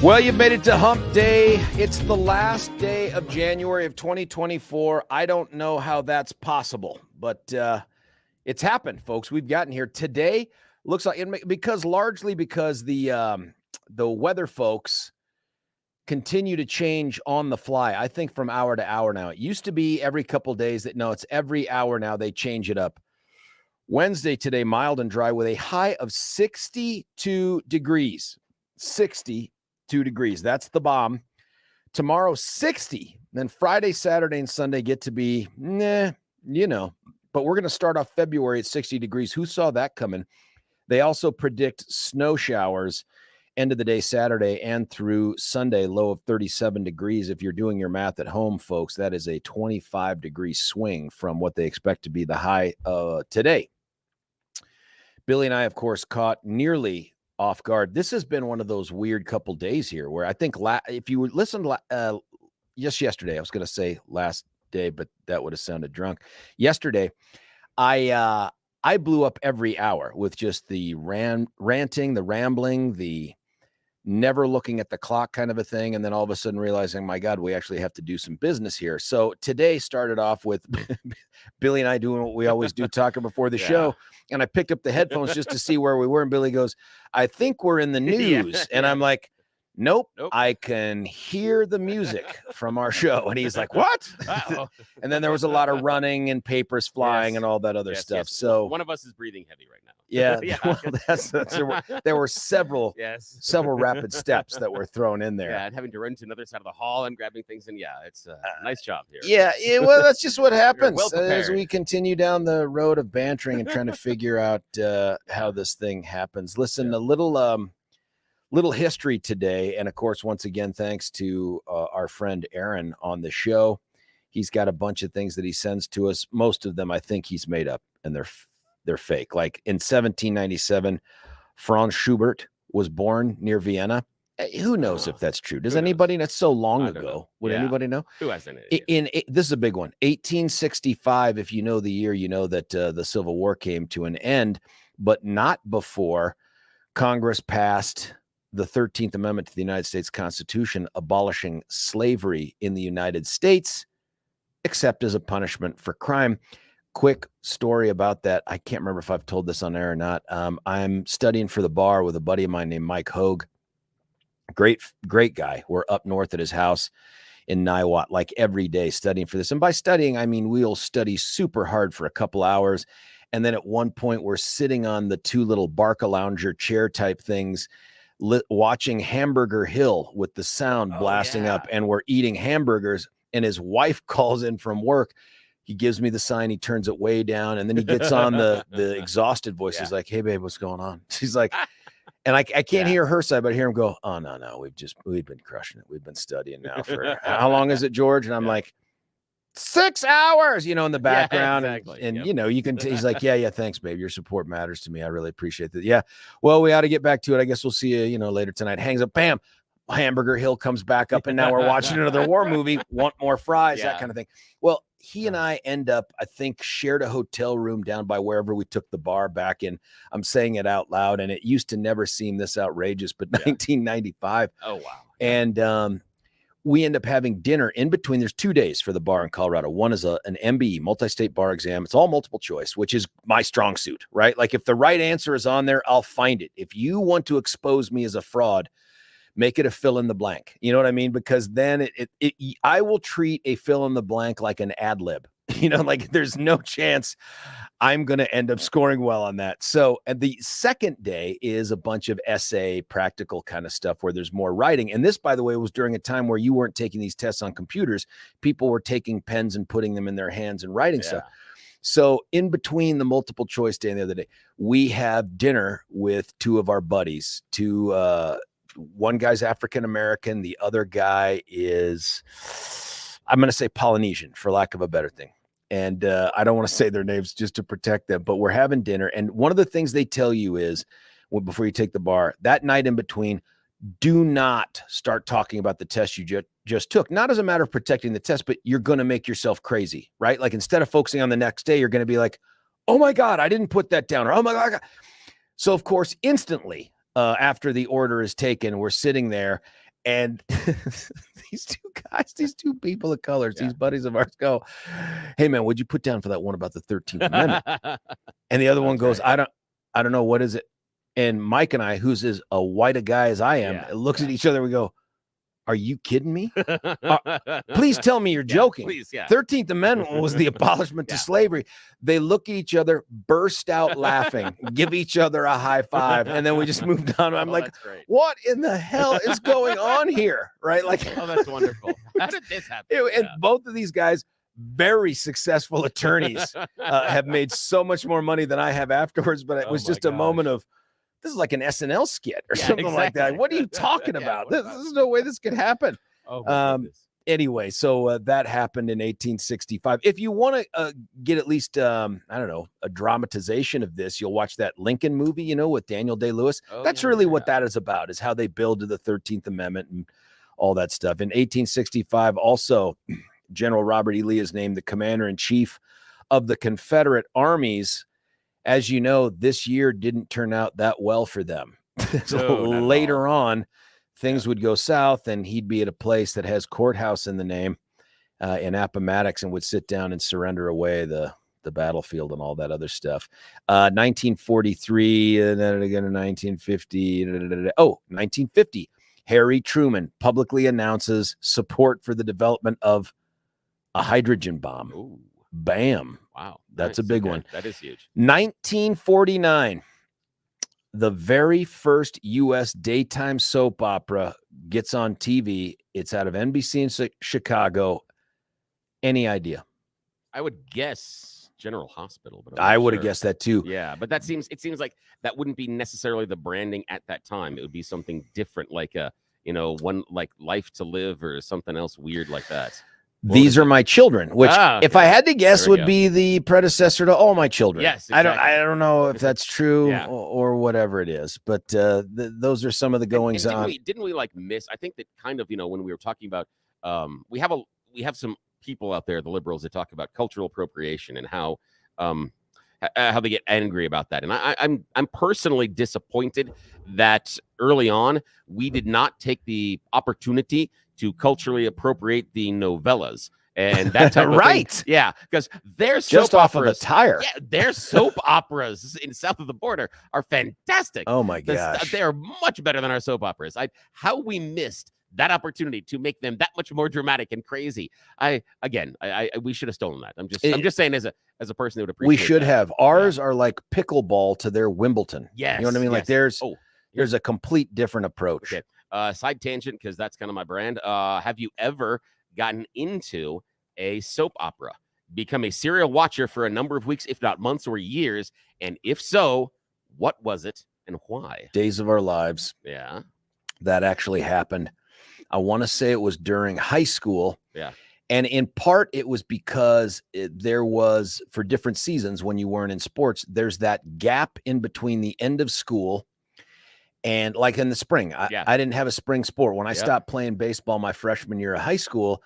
Well, you've made it to hump day. It's the last day of January of 2024. I don't know how that's possible, but it's happened, folks. We've gotten here today. Looks like largely because the weather folks continue to change on the fly. I think from hour to hour now. It used to be every couple days. It's every hour now. They change it up. Wednesday today, mild and dry with a high of 62 degrees. 62 degrees. That's the bomb. Tomorrow, 60. Then Friday, Saturday, and Sunday get to be, but we're going to start off February at 60 degrees. Who saw that coming? They also predict snow showers end of the day Saturday and through Sunday, low of 37 degrees. If you're doing your math at home, folks, that is a 25-degree swing from what they expect to be the high today. Billy and I, of course, caught nearly off guard. This has been one of those weird couple days here where I think if you listened just yesterday, I was going to say last day, but that would have sounded drunk. Yesterday, I blew up every hour with just the ranting, the rambling, the never looking at the clock kind of a thing. And then all of a sudden realizing, my God, we actually have to do some business here. So today started off with Billy and I doing what we always do, talking before the show. And I picked up the headphones just to see where we were. And Billy goes, I think we're in the news. And I'm like, Nope. I can hear the music from our show. And he's like, what? And then there was a lot of running and papers flying and all that other stuff. Yes. So one of us is breathing heavy right now. Yeah. Well, there were several rapid steps that were thrown in there. Yeah, and having to run to another side of the hall and grabbing things. And it's a nice job here. Well, that's just what happens as we continue down the road of bantering and trying to figure out how this thing happens. Listen, a little history today. And of course, once again, thanks to our friend Aaron on the show. He's got a bunch of things that he sends to us. Most of them, I think he's made up and they're fake. Like in 1797, Franz Schubert was born near Vienna. Who knows if that's true? Does anybody? That's so long ago. Would anybody know? Who has any idea? This is a big one. 1865, if you know the year, you know that the Civil War came to an end, but not before Congress passed the 13th Amendment to the United States Constitution, abolishing slavery in the United States, except as a punishment for crime. Quick story about that. I can't remember if I've told this on air or not. I'm studying for the bar with a buddy of mine named Mike Hogue. Great guy. We're up north at his house in Niwot, like every day studying for this. And by studying, I mean, we'll study super hard for a couple hours. And then at one point we're sitting on the two little Barca-lounger chair type things, watching Hamburger Hill with the sound blasting up, and we're eating hamburgers, and his wife calls in from work. He gives me the sign, he turns it way down, and then he gets on the exhausted voice. He's like, hey babe, what's going on? She's like, and I can't hear her side, but I hear him go, oh no, we've been crushing it. We've been studying now for how long is it, George? And I'm like, 6 hours, in the background. Exactly. And you can, he's like, yeah, thanks, babe. Your support matters to me. I really appreciate that. Yeah. Well, we ought to get back to it. I guess we'll see you, later tonight. Hangs up, bam, Hamburger Hill comes back up. And now we're watching another war movie. Want more fries, that kind of thing. Well, he and I end up, I think, shared a hotel room down by wherever we took the bar back in. I'm saying it out loud. And it used to never seem this outrageous, but 1995. Oh, wow. And, we end up having dinner in between. There's 2 days for the bar in Colorado. One is an MBE, multi-state bar exam. It's all multiple choice, which is my strong suit, right? Like if the right answer is on there, I'll find it. If you want to expose me as a fraud, make it a fill in the blank. You know what I mean? Because then I will treat a fill in the blank like an ad lib. Like there's no chance I'm going to end up scoring well on that. So, and the second day is a bunch of essay, practical kind of stuff where there's more writing. And this, by the way, was during a time where you weren't taking these tests on computers. People were taking pens and putting them in their hands and writing stuff. So in between the multiple choice day and the other day, we have dinner with two of our buddies. One guy's African-American. The other guy is, I'm going to say Polynesian for lack of a better thing. And I don't want to say their names just to protect them, but we're having dinner. And one of the things they tell you is, before you take the bar, that night in between, do not start talking about the test you just took. Not as a matter of protecting the test, but you're going to make yourself crazy, right? Like instead of focusing on the next day, you're going to be like, oh my God, I didn't put that down. Or, oh my God. So of course, instantly after the order is taken, we're sitting there And these two people of colors, Yeah. these buddies of ours go, "Hey man, what'd you put down for that one about the 13th Amendment?" And the other one goes, right. I don't know, what is it? And Mike and I, who's as a white a guy as I am, Yeah, looks yeah. at each other. We go, "Are you kidding me? Please tell me you're Yeah, joking." please, yeah. 13th Amendment was the abolishment to Yeah. slavery. They look at each other, burst out laughing, give each other a high five, and then we just moved on. I'm like, that's great. what in the hell is going on here? Right? Like, Oh, that's wonderful. How did this happen? and both of these guys, very successful attorneys, have made so much more money than I have afterwards. But it was just a moment of, this is like an SNL skit or something like that. What are you talking about? There's no way this could happen. Oh, my goodness. Anyway, so that happened in 1865. If you want to get at least, I don't know, a dramatization of this, you'll watch that Lincoln movie, with Daniel Day-Lewis. That's really what that is about, is how they build to the 13th Amendment and all that stuff. In 1865, also, General Robert E. Lee is named the commander-in-chief of the Confederate armies. As you know, this year didn't turn out that well for them. So later on, things would go south, and he'd be at a place that has courthouse in the name, in Appomattox, and would sit down and surrender away the battlefield and all that other stuff. 1943, and then again in 1950. 1950, Harry Truman publicly announces support for the development of a hydrogen bomb. Ooh. Bam. Wow. That's a big one. That is huge. 1949. The very first U.S. daytime soap opera gets on TV. It's out of NBC in Chicago. Any idea? I would guess General Hospital, but I would have guessed that too. Yeah, but it seems like that wouldn't be necessarily the branding at that time. It would be something different, like one like Life to Live or something else weird like that. These Are My Children, which, if I had to guess, would be the predecessor to All My Children. Yes, exactly. I don't know if that's true or whatever it is, but those are some of the goings on. Didn't we like miss? I think that kind of, when we were talking about, we have some people out there, the liberals, that talk about cultural appropriation and how they get angry about that. And I'm personally disappointed that early on we did not take the opportunity to culturally appropriate the novellas and that type of thing. Yeah, because their soap just off operas, of a tire. Yeah, their soap operas in south of the border are fantastic. Oh my gosh, they are much better than our soap operas. How we missed that opportunity to make them that much more dramatic and crazy. We should have stolen that. I'm just saying, as a person that would appreciate. We should have. Ours are like pickleball to their Wimbledon. Yes, you know what I mean. Yes. Like there's a complete different approach. Okay. Side tangent, because that's kind of my brand. Have you ever gotten into a soap opera, become a serial watcher for a number of weeks, if not months or years? And if so, what was it and why? Days of Our Lives. Yeah. That actually happened. I want to say it was during high school. Yeah. And in part, it was because there was, for different seasons when you weren't in sports, there's that gap in between the end of school and, like, in the spring. I didn't have a spring sport. When I stopped playing baseball my freshman year of high school,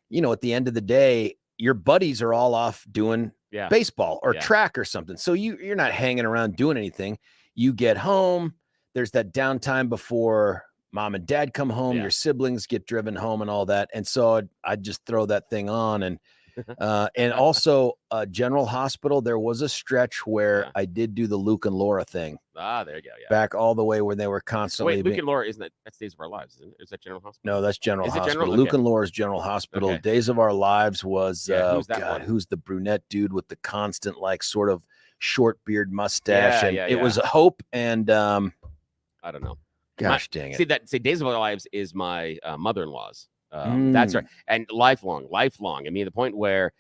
at the end of the day, your buddies are all off doing baseball or track or something. So you're not hanging around doing anything. You get home. There's that downtime before mom and dad come home. Your siblings get driven home and all that. And so I'd just throw that thing on. And also General Hospital, there was a stretch where I did do the Luke and Laura thing. Ah, there you go. Yeah. Back all the way when they were constantly. Wait, Luke and Laura, that's Days of Our Lives, isn't it? Is that General Hospital? No, that's General Hospital. General? Luke and Laura's General Hospital. Okay. Days of Our Lives was, who's the brunette dude with the constant, like, sort of short beard mustache? It was Hope and I don't know. Gosh dang it. See, Days of Our Lives is my mother-in-law's. That's right. And lifelong. I mean, the point where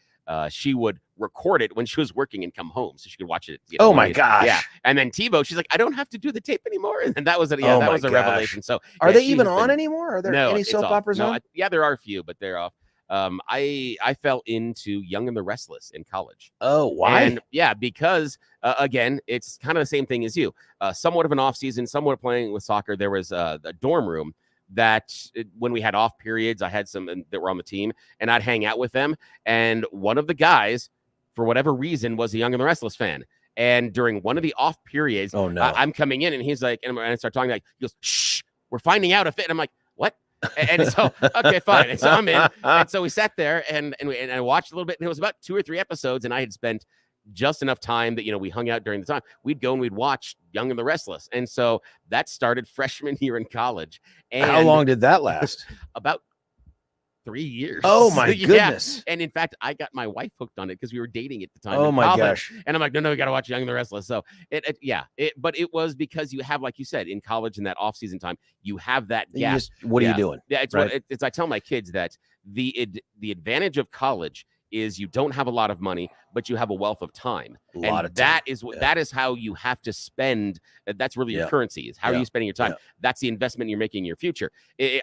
she would record it when she was working and come home so she could watch it. Oh my gosh. Yeah. And then TiVo, she's like, I don't have to do the tape anymore. And that was a revelation. So are they even on anymore? Are there any soap operas on? There are a few, but they're off. I fell into Young and the Restless in college. Oh, why? And because again, it's kind of the same thing as you. Somewhat of an off season, somewhat playing with soccer. There was a dorm room that when we had off periods, I had some that were on the team, and I'd hang out with them. And one of the guys, for whatever reason, was a Young and the Restless fan. And during one of the off periods, I'm coming in, and he's like, and I start talking, like, he goes, "Shh, we're finding out if it." And I'm like, "What?" And so, okay, fine. And so I'm in. And so we sat there and I watched a little bit. And it was about 2 or 3 episodes. And I had spent just enough time that, we hung out during the time. We'd go and we'd watch Young and the Restless. And so that started freshman year in college. And how long did that last? About 3 years. Oh my Yeah. goodness. And in fact, I got my wife hooked on it because we were dating at the time. Oh in my college. gosh. And I'm like, no, we got to watch Young and the Restless. So but it was because you have, like you said, in college in that off season time, you have that gap. What are you doing? Yeah. It's right? it's I tell my kids that the advantage of college is you don't have a lot of money, but you have a wealth of time. That is how you have to spend. That's really your currency, is how are you spending your time. That's the investment you're making in your future.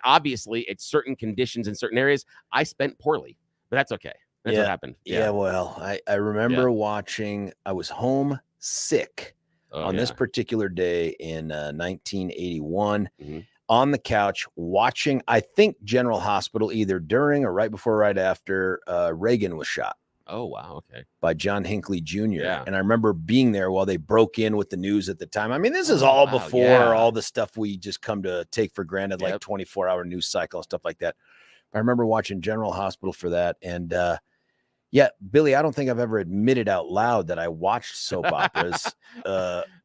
Obviously, it's certain conditions in certain areas. I spent poorly, but that's okay. That's what happened. Yeah. Well, I remember watching, I was home sick on this particular day in 1981. Mm-hmm. On the couch watching, I think, General Hospital, either during or right before or right after Reagan was shot. Oh, wow. Okay. By John Hinckley Jr. Yeah. And I remember being there while they broke in with the news at the time. I mean, this is all before all the stuff we just come to take for granted, like 24-hour news cycle and stuff like that. I remember watching General Hospital for that. And Billy, I don't think I've ever admitted out loud that I watched soap operas.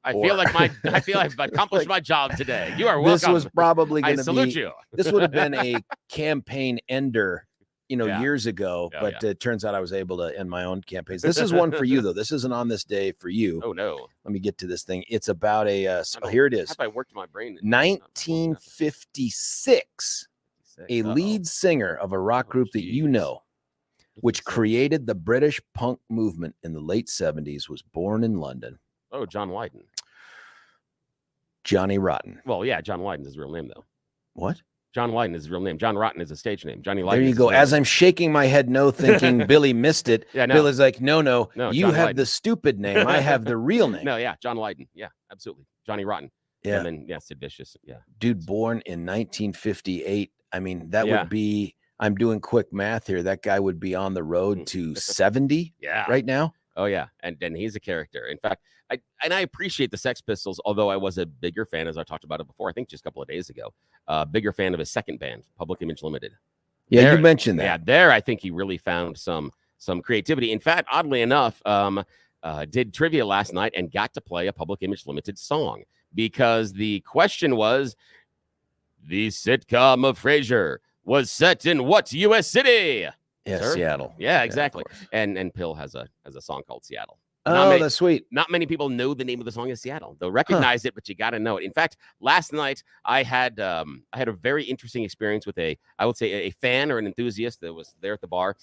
I feel like I've accomplished my job today. You are welcome. This was probably going to salute you. This would have been a campaign ender, years ago, but it turns out I was able to end my own campaigns. This is one for you, though. This isn't on this day for you. Oh, no. Let me get to this thing. It's about here it is. Have I worked my brain? 1956, a lead singer of a rock group that you know, which created the British punk movement in the late 70s, was born in London. Oh, John Lydon. Johnny Rotten. Well, yeah, John Lydon is his real name, though. What? John Lydon is his real name. John Rotten is a stage name. Johnny Lydon. There you go. As I'm shaking my head no, thinking Billy missed it. Yeah, no. Bill is like, no, you John have Lydon. the stupid name. I have the real name. No, yeah, John Lydon. Yeah, absolutely. Johnny Rotten. Yeah. And then, Sid Vicious. Yeah. Dude, born in 1958. I mean, that would be, I'm doing quick math here. That guy would be on the road to 70 right now. Oh, yeah. And he's a character. In fact, I appreciate the Sex Pistols, although I was a bigger fan, as I talked about it before, I think just a couple of days ago, bigger fan of his second band, Public Image Limited. Yeah, you mentioned that. Yeah, there I think he really found some creativity. In fact, oddly enough, did trivia last night and got to play a Public Image Limited song, because the question was, the sitcom of Frasier was set in what U.S. city? Yeah, Sir? Seattle. Yeah, exactly. And Pill has a song called Seattle. That's sweet. Not many people know the name of the song is Seattle. They'll recognize it, but you got to know it. In fact, last night I had a very interesting experience with a fan or an enthusiast that was there at the bar.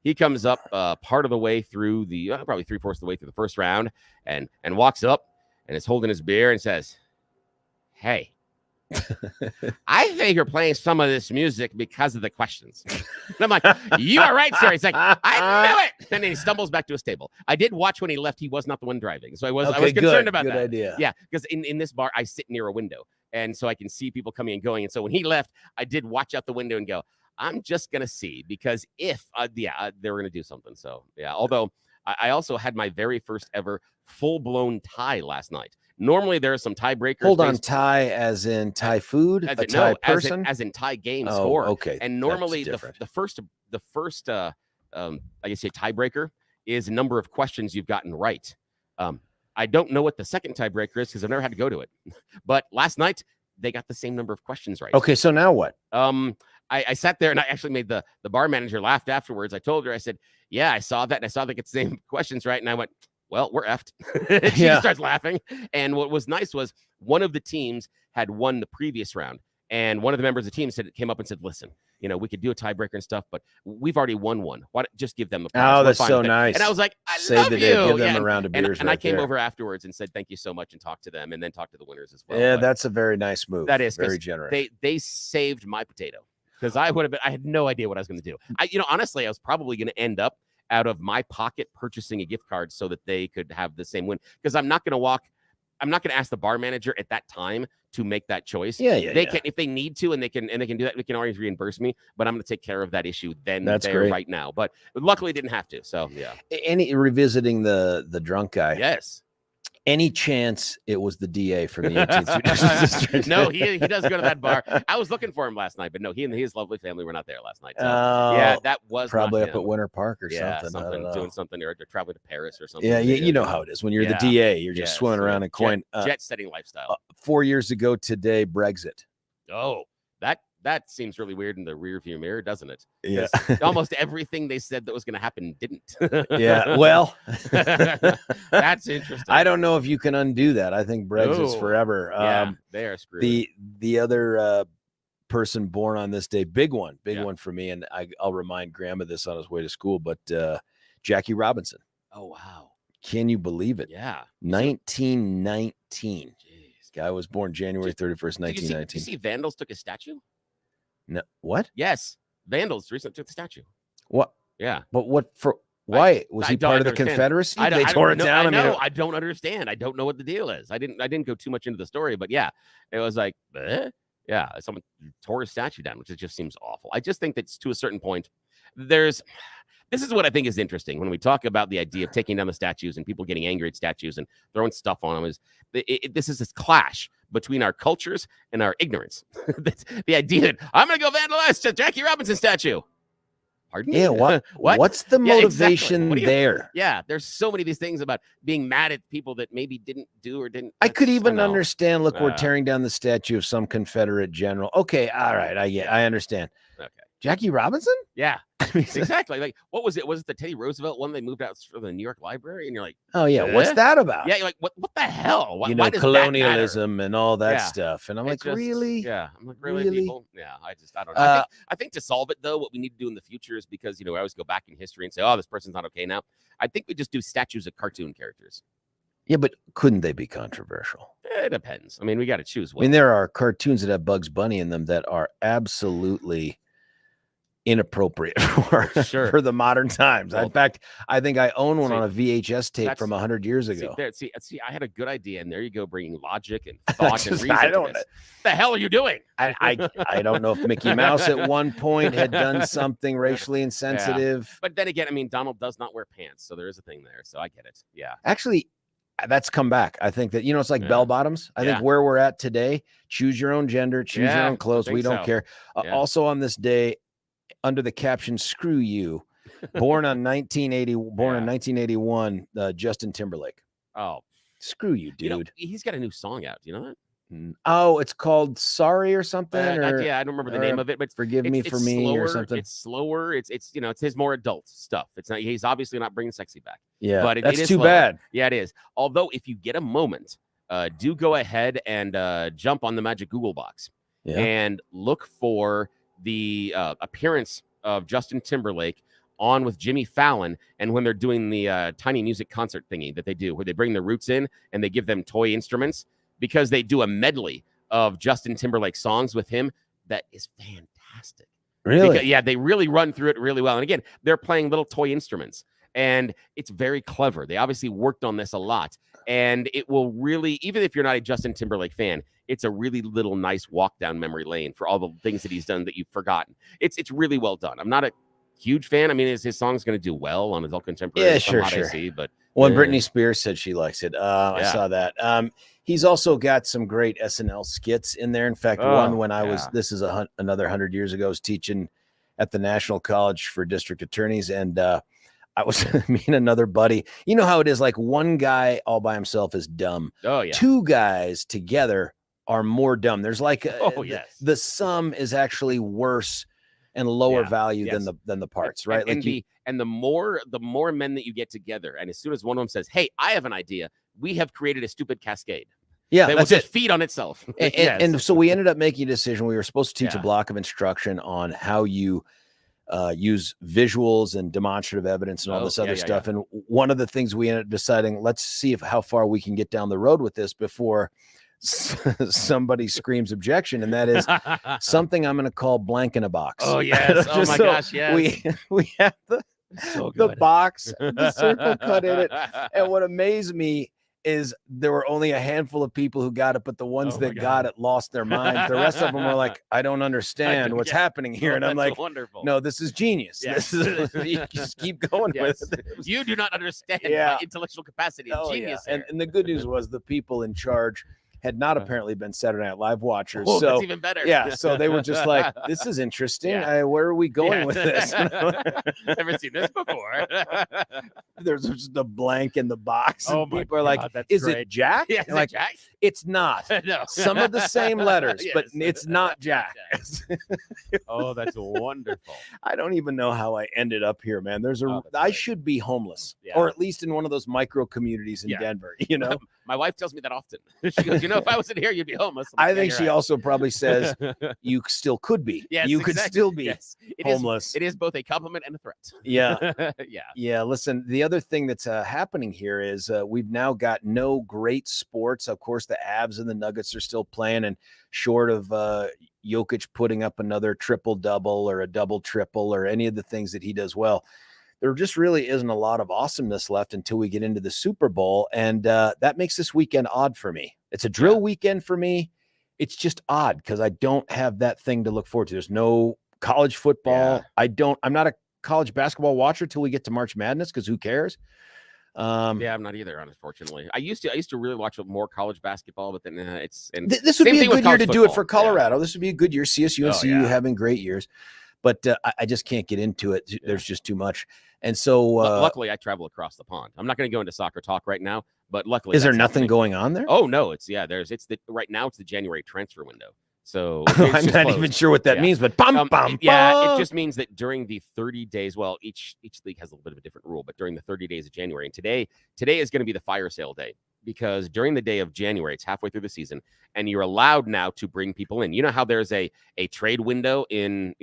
He comes up part of the way through probably 3/4 of the way through the first round and walks up and is holding his beer and says, "Hey, I think you're playing some of this music because of the questions." And I'm like, "You are right, sir." He's like, "I knew it." And then he stumbles back to his table. I did watch when he left. He was not the one driving. So I was concerned about that. Good idea. Yeah, because in this bar, I sit near a window. And so I can see people coming and going. And so when he left, I did watch out the window and go, I'm just going to see, because if, they were going to do something. So, yeah, although I also had my very first ever full-blown tie last night. Normally there are some tiebreakers. Hold on, Thai as in Thai food, Thai person, as in Thai game score. Okay, and normally the first I guess say tiebreaker is number of questions you've gotten right. I don't know what the second tiebreaker is because I've never had to go to it. But last night they got the same number of questions right. Okay, so now what? I sat there and I actually made the bar manager laughed afterwards. I told her, I said, "Yeah, I saw that, and I saw they get the same questions right." And I went, "Well, we're effed." She just starts laughing. And what was nice was one of the teams had won the previous round. And one of the members of the team came up and said, "Listen, we could do a tiebreaker and stuff, but we've already won one. Why don't just give them the prize?" Oh, that's so nice. And I was like, "I Save love the you." day, give them a round of beers. And I came over afterwards and said, "Thank you so much," and talked to them, and then talked to the winners as well. Yeah, that's a very nice move. That is very generous. They saved my potato, because I had no idea what I was going to do. Honestly, I was probably going to end up out of my pocket purchasing a gift card so that they could have the same win, because I'm not going to ask the bar manager at that time to make that choice. They can, if they need to, and they can do that, they can always reimburse me, but I'm going to take care of that issue right now. But luckily didn't have to. So yeah. Revisiting the drunk guy. Yes. Any chance it was the DA from the 18th Judicial District? No, he does go to that bar. I was looking for him last night, but no, he and his lovely family were not there last night. So, yeah, that was probably not up him. at Winter Park or Yeah, something. I don't know. doing something, or they're traveling to Paris or something. Yeah, you know how it is when you're the DA. You're just swimming around in coin. Jet-setting lifestyle. 4 years ago today, Brexit. Oh, that seems really weird in the rearview mirror, doesn't it? Yeah. Almost everything they said that was going to happen didn't. Yeah, well, that's interesting. I don't know if you can undo that. I think Brexit's forever. Yeah, they are screwed. The other person born on this day, big one for me, and I'll remind Graham of this on his way to school, but Jackie Robinson. Oh, wow. Can you believe it? Yeah. 1919. Jeez. Guy was born January 31st, 1919. Did you see Vandals took a statue? No, what? Yes, Vandals recently took the statue. What? Yeah, but what for? Why was he part of the Confederacy? They tore it down. I don't understand. I don't know what the deal is. I didn't go too much into the story, but yeah, it was like, yeah, someone tore his statue down, which just seems awful. I just think that to a certain point, this is what I think is interesting when we talk about the idea of taking down the statues and people getting angry at statues and throwing stuff on them. Is this is this clash between our cultures and our ignorance? The idea that I'm going to go vandalize Jackie Robinson statue. Pardon me? Yeah, what? What's the motivation there? Yeah, there's so many of these things about being mad at people that maybe didn't do or didn't. I could even understand. Look, we're tearing down the statue of some Confederate general. Okay, all right, I understand. Okay, Jackie Robinson? Yeah, exactly. Like, what was it? Was it the Teddy Roosevelt one they moved out for the New York Library? And you're like, oh yeah, what's that about? Yeah, you're like, what the hell? Why does colonialism and all that stuff. And I'm like, really? Yeah, I'm like, really, people? Yeah, I don't know. I think to solve it though, what we need to do in the future is, because I always go back in history and say, oh, this person's not okay now. I think we just do statues of cartoon characters. Yeah, but couldn't they be controversial? It depends. I mean, we got to choose one. I mean, there are cartoons that have Bugs Bunny in them that are absolutely inappropriate for the modern times. Well, in fact, I think I own one on a VHS tape from 100 years ago. See, I had a good idea, and there you go, bringing logic and thought and reason. I don't know. The hell are you doing? I don't know if Mickey Mouse at one point had done something racially insensitive. Yeah. But then again, I mean, Donald does not wear pants, so there is a thing there. So I get it. Yeah. Actually, that's come back. I think that, it's like bell bottoms. I think where we're at today, choose your own gender, choose your own clothes. We don't care. Also on this day, under the caption "Screw you," born in 1981, Justin Timberlake. Oh, screw you, dude! He's got a new song out. Do you know that? Oh, it's called "Sorry" or something. I don't remember the name of it, but "Forgive Me for Me" slower, or something. It's slower. It's his more adult stuff. It's not. He's obviously not bringing sexy back. Yeah, but that's it is too slower. bad. Yeah, it is. Although, if you get a moment, do go ahead and jump on the magic Google box and look for the appearance of Justin Timberlake on with Jimmy Fallon, and when they're doing the tiny music concert thingy that they do, where they bring the Roots in and they give them toy instruments, because they do a medley of Justin Timberlake songs with him. That is fantastic. Really? Because, they really run through it really well. And again, they're playing little toy instruments, and it's very clever. They obviously worked on this a lot, and it will really, even if you're not a Justin Timberlake fan, it's a really little nice walk down memory lane for all the things that he's done that you've forgotten. It's really well done. I'm not a huge fan. I mean, his song's going to do well on adult contemporary. Yeah, sure. I see, but Britney Spears said she likes it. I saw that. He's also got some great SNL skits in there. In fact, one when I was, this is another 100 years ago, I was teaching at the National College for District Attorneys, and I was me and another buddy. You know how it is, like one guy all by himself is dumb. Oh yeah. Two guys together are more dumb. There's like the sum is actually worse and lower value than the parts, right? And the more men that you get together, and as soon as one of them says, "Hey, I have an idea," we have created a stupid cascade. Yeah, that will just feed on itself. And so we ended up making a decision. We were supposed to teach a block of instruction on how you use visuals and demonstrative evidence and all this other stuff. And one of the things we ended up deciding, let's see how far we can get down the road with this before somebody screams objection, and that is something I'm going to call blank in a box. Oh yes! Oh my gosh! Yes. We have the box, the circle cut in it, and what amazed me is there were only a handful of people who got it, but the ones that got it lost their minds. The rest of them were like, I don't understand what's happening here. And I'm like, wonderful. No, this is genius. Yes. This is you just keep going with it. You do not understand my intellectual capacity and genius. Yeah. And the good news was the people in charge had not apparently been Saturday Night Live watchers. Oh, so that's even better. Yeah. So they were just like, this is interesting. Where are we going with this? Never seen this before. There's just a blank in the box. And people are like, is great. It Jack? Yeah, like, Jack? It's not. No. Some of the same letters, but it's not Jack. Oh, that's wonderful. I don't even know how I ended up here, man. I should be homeless, or at least in one of those micro communities in Denver, you know? My wife tells me that often. She goes, if I wasn't here, you'd be homeless. I think she also probably says you still could be. Yes, you could still be homeless. It is both a compliment and a threat. Yeah. Yeah. Listen, the other thing that's happening here is we've now got no great sports. Of course, the Avs and the Nuggets are still playing, and short of Jokic putting up another triple-double or a double-triple or any of the things that he does well, there just really isn't a lot of awesomeness left until we get into the Super Bowl. And that makes this weekend odd for me. It's a drill weekend for me. It's just odd because I don't have that thing to look forward to. There's no college football. I'm not a college basketball watcher till we get to March Madness because who cares? I'm not either, unfortunately. I used to really watch more college basketball, but then this would be a good year to do it for Colorado. Yeah. This would be a good year. CSU and CU having great years. But I just can't get into it. There's just too much. And so luckily I travel across the pond. I'm not going to go into soccer talk right now, but luckily is there nothing going on there? Oh no, right now it's the January transfer window. So I'm not even sure what that means, but it just means that during the 30 days, well, each league has a little bit of a different rule, but during the 30 days of January, and today is going to be the fire sale day, because during the day of January, it's halfway through the season, and you're allowed now to bring people in. You know how there's a trade window in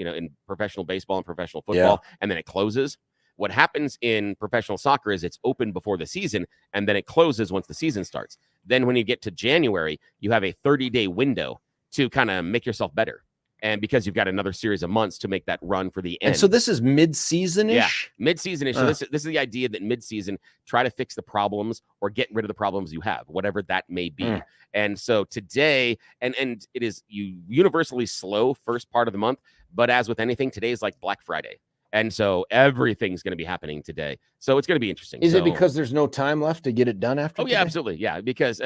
professional baseball and professional football, and then it closes? What happens in professional soccer is it's open before the season, and then it closes once the season starts. Then when you get to January, you have a 30-day window to kind of make yourself better. And because you've got another series of months to make that run for the end. And so this is mid-season-ish? Yeah, mid-season-ish. So this is the idea that mid-season, try to fix the problems or get rid of the problems you have, whatever that may be. And so today, and it is universally slow first part of the month, but as with anything, today is like Black Friday. And so everything's going to be happening today. So it's going to be interesting. Is it because there's no time left to get it done after? Oh, yeah, absolutely. Yeah, because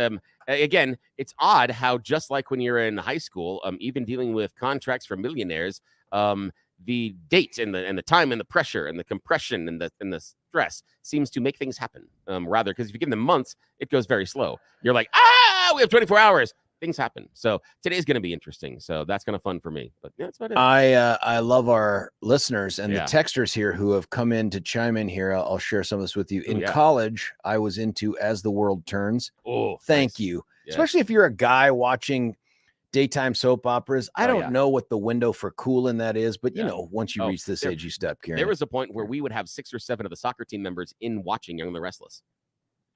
again, it's odd how just like when you're in high school, even dealing with contracts for millionaires, the date and the time and the pressure and the compression and the stress seems to make things happen rather, because if you give them months, it goes very slow. You're like, we have 24 hours. Things happen. So today's going to be interesting. So that's kind of fun for me. But yeah, that's about it. I love our listeners and the texters here who have come in to chime in here. I'll share some of this with you. In college, I was into As the World Turns. Oh, thank you. Yes. Especially if you're a guy watching daytime soap operas. I don't know what the window for cool in that is, but you know, once you reach this age, you stop caring. There was a point where we would have 6 or 7 of the soccer team members in watching Young and the Restless.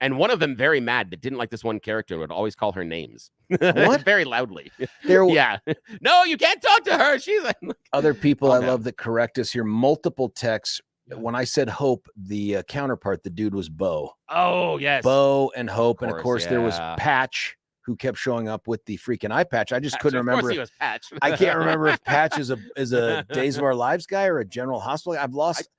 And one of them very mad that didn't like this one character would always call her names. What? Very loudly. No, you can't talk to her. She's like, other people love that correct us here. Multiple texts. When I said Hope, the counterpart, the dude was Bo. Oh, yes. Bo and Hope. And of course there was Patch, who kept showing up with the freaking eye patch. I just couldn't remember. Of course he was Patch. I can't remember if Patch is a Days of Our Lives guy or a General Hospital. I've lost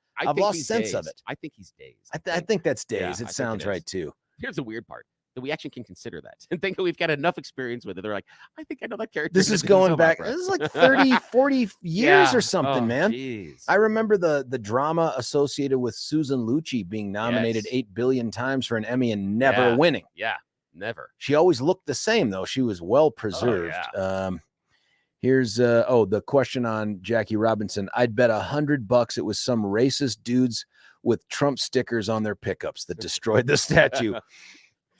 sense of it. I think he's Days. I think that's Days. It sounds right too. Here's the weird part, that we actually can consider that and think that we've got enough experience with it. They're like, I think I know that character. This is going back. This is like 30, 40 years or something, man. Geez. I remember the drama associated with Susan Lucci being nominated 8 billion times for an Emmy and never winning. Yeah, never. She always looked the same, though. She was well preserved. Here's the question on Jackie Robinson. I'd bet $100 it was some racist dudes with Trump stickers on their pickups that destroyed the statue.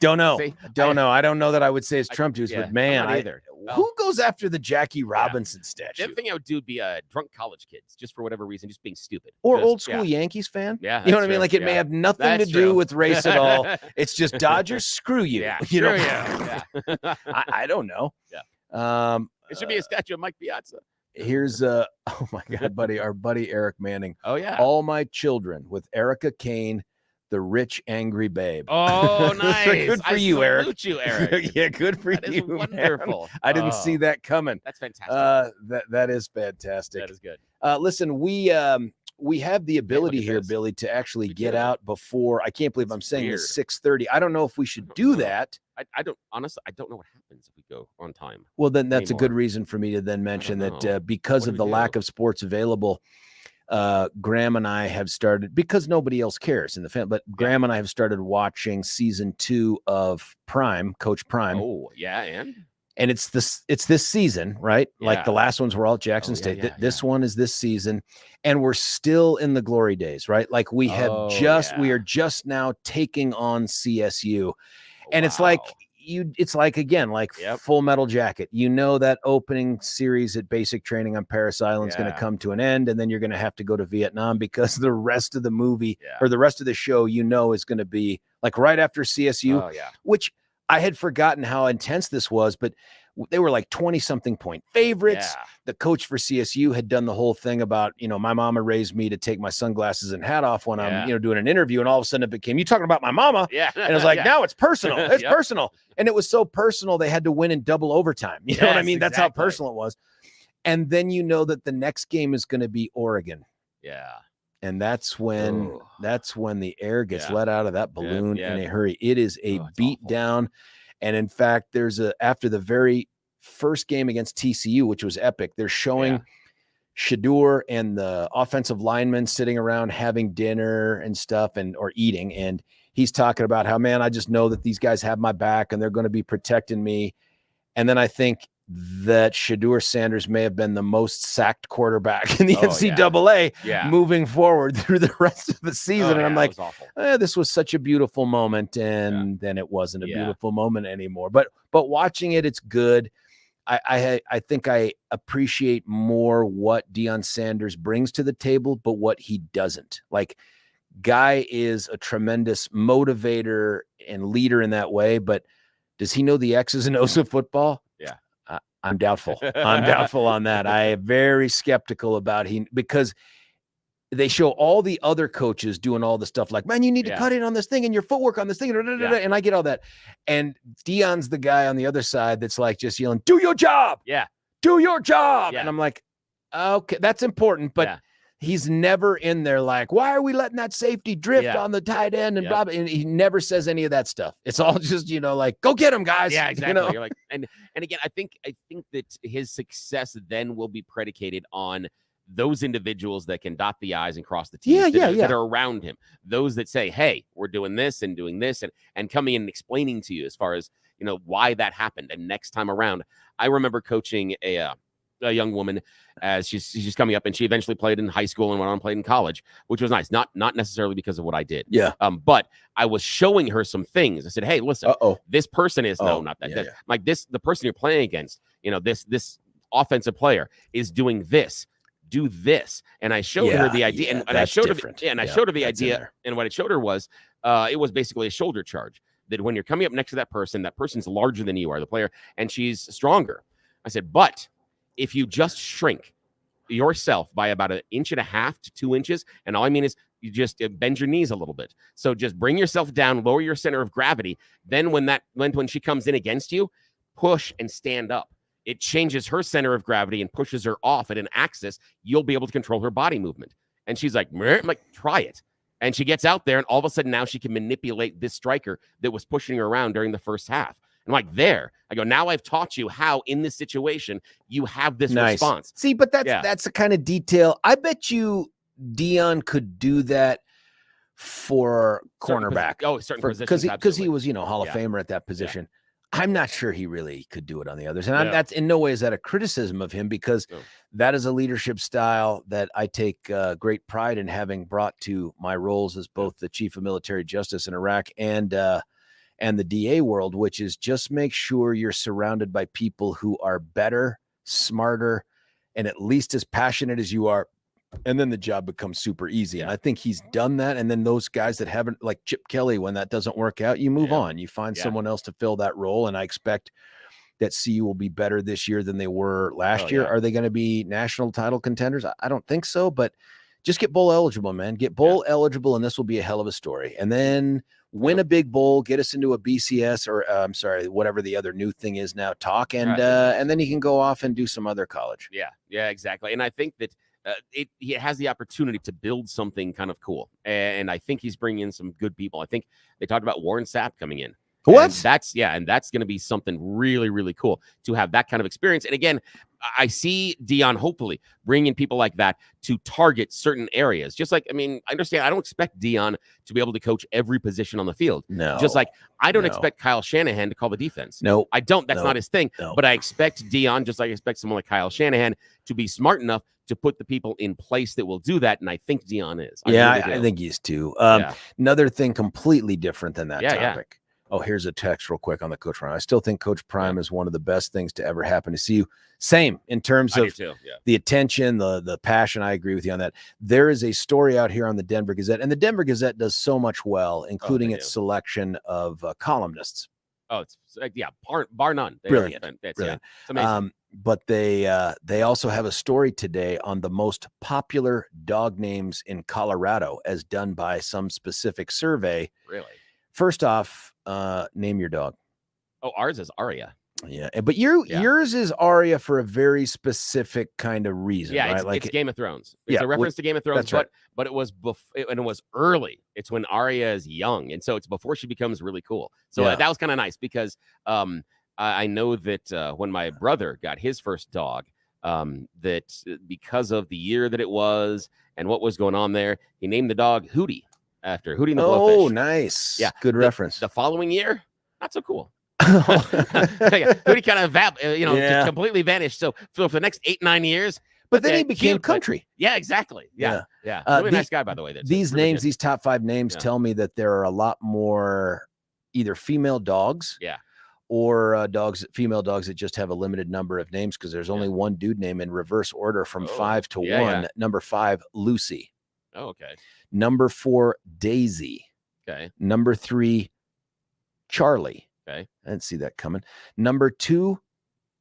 Don't know. Don't know. I don't know that I would say it's Trump dudes, but man, who goes after the Jackie Robinson statue? The other thing I would do would be drunk college kids, just for whatever reason, just being stupid. Or old school Yankees fan. Yeah. You know what I mean? Like it may have nothing to do with race at all. It's just Dodgers, screw you. Yeah. You know? I don't know. Yeah. It should be a statue of Mike Piazza. Here's oh my God, buddy, our buddy Eric Manning. Oh yeah. All My Children with Erica Kane, the rich, angry babe. Oh, nice. Good for you, Eric. Salute you, Eric. Yeah, good for That you. is wonderful. Man. I didn't see that coming. That's fantastic. That is fantastic. That is good. Listen, we have the ability here, this. Billy, to actually We get do. out before. I can't believe I'm saying weird. this 6:30. I don't know if we should do that. I don't honestly. I don't know what happens if we go on time. Well, then that's a good anymore. reason for me to then mention know. that because What of do the we lack do? of sports available, Graham and I have started, because nobody else cares in the family, but Graham and I have started watching season 2 of Prime, Coach Prime. Oh, yeah, And it's this season, right? Like Yeah. the last ones were all at Jackson State. This one is this season, and we're still in the glory days, right? Like we are just now taking on CSU. And it's like again, like Full Metal Jacket. You know that opening series at basic training on Paris Island is going to come to an end, and then you're going to have to go to Vietnam, because the rest of the movie or the rest of the show, is going to be like right after CSU, which I had forgotten how intense this was, but they were like 20-something point favorites. Yeah. The coach for CSU had done the whole thing about, my mama raised me to take my sunglasses and hat off when I'm, doing an interview. And all of a sudden it became, you talking about my mama? Yeah. And it was like, now it's personal. It's personal. And it was so personal, they had to win in double overtime. You know what I mean? That's how personal it was. And then that the next game is going to be Oregon. Yeah. And that's when the air gets let out of that balloon in a hurry. It is a beat down. And in fact, after the very first game against TCU, which was epic, they're showing Shedeur and the offensive linemen sitting around having dinner and stuff or eating. And he's talking about how, man, I just know that these guys have my back and they're going to be protecting me. And then I think that Shedeur Sanders may have been the most sacked quarterback in the NCAA moving forward through the rest of the season. And I'm like, this was such a beautiful moment. And then it wasn't a beautiful moment anymore. But watching it, it's good. I think I appreciate more what Deion Sanders brings to the table, but what he doesn't. Like, Guy is a tremendous motivator and leader in that way, but does he know the X's and O's of football? Yeah. I'm doubtful. I'm doubtful on that. I am very skeptical about because they show all the other coaches doing all the stuff like, man, you need to cut in on this thing and your footwork on this thing. And I get all that. And Deion's the guy on the other side that's like just yelling, do your job. Yeah. Do your job. Yeah. And I'm like, okay, that's important. But he's never in there like, why are we letting that safety drift on the tight end and blah, blah. And he never says any of that stuff. It's all just, like, go get him, guys. Yeah, exactly. You're like, and again, I think that his success then will be predicated on those individuals that can dot the I's and cross the T's that are around him. Those that say, hey, we're doing this and coming in and explaining to you as far as, why that happened. And next time around, I remember coaching a young woman as she's coming up, and she eventually played in high school and went on and played in college, which was nice. Not necessarily because of what I did. Yeah. But I was showing her some things. I said, hey, listen, this person is not that. Like the person you're playing against, this offensive player is doing this. Do this. And I showed her the idea, and I showed her the idea. And what I showed her was it was basically a shoulder charge, that when you're coming up next to that person's larger than you are, the player, and she's stronger. I said, but if you just shrink yourself by about 1.5 to 2 inches, and all I mean is you just bend your knees a little bit. So just bring yourself down, lower your center of gravity. Then when she comes in against you, push and stand up. It changes her center of gravity and pushes her off at an axis. You'll be able to control her body movement. And she's like, I'm like, try it. And she gets out there, and all of a sudden now she can manipulate this striker that was pushing her around during the first half. I'm like, I go, now I've taught you how in this situation you have this response. See, but that's the kind of detail. I bet you Deion could do that for cornerback. Certain positions. Because he was, Hall of Famer at that position. Yeah. I'm not sure he really could do it on the others. And that's in no way is that a criticism of him, because that is a leadership style that I take great pride in having brought to my roles as both the chief of military justice in Iraq and the DA world, which is just make sure you're surrounded by people who are better, smarter, and at least as passionate as you are. And then the job becomes super easy. And I think he's done that. And then those guys that haven't, like Chip Kelly, when that doesn't work out, you move on. You find someone else to fill that role. And I expect that CU will be better this year than they were last year. Are they going to be national title contenders? I don't think so. But Just get bowl eligible, man. Get bowl eligible, and this will be a hell of a story. And then win a big bowl, get us into a BCS or I'm sorry, whatever the other new thing is now. Talk and then he can go off and do some other college. Yeah, exactly. And I think that he has the opportunity to build something kind of cool, and I think he's bringing in some good people. I think they talked about Warren Sapp coming in. What? And that's going to be something really, really cool to have that kind of experience. And again, I see Deion hopefully bringing people like that to target certain areas. Just like, I mean, I understand. I don't expect Deion to be able to coach every position on the field. No. Just like I don't expect Kyle Shanahan to call the defense. No, I don't. That's not his thing. No. But I expect Deion, just like I expect someone like Kyle Shanahan, to be smart enough to put the people in place that will do that. And I think Deion is. I think he's too. Another thing completely different than that topic. Yeah. Oh, here's a text real quick on the Coach Prime. I still think Coach Prime is one of the best things to ever happen to see you. Same in terms of the attention, the passion. I agree with you on that. There is a story out here on the Denver Gazette, and the Denver Gazette does so much well, including its selection of columnists. Oh, it's bar none. Brilliant. It's amazing. But they also have a story today on the most popular dog names in Colorado, as done by some specific survey. Really? First off, name your dog. Oh, ours is Aria. Yeah, but yours is Aria for a very specific kind of reason. Yeah, right? It's Game of Thrones. It's a reference to Game of Thrones, but it was and it was early. It's when Aria is young, and so it's before she becomes really cool. So that was kind of nice because I know that when my brother got his first dog, that because of the year that it was and what was going on there, he named the dog Hootie. After Hootie and the Blowfish. Oh, nice. Yeah. Good reference. The following year, not so cool. Hootie kind of completely vanished. So for the next 8-9 years. But then he became country. Yeah, exactly. Yeah. Really nice guy, by the way. These names, these top 5 names tell me that there are a lot more either female dogs. Yeah. Or female dogs that just have a limited number of names because there's only one dude name in reverse order from 5 to 1. Yeah. Number 5, Lucy. Oh, okay. Number 4, Daisy. Okay. Number 3, Charlie. Okay. I didn't see that coming. Number 2,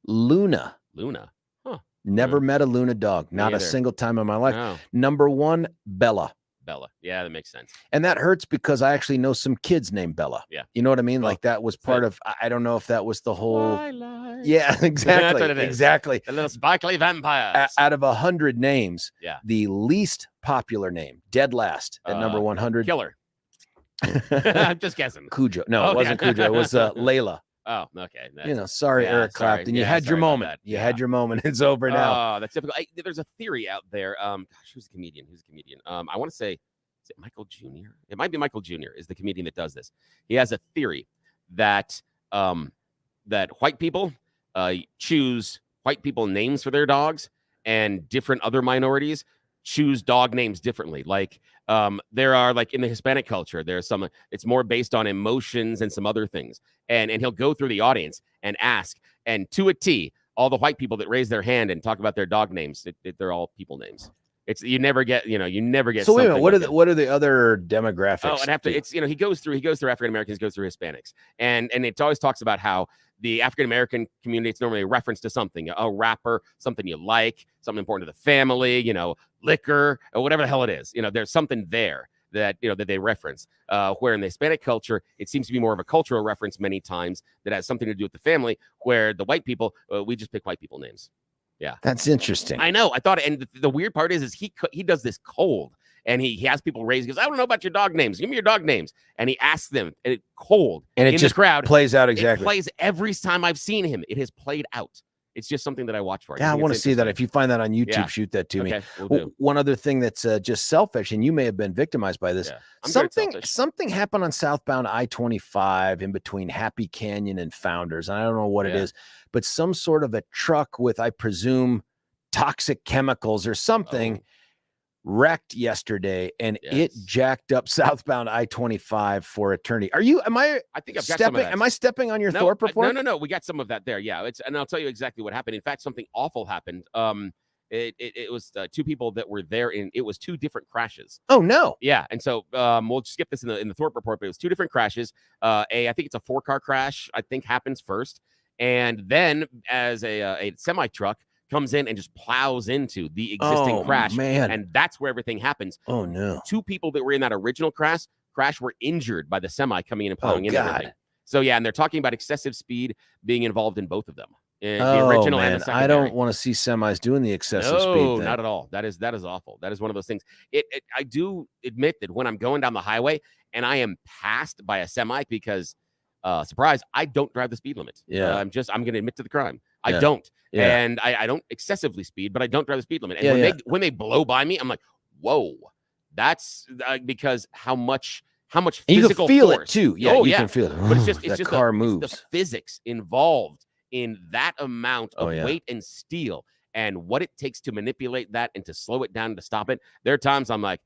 Luna. Luna. Huh. Never met a Luna dog. Not a single time in my life. No. Number 1, Bella. Bella. Yeah, that makes sense. And that hurts because I actually know some kids named Bella. Yeah. You know what I mean? Like that was part of, I don't know if that was the whole. Twilight. Yeah, exactly. That's what it is. Exactly. The little sparkly vampires. Out of 100 names, yeah, the least popular name, dead last at number 100. Killer. I'm just guessing. Cujo. No, it wasn't Cujo. It was Layla. Oh, okay. Sorry, Eric Clapton. You had your moment. You had your moment. It's over now. Oh, that's typical. There's a theory out there. Who's a comedian? I want to say, is it Michael Jr.? It might be Michael Jr. is the comedian that does this. He has a theory that that white people choose white people names for their dogs, and different other minorities choose dog names differently. Like there are, like in the Hispanic culture, there's some, it's more based on emotions and some other things. And he'll go through the audience and ask, and to a T, all the white people that raise their hand and talk about their dog names, they're all people names. It's you never get. So wait a minute, what are the other demographics? Oh, and after he goes through African Americans, goes through Hispanics, and it always talks about how the African American community, it's normally a reference to something, a rapper, something you like, something important to the family, liquor or whatever the hell it is. There's something there that that they reference. Where in the Hispanic culture, it seems to be more of a cultural reference many times that has something to do with the family. Where the white people, we just pick white people names. Yeah, that's interesting. I know. I thought, and the weird part is he does this cold, and he has people raise. He goes, I don't know about your dog names. Give me your dog names, and he asks them cold, and it in just the crowd plays out exactly. It plays every time I've seen him. It has played out. It's just something that I watch for. Yeah, I want to see that. If you find that on YouTube, shoot that to me. One other thing that's just selfish, and you may have been victimized by this. Yeah, something happened on southbound I-25 in between Happy Canyon and Founders. And I don't know what it is, but some sort of a truck with, I presume, toxic chemicals or something wrecked yesterday, and it jacked up southbound I-25 for eternity. I think I've got some of that. Am I stepping on your Thorpe report? No. We got some of that there. Yeah. And I'll tell you exactly what happened. In fact, something awful happened. It was 2 people that were there it was 2 different crashes. Oh no. Yeah. And so we'll skip this in the Thorpe report, but it was 2 different crashes. I think it's a 4-car crash, I think, happens first. And then as a semi truck comes in and just plows into the existing crash. Man. And that's where everything happens. Oh, no. 2 people that were in that original crash were injured by the semi coming in and plowing into everything. So, yeah, and they're talking about excessive speed being involved in both of them. The original and the secondary. I don't want to see semis doing the excessive speed No, thing. not at all. That is awful. That is one of those things. I do admit that when I'm going down the highway and I am passed by a semi because, surprise, I don't drive the speed limit. Yeah. I'm going to admit to the crime. I don't. Yeah. And I don't excessively speed, but I don't drive the speed limit. And when they blow by me, I'm like, whoa, that's because how much physical you can feel force. it too. Yeah, you can feel it. But it's just that car moves. It's the physics involved in that amount of weight and steel and what it takes to manipulate that and to slow it down and to stop it. There are times I'm like,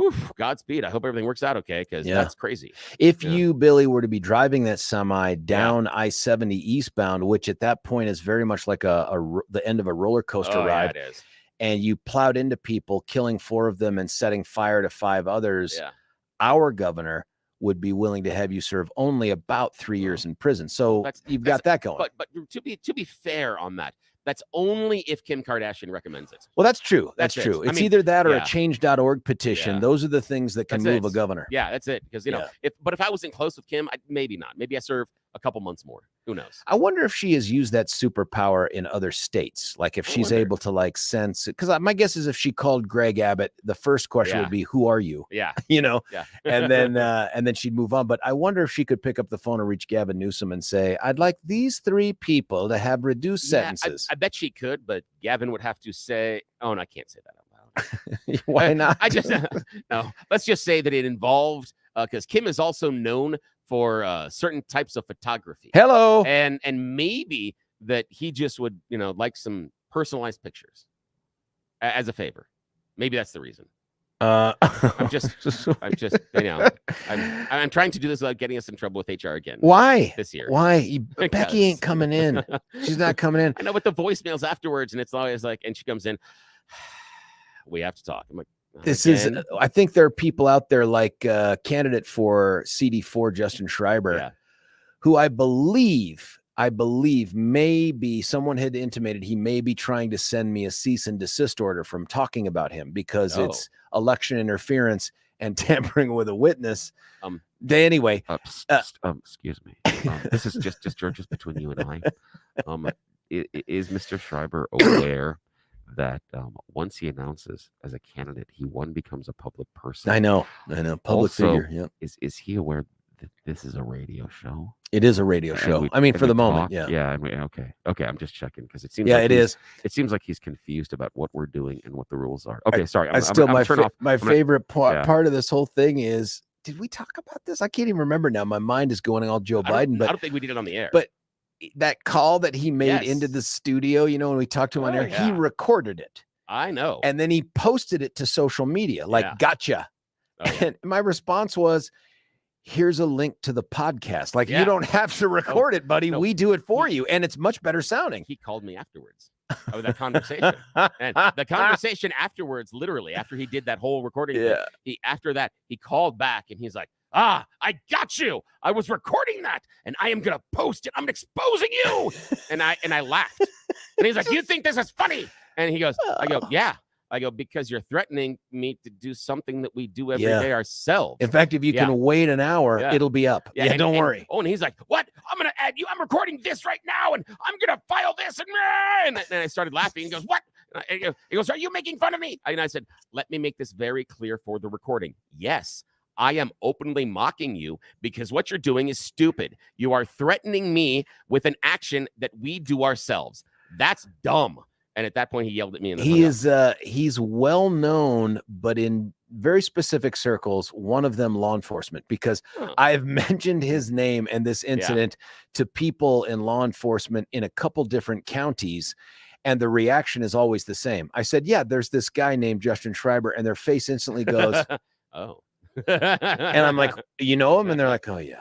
oof, Godspeed. I hope everything works out okay, because that's crazy. If you, Billy, were to be driving that semi down I-70 eastbound, which at that point is very much like the end of a roller coaster ride, it is. And you plowed into people, killing 4 of them and setting fire to 5 others, our governor would be willing to have you serve only about 3 years in prison. So you've got that going. But to be fair on that, that's only if Kim Kardashian recommends it. Well, that's true. That's true. It's either that or a change.org petition. Those are the things that can move a governor. Yeah, that's it. Because, know, if I wasn't close with Kim, maybe not. Maybe I serve a couple months more. Who knows? I wonder if she has used that superpower in other states. Like if she's able to sense it. Because my guess is if she called Greg Abbott, the first question would be, who are you? Yeah. And then she'd move on. But I wonder if she could pick up the phone and reach Gavin Newsom and say, I'd like these 3 people to have reduced sentences. I bet she could, but Gavin would have to say, oh, no, I can't say that out loud. Why not? No, let's just say that it involved, because Kim is also known for certain types of photography. Hello. And maybe that he just would, like some personalized pictures as a favor. Maybe that's the reason. I'm just, I'm trying to do this without getting us in trouble with HR again. Why? This year. Why? Becky ain't coming in. She's not coming in. I know, with the voicemails afterwards, and it's always like, and she comes in, we have to talk. I'm like, I think there are people out there like candidate for CD4, Justin Schreiber, who I believe maybe someone had intimated he may be trying to send me a cease and desist order from talking about him because it's election interference and tampering with a witness. Anyway, excuse me. This is just George, between you and I. Is Mr. Schreiber aware that once he announces as a candidate, he becomes a public person? I know, public figure. Yeah. Is he aware that this is a radio show? It is a radio show. For the moment, yeah. Okay. I'm just checking because it seems It seems like he's confused about what we're doing and what the rules are. Okay, sorry. My favorite part of this whole thing is, did we talk about this? I can't even remember now. My mind is going all Joe Biden. But I don't think we did it on the air. But that call that he made into the studio, when we talked to him on air, he recorded it. I know. And then he posted it to social media, gotcha. And my response was, here's a link to the podcast. You don't have to record it, buddy. We do it for you. And it's much better sounding. He called me afterwards of that conversation. And the conversation afterwards, literally, after he did that whole recording, after that, he called back and he's like, I got you. I was recording that and I am going to post it. I'm exposing you. And I laughed. And he's like, you think this is funny? And he goes, I go, yeah. I go, because you're threatening me to do something that we do every day ourselves. In fact, if you can wait an hour, it'll be up. Yeah, don't worry. And he's like, what? I'm going to add you. I'm recording this right now and I'm going to file this. And then I started laughing. He goes, what? He goes, are you making fun of me? And I said, let me make this very clear for the recording. Yes, I am openly mocking you because what you're doing is stupid. You are threatening me with an action that we do ourselves. That's dumb. And at that point, he yelled at me. And he's well known, but in very specific circles, one of them law enforcement, because I've mentioned his name and this incident to people in law enforcement in a couple different counties. And the reaction is always the same. I said, there's this guy named Justin Schreiber, and their face instantly goes, oh. And I'm like, you know him? And they're like, oh, yeah,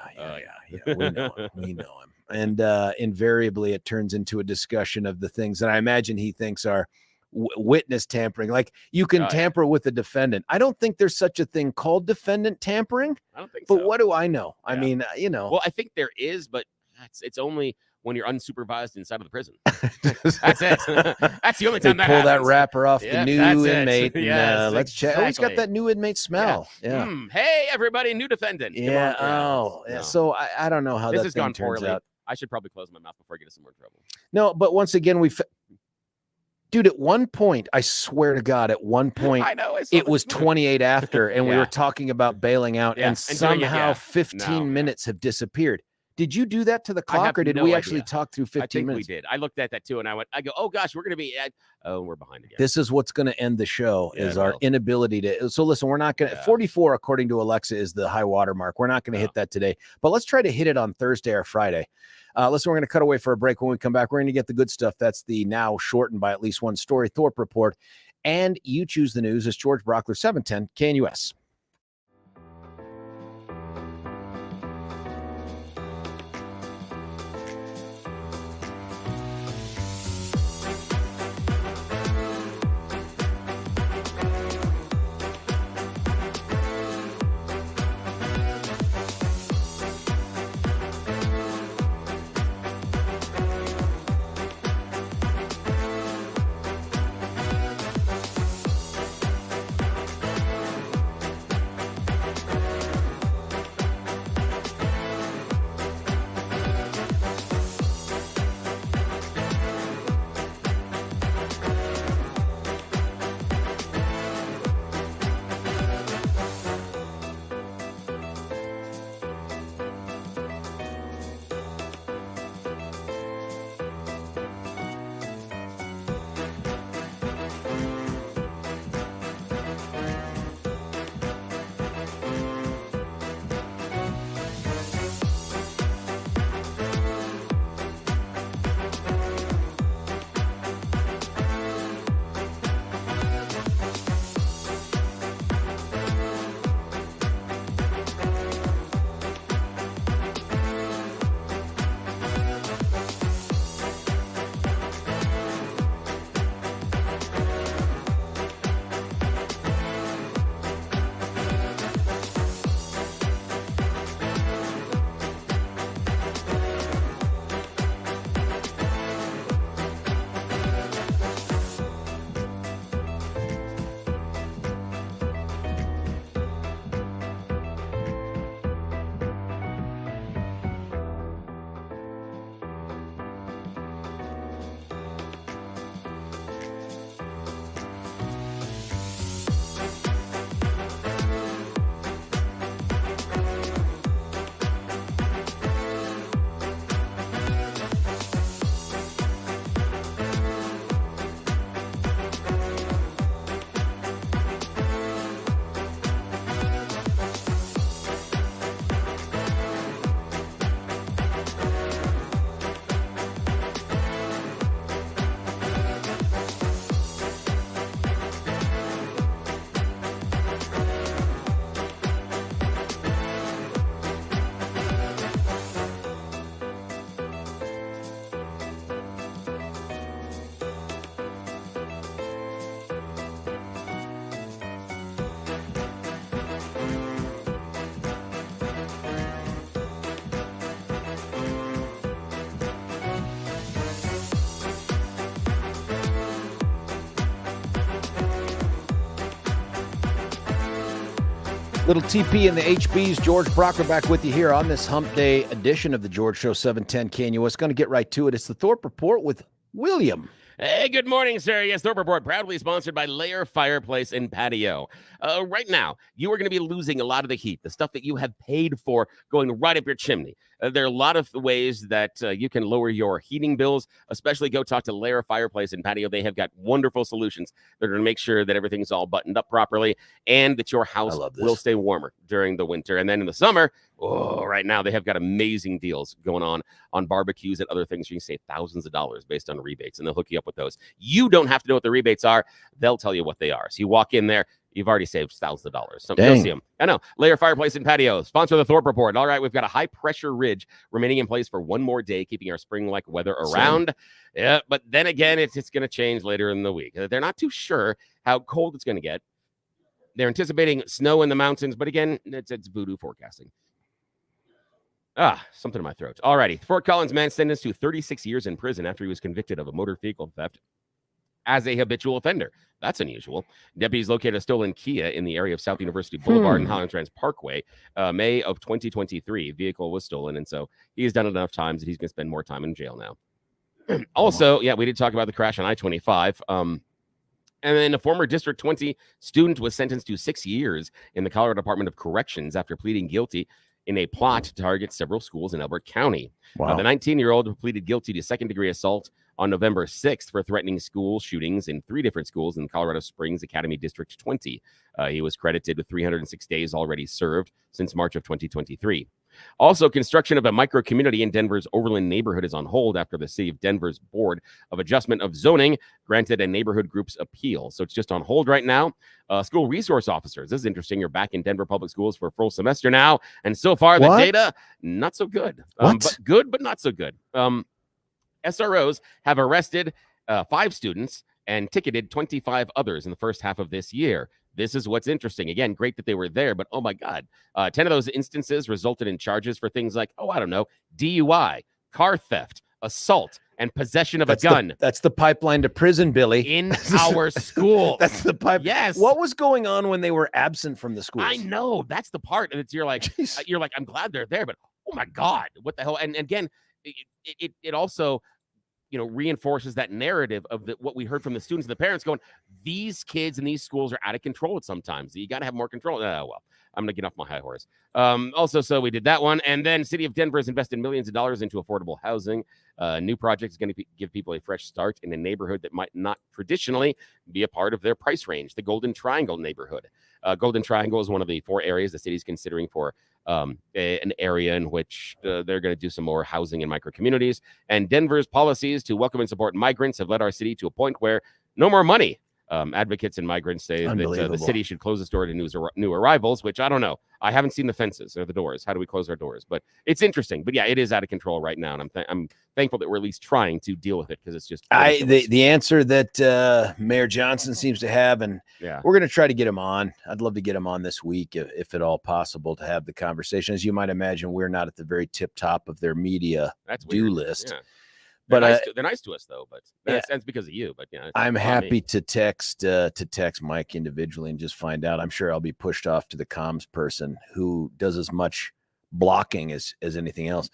we know him. And invariably, it turns into a discussion of the things that I imagine he thinks are witness tampering. Like you can tamper with the defendant. I don't think there's such a thing called defendant tampering. I don't think so. But what do I know? I mean, Well, I think there is, but it's only when you're unsupervised inside of the prison. That's it. That's the only They time that pull that happens. wrapper off the Yep, new that's it. inmate. And, Yes, let's check. Oh, he's got exactly. that new inmate smell. Yeah. Hey, everybody, new defendant. Come Yeah. on, Travis. Oh, yeah. No. So I don't know how This that has thing gone turns poorly. out. I should probably close my mouth before I get into some more trouble. No, but once again, dude, at one point, I swear to God, at one point, I know. it was 28 after, and we Yeah. were talking about bailing out, Yeah, and and doing it, somehow yeah. 15 No. minutes have disappeared. Did you do that to the I have clock, or did no we actually idea. talk through 15 I think minutes? we did. I looked at that too, and I go, oh gosh, we're going to be we're behind again. This is what's going to end the show, Yeah, is it our will. inability to. So listen, we're not going to. Yeah. 44, according to Alexa, is the high water mark. We're not going to hit that today, but let's try to hit it on Thursday or Friday. Listen, we're going to cut away for a break. When we come back, we're going to get the good stuff. That's the now shortened by at least one story Thorpe Report. And You Choose the News. It's George Brauchler, 710 KNUS. Little TP and the HBs, George Brauchler back with you here on this Hump Day edition of the George Show, 710 KNUS. Going to get right to it. It's the Thorpe Report with William. Hey, good morning, sir. Yes, Thorpe Report, proudly sponsored by Layer Fireplace and Patio. Right now, you are going to be losing a lot of the heat, the stuff that you have paid for going right up your chimney. There are a lot of ways that you can lower your heating bills, especially go talk to Layer Fireplace and Patio. They have got wonderful solutions. They're going to make sure that everything's all buttoned up properly and that your house will stay warmer during the winter. And then in the summer, right now, they have got amazing deals going on barbecues and other things. You can save thousands of dollars based on rebates, and they'll hook you up with those. You don't have to know what the rebates are. They'll tell you what they are. So you walk in there, you've already saved thousands of dollars. You'll see them. I know. Layer Fireplace and Patio, sponsor of the Thorpe Report. All right, we've got a high-pressure ridge remaining in place for one more day, keeping our spring-like weather around. Yeah, but then again, it's going to change later in the week. They're not too sure how cold it's going to get. They're anticipating snow in the mountains, but again, it's voodoo forecasting. Something in my throat. All righty. Fort Collins man sentenced to 36 years in prison after he was convicted of a motor vehicle theft as a habitual offender. That's unusual. Deputies located a stolen Kia in the area of South University Boulevard and Highlands Ranch Parkway. May of 2023, vehicle was stolen, and so he's done it enough times that he's going to spend more time in jail now. Also, we did talk about the crash on I-25. And then a former District 20 student was sentenced to 6 years in the Colorado Department of Corrections after pleading guilty in a plot to target several schools in Elbert County. Wow. The 19-year-old pleaded guilty to second-degree assault on November 6th for threatening school shootings in 3 different schools in Colorado Springs Academy District 20. He was credited with 306 days already served since March of 2023. Also, construction of a micro-community in Denver's Overland neighborhood is on hold after the city of Denver's Board of Adjustment of Zoning granted a neighborhood group's appeal. So it's just on hold right now. School resource officers, this is interesting. You're back in Denver public schools for a full semester now. And so far, the data, not so good. But good, but not so good. SROs have arrested 5 students and ticketed 25 others in the first half of this year. This is what's interesting. Again, great that they were there, but oh my God, 10 of those instances resulted in charges for things like, DUI, car theft, assault, and possession of a gun. That's the pipeline to prison, Billy. In our schools. That's the pipe. Yes. What was going on when they were absent from the schools? I know. That's the part. And you're like, I'm glad they're there, but oh my God, what the hell? And again, it also, reinforces that narrative of what we heard from the students and the parents going, these kids in these schools are out of control at sometimes. You got to have more control. Well, I'm going to get off my high horse. So we did that one. And then City of Denver has invested millions of dollars into affordable housing. New project is going to give people a fresh start in a neighborhood that might not traditionally be a part of their price range, the Golden Triangle neighborhood. Golden Triangle is one of the 4 areas the city is considering for an area in which they're going to do some more housing in micro communities. And Denver's policies to welcome and support migrants have led our city to a point where no more money. Advocates and migrants say that the city should close its door to new arrivals, which I don't know. I haven't seen the fences or the doors. How do we close our doors? But it's interesting. But yeah, it is out of control right now. And I'm thankful that we're at least trying to deal with it because it's just the answer that Mayor Johnson seems to have, and we're going to try to get him on. I'd love to get him on this week if at all possible to have the conversation. As you might imagine, we're not at the very tip top of their media list. Yeah. But they're nice to us though, but that's because of you. But I'm happy to text Mike individually and just find out. I'm sure I'll be pushed off to the comms person who does as much blocking as anything else.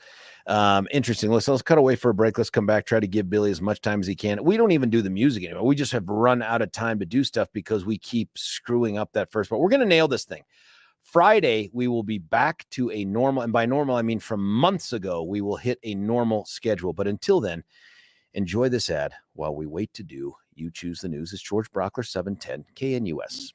Interesting. Let's cut away for a break. Let's come back, try to give Billy as much time as he can. We don't even do the music anymore. We just have run out of time to do stuff because we keep screwing up that first part. We're going to nail this thing. Friday, we will be back to a normal, and by normal, I mean from months ago, we will hit a normal schedule. But until then, enjoy this ad while we wait to do You Choose the News. It's George Brauchler, 710 KNUS.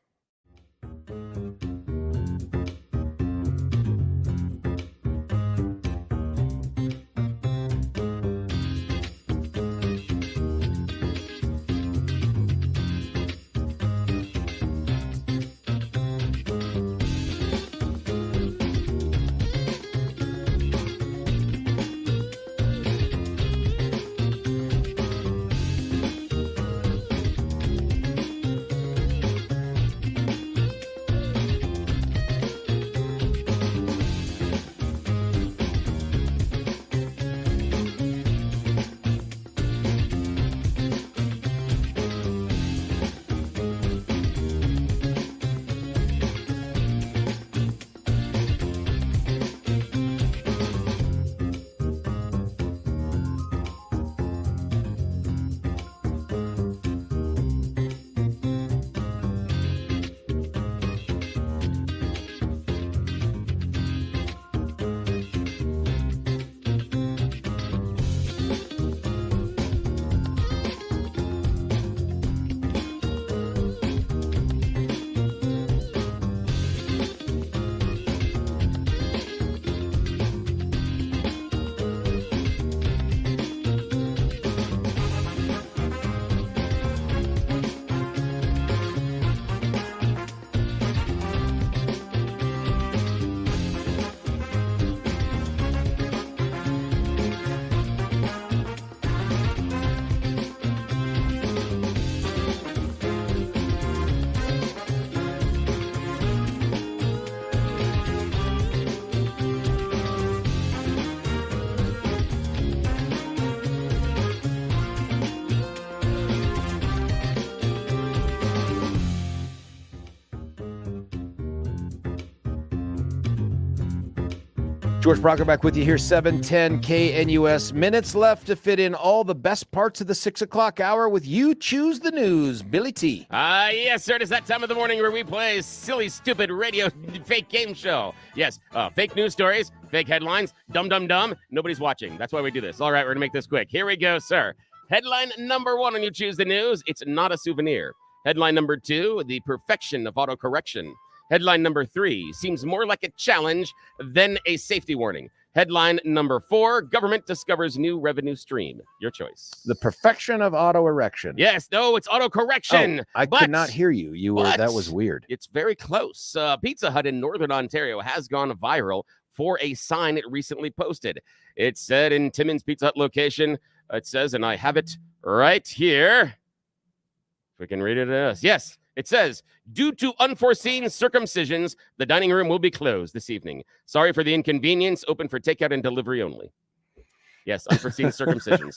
George Brauchler back with you here, 710 KNUS. Minutes left to fit in all the best parts of the 6 o'clock hour with You Choose the News. Billy T. Yes, sir. It is that time of the morning where we play silly, stupid radio fake game show. Yes, fake news stories, fake headlines, dumb. Nobody's watching. That's why we do this. All right, we're going to make this quick. Here we go, sir. Headline number 1 on You Choose the News. It's not a souvenir. Headline number 2, the perfection of autocorrection. Headline number 3, seems more like a challenge than a safety warning. Headline number 4, government discovers new revenue stream. Your choice. The perfection of auto erection. Yes, no, it's autocorrection. I could not hear you. That was weird. It's very close. Pizza Hut in Northern Ontario has gone viral for a sign it recently posted. It said in Timmins Pizza Hut location, it says, and I have it right here. If we can read it, yes. It says, due to unforeseen circumcisions, the dining room will be closed this evening. Sorry for the inconvenience. Open for takeout and delivery only. Yes, unforeseen circumcisions.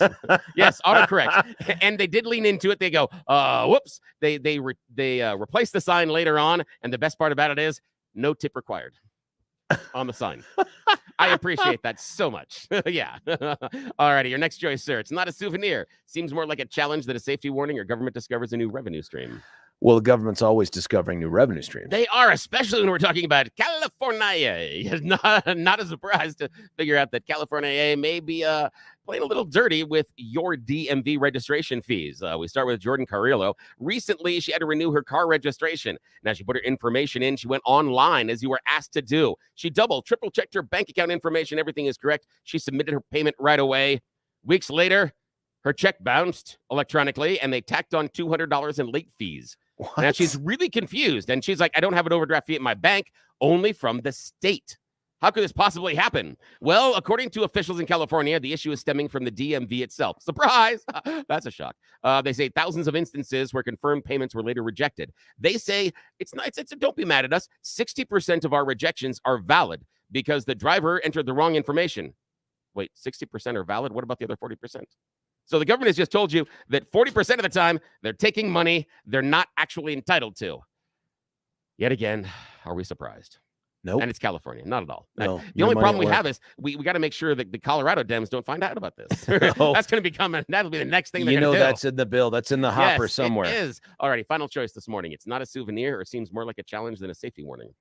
Yes, autocorrect. And they did lean into it. They go, whoops. They replaced the sign later on. And the best part about it is no tip required on the sign. I appreciate that so much. Yeah. All righty. Your next choice, sir. It's not a souvenir. Seems more like a challenge than a safety warning or government discovers a new revenue stream. Well, the government's always discovering new revenue streams. They are, especially when we're talking about California. Not a surprise to figure out that California may be playing a little dirty with your DMV registration fees. We start with Jordan Carrillo. Recently, she had to renew her car registration. Now, she put her information in. She went online, as you were asked to do. She triple checked her bank account information. Everything is correct. She submitted her payment right away. Weeks later, her check bounced electronically, and they tacked on $200 in late fees. What? Now, she's really confused, and she's like, I don't have an overdraft fee at my bank, only from the state. How could this possibly happen? Well, according to officials in California, the issue is stemming from the DMV itself. Surprise! That's a shock. They say thousands of instances where confirmed payments were later rejected. They say, don't be mad at us. 60% of our rejections are valid because the driver entered the wrong information. Wait, 60% are valid? What about the other 40%? So the government has just told you that 40% of the time they're taking money they're not actually entitled to. Yet again, are we surprised? Nope. And it's California. Not at all. No, the only problem we have is we got to make sure that the Colorado Dems don't find out about this. That's going to become that'll be the next thing they're going to do. That's in the bill. That's in the hopper somewhere. It is. All righty, final choice this morning. It's not a souvenir or seems more like a challenge than a safety warning.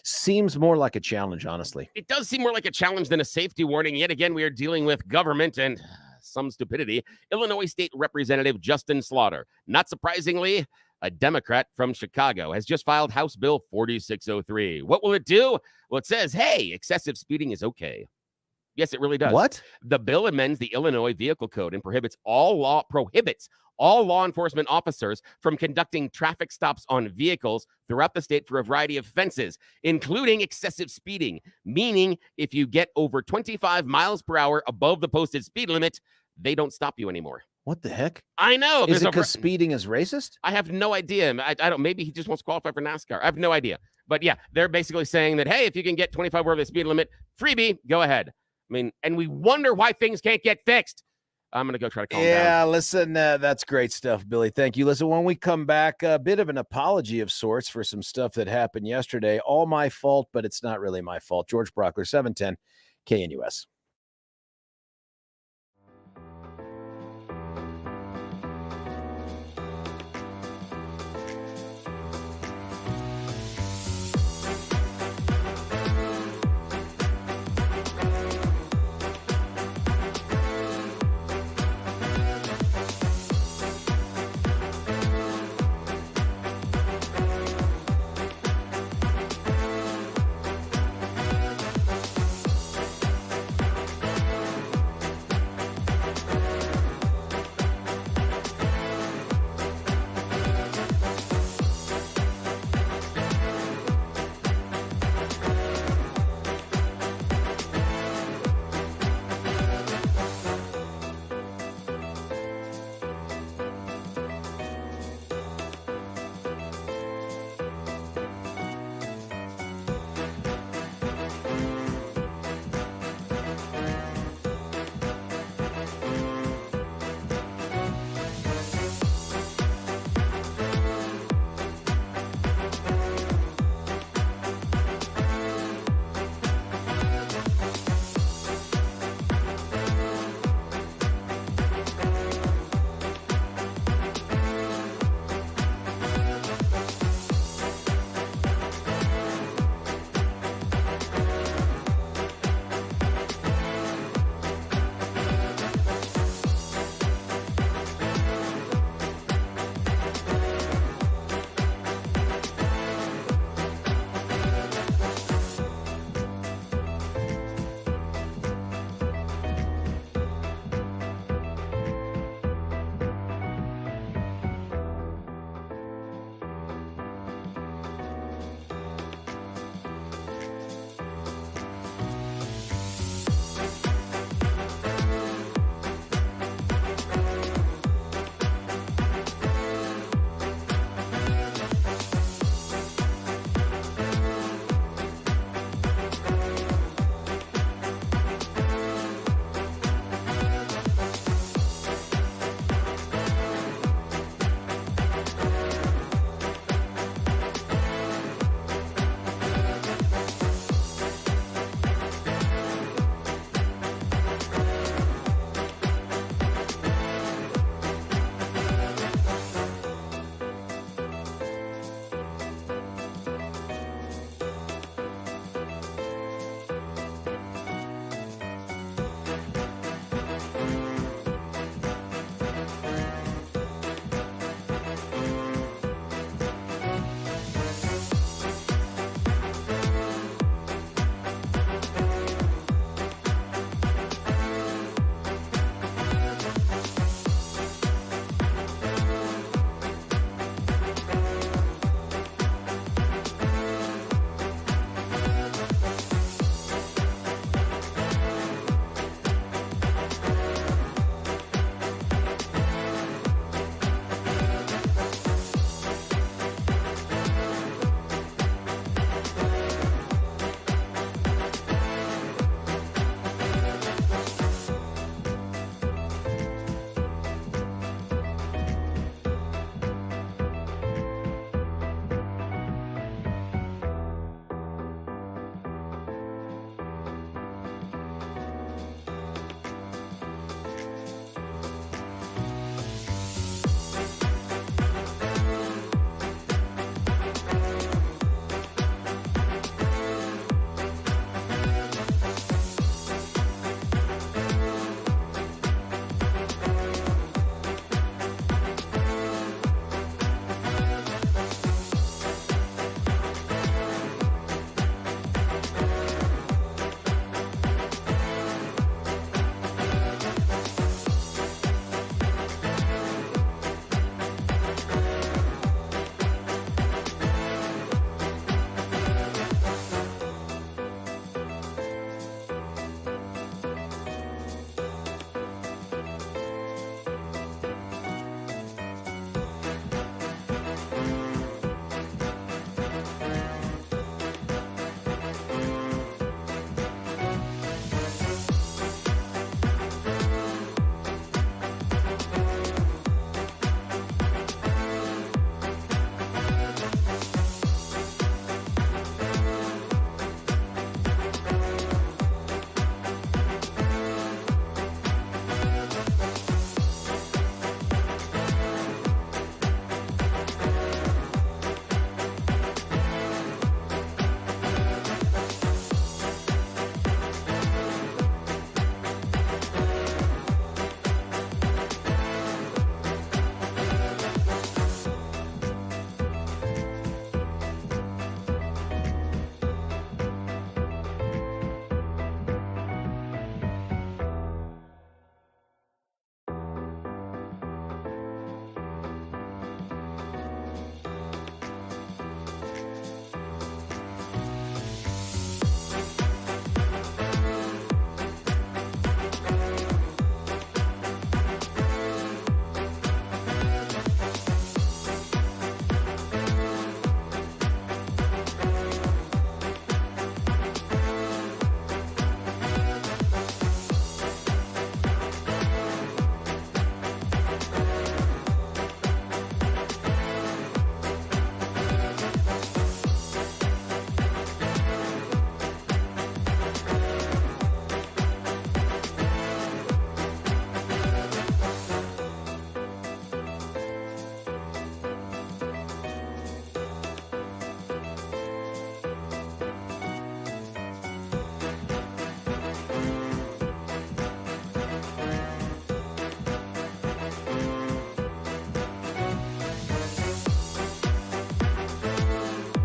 Seems more like a challenge, honestly. It does seem more like a challenge than a safety warning. Yet again, we are dealing with government and some stupidity. Illinois State Representative Justin Slaughter, not surprisingly, a Democrat from Chicago, has just filed House Bill 4603. What will it do? Well, it says, hey, excessive speeding is okay. Yes, it really does. What? The bill amends the Illinois Vehicle Code and prohibits all law enforcement officers from conducting traffic stops on vehicles throughout the state for a variety of offenses, including excessive speeding, meaning if you get over 25 miles per hour above the posted speed limit, they don't stop you anymore. What the heck? I know. Is it because speeding is racist? I have no idea. I don't. Maybe he just wants to qualify for NASCAR. I have no idea. But yeah, they're basically saying that, hey, if you can get 25 over the speed limit, freebie, go ahead. I mean, and we wonder why things can't get fixed. I'm going to go try to calm down. Yeah, listen, that's great stuff, Billy. Thank you. Listen, when we come back, a bit of an apology of sorts for some stuff that happened yesterday. All my fault, but it's not really my fault. George Brauchler, 710 KNUS.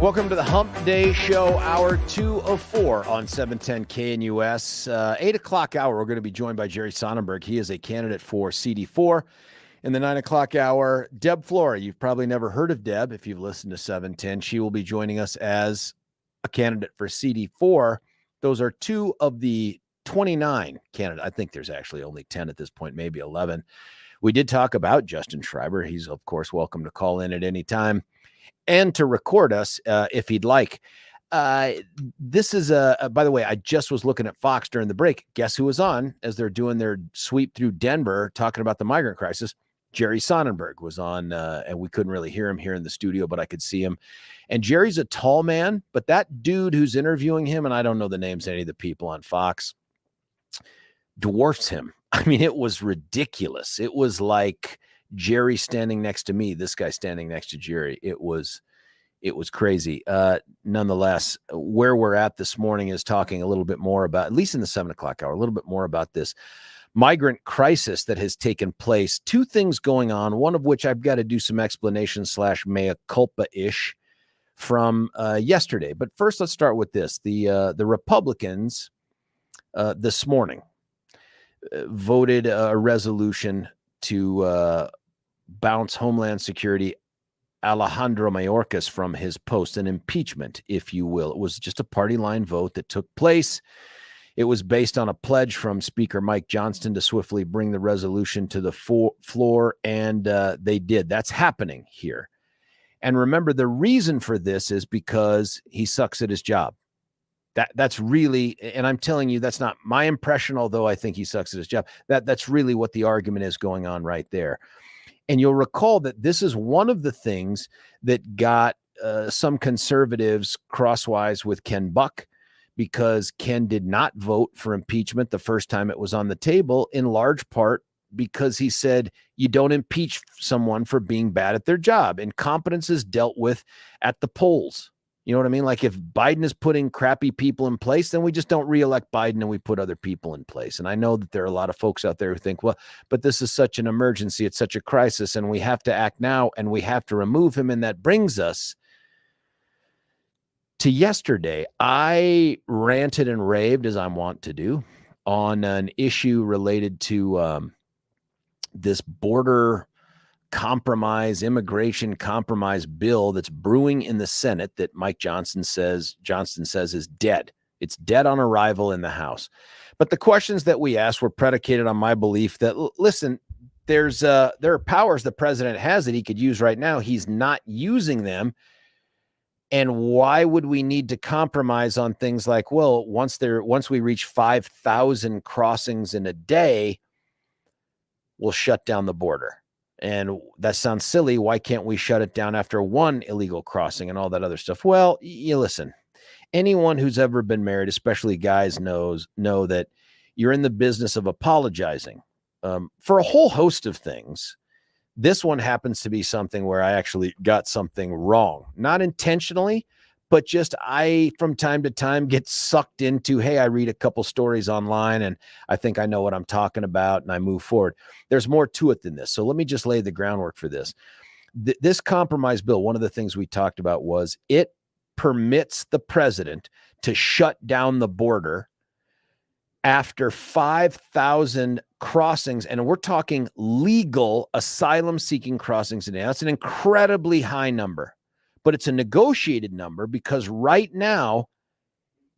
Welcome to the Hump Day Show, hour 2 of 4 on 710 KNUS. 8 o'clock hour, we're going to be joined by Jerry Sonnenberg. He is a candidate for CD4. In the 9 o'clock hour, Deb Flora. You've probably never heard of Deb if you've listened to 710. She will be joining us as a candidate for CD4. Those are 2 of the 29 candidates. I think there's actually only 10 at this point, maybe 11. We did talk about Justin Schreiber. He's, of course, welcome to call in at any time and to record us if he'd like. This is by the way, I just was looking at Fox during the break. Guess who was on as they're doing their sweep through Denver, talking about the migrant crisis? Jerry Sonnenberg was on, and we couldn't really hear him here in the studio, but I could see him. And Jerry's a tall man, but that dude who's interviewing him, and I don't know the names of any of the people on Fox, dwarfs him. I mean, it was ridiculous. It was like Jerry standing next to me, this guy standing next to Jerry. It was crazy. Nonetheless, where we're at this morning is talking a little bit more about, at least in the 7 o'clock hour, a little bit more about this migrant crisis that has taken place. 2 things going on, one of which I've got to do some explanation / mea culpa-ish from yesterday. But first, let's start with this. The Republicans this morning voted a resolution to bounce Homeland Security Alejandro Mayorkas from his post, an impeachment, if you will. It was just a party line vote that took place. It was based on a pledge from Speaker Mike Johnston to swiftly bring the resolution to the floor, and they did. That's happening here. And remember, the reason for this is because he sucks at his job. That's really, and I'm telling you, that's not my impression, although I think he sucks at his job. That's really what the argument is going on right there. And you'll recall that this is one of the things that got some conservatives crosswise with Ken Buck, because Ken did not vote for impeachment the first time it was on the table, in large part because he said you don't impeach someone for being bad at their job. Incompetence is dealt with at the polls. You know what I mean? Like, if Biden is putting crappy people in place, then we just don't reelect Biden and we put other people in place. And I know that there are a lot of folks out there who think, well, but this is such an emergency. It's such a crisis and we have to act now and we have to remove him. And that brings us to yesterday. I ranted and raved, as I want to do, on an issue related to this border compromise, immigration compromise bill that's brewing in the Senate that Mike Johnston says is dead. It's dead on arrival in the House. But the questions that we asked were predicated on my belief that, listen, there are powers the president has that he could use right now. He's not using them. And why would we need to compromise on things like, well, once we reach 5,000 crossings in a day, we'll shut down the border. And that sounds silly. Why can't we shut it down after one illegal crossing and all that other stuff? Well, you listen, anyone who's ever been married, especially guys, know that you're in the business of apologizing for a whole host of things. This one happens to be something where I actually got something wrong, not intentionally, but just I, from time to time, get sucked into, hey, I read a couple stories online and I think I know what I'm talking about and I move forward. There's more to it than this. So let me just lay the groundwork for this. This compromise bill, one of the things we talked about was it permits the president to shut down the border after 5,000 crossings, and we're talking legal asylum-seeking crossings a day. That's an incredibly high number, but it's a negotiated number because right now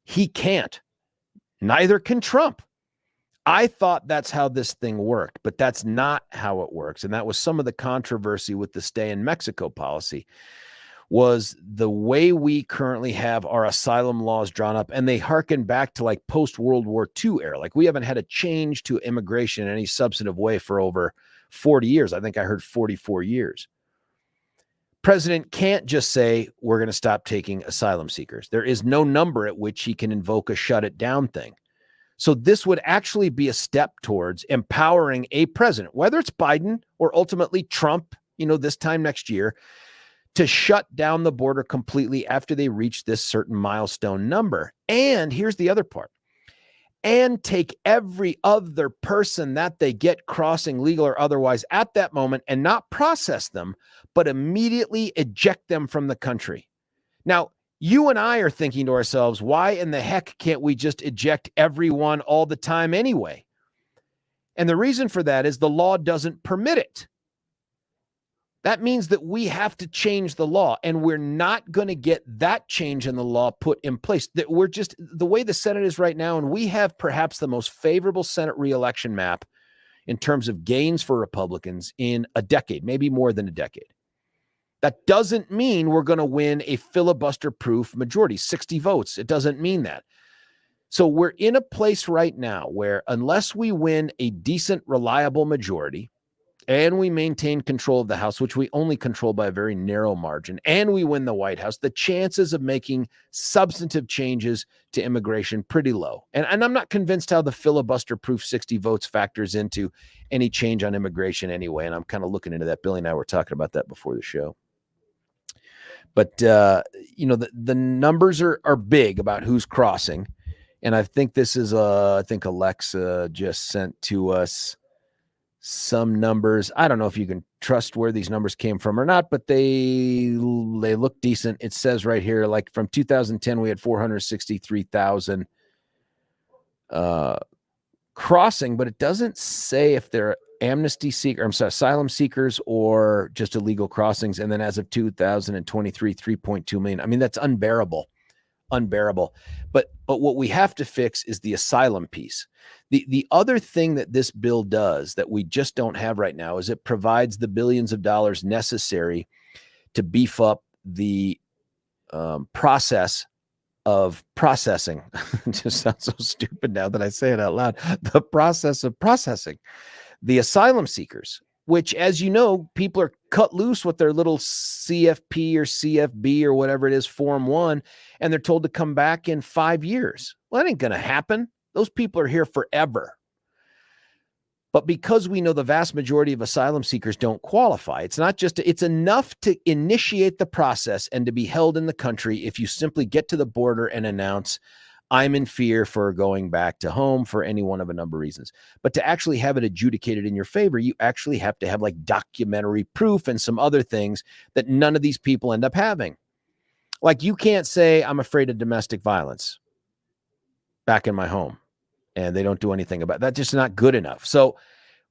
he can't. Neither can Trump. I thought that's how this thing worked, but that's not how it works, and that was some of the controversy with the stay in Mexico policy. Was the way we currently have our asylum laws drawn up, and they harken back to like post-World War II era. Like, we haven't had a change to immigration in any substantive way for over 40 years. I think I heard 44 years. President can't just say, we're going to stop taking asylum seekers. There is no number at which he can invoke a shut it down thing. So this would actually be a step towards empowering a president, whether it's Biden or ultimately Trump, this time next year, to shut down the border completely after they reach this certain milestone number. And here's the other part. And take every other person that they get crossing, legal or otherwise, at that moment and not process them, but immediately eject them from the country. Now, you and I are thinking to ourselves, why in the heck can't we just eject everyone all the time anyway? And the reason for that is the law doesn't permit it. That means that we have to change the law, and we're not going to get that change in the law put in place. That we're just the way the Senate is right now, and we have perhaps the most favorable Senate reelection map in terms of gains for Republicans in a decade, maybe more than a decade. That doesn't mean we're going to win a filibuster-proof majority, 60 votes. It doesn't mean that. So we're in a place right now where unless we win a decent, reliable majority and we maintain control of the House, which we only control by a very narrow margin, and we win the White House, the chances of making substantive changes to immigration pretty low. And I'm not convinced how the filibuster-proof 60 votes factors into any change on immigration anyway, and I'm kind of looking into that. Billy and I were talking about that before the show. But, the numbers are big about who's crossing. And I think this is, I think Alexa just sent to us some numbers. I don't know if you can trust where these numbers came from or not, but they look decent. It says right here, like from 2010, we had 463,000 crossing, but it doesn't say if they're asylum seekers or just illegal crossings. And then as of 2023, 3.2 million. I mean, that's unbearable. But what we have to fix is the asylum piece. The other thing that this bill does that we just don't have right now is it provides the billions of dollars necessary to beef up the process of processing. It just sounds so stupid now that I say it out loud. The process of processing the asylum seekers, which, as you know, people are cut loose with their little CFP or CFB or whatever it is, Form 1, and they're told to come back in 5 years. Well, that ain't going to happen. Those people are here forever. But because we know the vast majority of asylum seekers don't qualify, it's enough to initiate the process and to be held in the country if you simply get to the border and announce, I'm in fear for going back to home for any one of a number of reasons. But to actually have it adjudicated in your favor, you actually have to have like documentary proof and some other things that none of these people end up having. Like you can't say, I'm afraid of domestic violence back in my home, and they don't do anything about it. That's just not good enough. So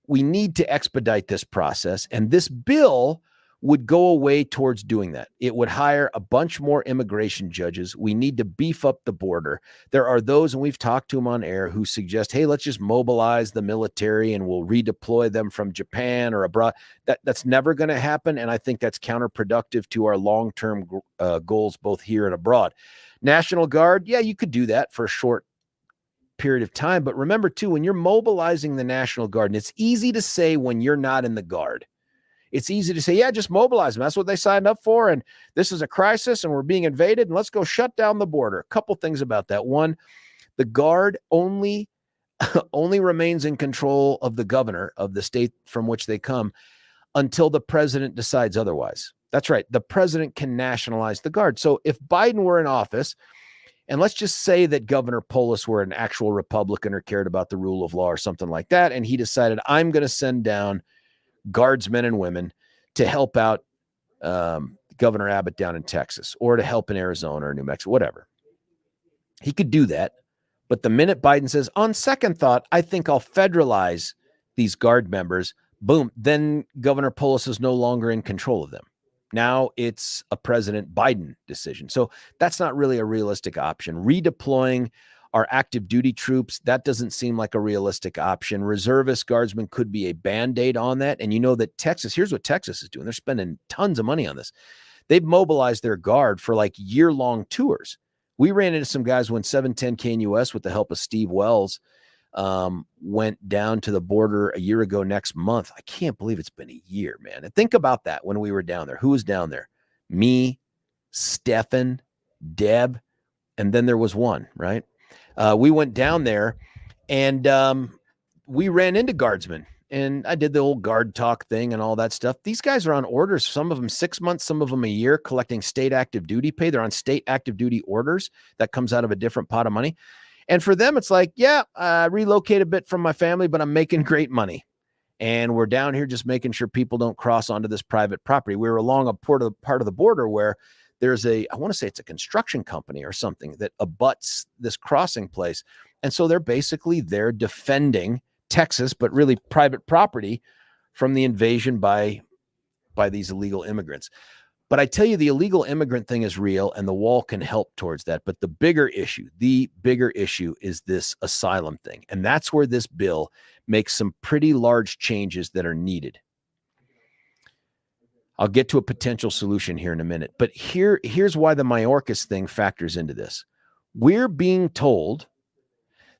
we need to expedite this process, and this bill would go away towards doing that. It would hire a bunch more immigration judges. We need to beef up the border. There are those, and we've talked to them on air, who suggest, hey, let's just mobilize the military and we'll redeploy them from Japan or abroad. That's never going to happen, and I think that's counterproductive to our long-term goals, both here and abroad. National Guard, yeah, you could do that for a short period of time, but remember, too, when you're mobilizing the National Guard, and it's easy to say when you're not in the Guard, it's easy to say, yeah, just mobilize them. That's what they signed up for. And this is a crisis and we're being invaded. And let's go shut down the border. A couple things about that. One, the Guard only remains in control of the governor of the state from which they come until the president decides otherwise. That's right. The president can nationalize the Guard. So if Biden were in office, and let's just say that Governor Polis were an actual Republican or cared about the rule of law or something like that, and he decided, I'm going to send down Guardsmen and women to help out Governor Abbott down in Texas, or to help in Arizona or New Mexico, whatever. He could do that. But the minute Biden says, on second thought, I think I'll federalize these Guard members, boom, then Governor Polis is no longer in control of them. Now it's a President Biden decision. So that's not really a realistic option. Redeploying our active duty troops, that doesn't seem like a realistic option. Reservist guardsmen could be a Band-Aid on that. And you know that Texas, here's what Texas is doing. They're spending tons of money on this. They've mobilized their Guard for like year-long tours. We ran into some guys when 710 KNUS, with the help of Steve Wells, went down to the border a year ago next month. I can't believe it's been a year, man. And think about that when we were down there. Who was down there? Me, Stefan, Deb, and then there was one, right? We went down there and we ran into guardsmen, and I did the old guard talk thing and all that stuff. These guys are on orders, some of them 6 months, some of them a year, collecting state active duty pay. They're on state active duty orders that comes out of a different pot of money. And for them, it's like, yeah, I relocate a bit from my family, but I'm making great money. And we're down here just making sure people don't cross onto this private property. We were along a part of the border where there's I want to say it's a construction company or something that abuts this crossing place. And so they're defending Texas, but really private property from the invasion by these illegal immigrants. But I tell you, the illegal immigrant thing is real, and the wall can help towards that. But the bigger issue is this asylum thing. And that's where this bill makes some pretty large changes that are needed. I'll get to a potential solution here in a minute. But here's why the Mayorkas thing factors into this. We're being told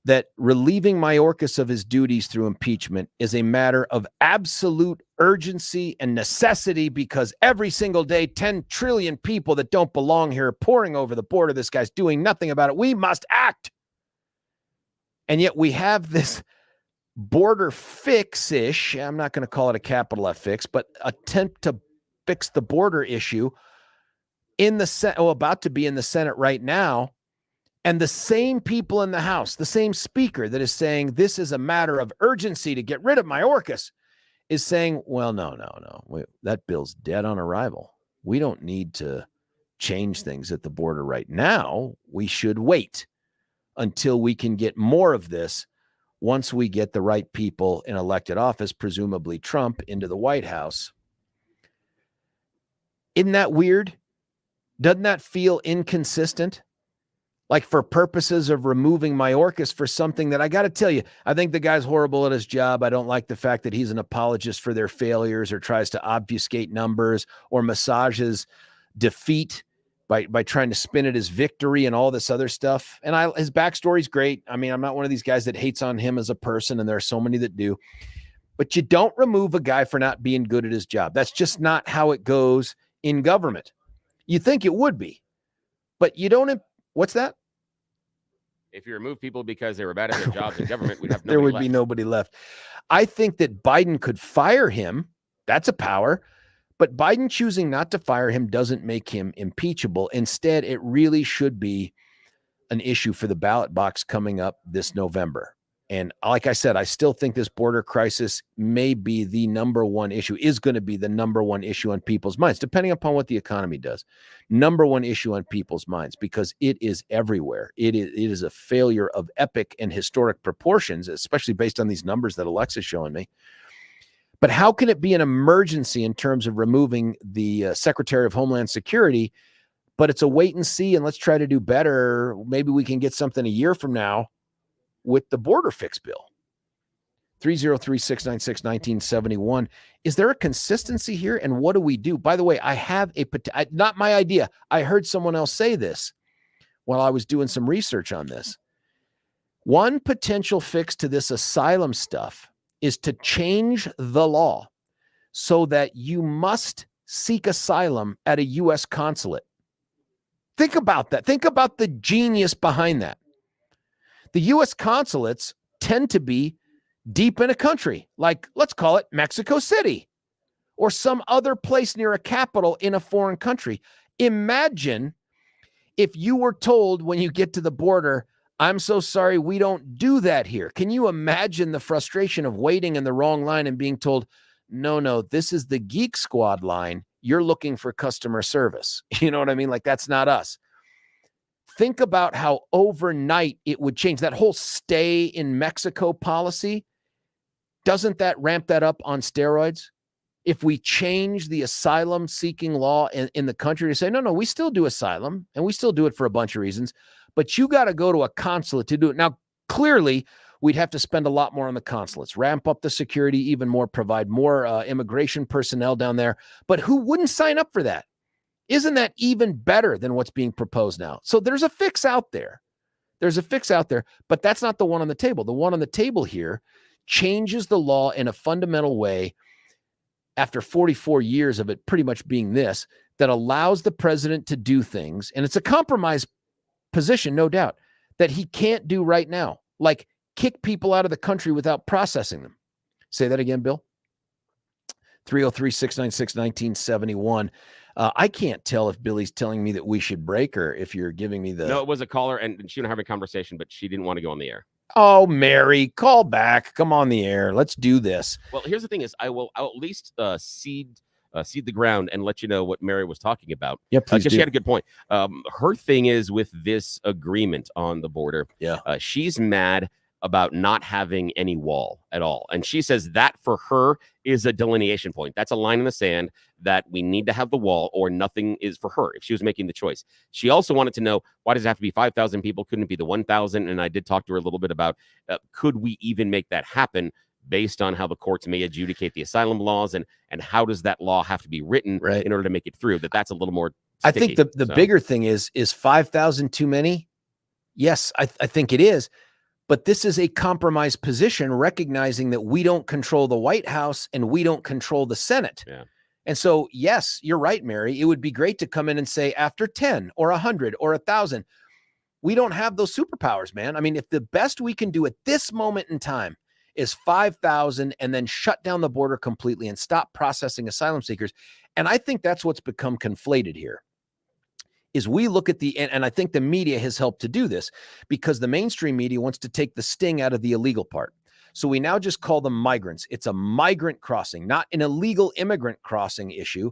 that relieving Mayorkas of his duties through impeachment is a matter of absolute urgency and necessity because every single day, 10 trillion people that don't belong here are pouring over the border. This guy's doing nothing about it. We must act. And yet we have this border fix-ish, I'm not going to call it a capital F fix, but attempt to fix the border issue in the Senate, about to be in the Senate right now. And the same people in the House, the same speaker that is saying this is a matter of urgency to get rid of Mayorkas is saying, well, no. That bill's dead on arrival. We don't need to change things at the border right now. We should wait until we can get more of this once we get the right people in elected office, presumably Trump, into the White House. Isn't that weird? Doesn't that feel inconsistent? Like for purposes of removing Mayorkas for something that I got to tell you, I think the guy's horrible at his job. I don't like the fact that he's an apologist for their failures or tries to obfuscate numbers or massages defeat by trying to spin it as victory and all this other stuff. And his backstory's great. I mean, I'm not one of these guys that hates on him as a person, and there are so many that do. But you don't remove a guy for not being good at his job. That's just not how it goes in government. You think it would be, but you don't. What's that? If you remove people because they were bad at their jobs in government, we'd have there would left. be nobody left. I think that Biden could fire him. That's a power. But Biden choosing not to fire him doesn't make him impeachable. Instead, it really should be an issue for the ballot box coming up this November. And like I said, I still think this border crisis may be the number one issue, is going to be the number one issue on people's minds, depending upon what the economy does. Number one issue on people's minds, because it is everywhere. It is a failure of epic and historic proportions, especially based on these numbers that Alexa's showing me. But how can it be an emergency in terms of removing the Secretary of Homeland Security, but it's a wait and see, and let's try to do better. Maybe we can get something a year from now with the border fix bill. 303-696-1971. Is there a consistency here? And what do we do? By the way, I have not my idea. I heard someone else say this while I was doing some research on this. One potential fix to this asylum stuff is to change the law so that you must seek asylum at a U.S. consulate. Think about that. Think about the genius behind that. The U.S. consulates tend to be deep in a country, like let's call it Mexico City or some other place near a capital in a foreign country. Imagine if you were told when you get to the border, I'm so sorry, we don't do that here. Can you imagine the frustration of waiting in the wrong line and being told, no, this is the Geek Squad line. You're looking for customer service. You know what I mean? Like, that's not us. Think about how overnight it would change. That whole stay in Mexico policy, doesn't that ramp that up on steroids? If we change the asylum seeking law in the country to say, no, we still do asylum and we still do it for a bunch of reasons, but you got to go to a consulate to do it. Now, clearly, we'd have to spend a lot more on the consulates, ramp up the security even more, provide more immigration personnel down there. But who wouldn't sign up for that? Isn't that even better than what's being proposed now? So there's a fix out there. But that's not the one on the table. The one on the table here changes the law in a fundamental way after 44 years of it pretty much being this, that allows the president to do things, and it's a compromise position, no doubt, that he can't do right now, like kick people out of the country without processing them. Say that again, Bill. 303-696-1971. I can't tell if Billy's telling me that we should break or if you're giving me the... No, it was a caller, and she didn't have a conversation, but she didn't want to go on the air. Oh, Mary, call back. Come on the air. Let's do this. Well, here's the thing is I'll at least cede seed the ground and let you know what Mary was talking about. Yeah, please Because do. she had a good point. Her thing is with this agreement on the border. Yeah. She's mad about not having any wall at all. And she says that for her is a delineation point. That's a line in the sand that we need to have the wall or nothing is for her if she was making the choice. She also wanted to know, why does it have to be 5,000 people? Couldn't it be the 1,000? And I did talk to her a little bit about, could we even make that happen based on how the courts may adjudicate the asylum laws and how does that law have to be written in order to make it through? That's a little more sticky. I think the bigger thing is 5,000 too many? Yes, I think it is. But this is a compromise position, recognizing that we don't control the White House and we don't control the Senate. Yeah. And so, yes, you're right, Mary. It would be great to come in and say after 10 or 100 or 1,000, we don't have those superpowers, man. I mean, if the best we can do at this moment in time is 5,000 and then shut down the border completely and stop processing asylum seekers. And I think that's what's become conflated here. Is we look at and I think the media has helped to do this because the mainstream media wants to take the sting out of the illegal part. So we now just call them migrants. It's a migrant crossing, not an illegal immigrant crossing issue,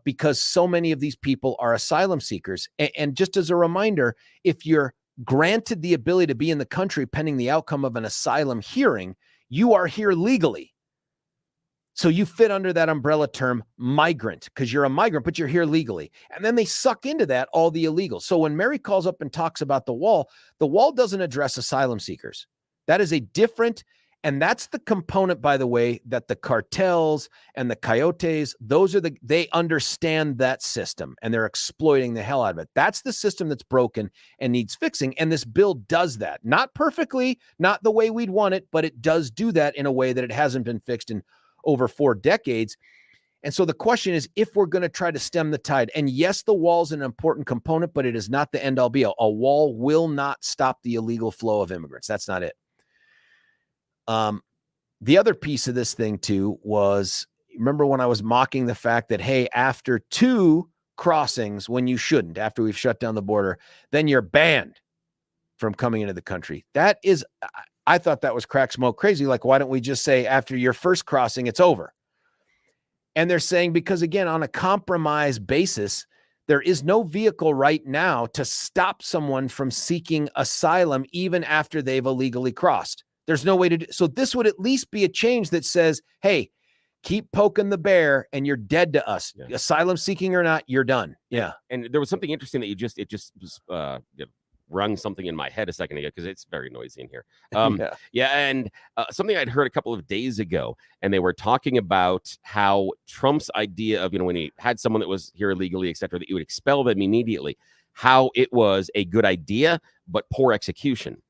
because so many of these people are asylum seekers. And just as a reminder, if you're granted the ability to be in the country pending the outcome of an asylum hearing, you are here legally. So you fit under that umbrella term migrant because you're a migrant, but you're here legally. And then they suck into that all the illegals. So when Mary calls up and talks about the wall doesn't address asylum seekers. That is a different, and that's the component, by the way, that the cartels and the coyotes, they understand that system and they're exploiting the hell out of it. That's the system that's broken and needs fixing. And this bill does that. Not perfectly, not the way we'd want it, but it does do that in a way that it hasn't been fixed in over 4 decades. And so the question is, if we're going to try to stem the tide, and yes, the wall's an important component, but it is not the end all be all. A wall will not stop the illegal flow of immigrants. That's not it. The other piece of this thing too was, remember when I was mocking the fact that, hey, after 2 crossings, when you shouldn't, after we've shut down the border, then you're banned from coming into the country. That is, I thought that was crack smoke crazy. Like, why don't we just say after your first crossing, it's over? And they're saying, because again, on a compromise basis, there is no vehicle right now to stop someone from seeking asylum, even after they've illegally crossed. There's no way to do. So this would at least be a change that says, hey, keep poking the bear and you're dead to us. Yeah. Asylum seeking or not, you're done. Yeah. And there was something interesting that it just rung something in my head a second ago because it's very noisy in here. And something I'd heard a couple of days ago, and they were talking about how Trump's idea of, when he had someone that was here illegally, et cetera, that you would expel them immediately, how it was a good idea, but poor execution.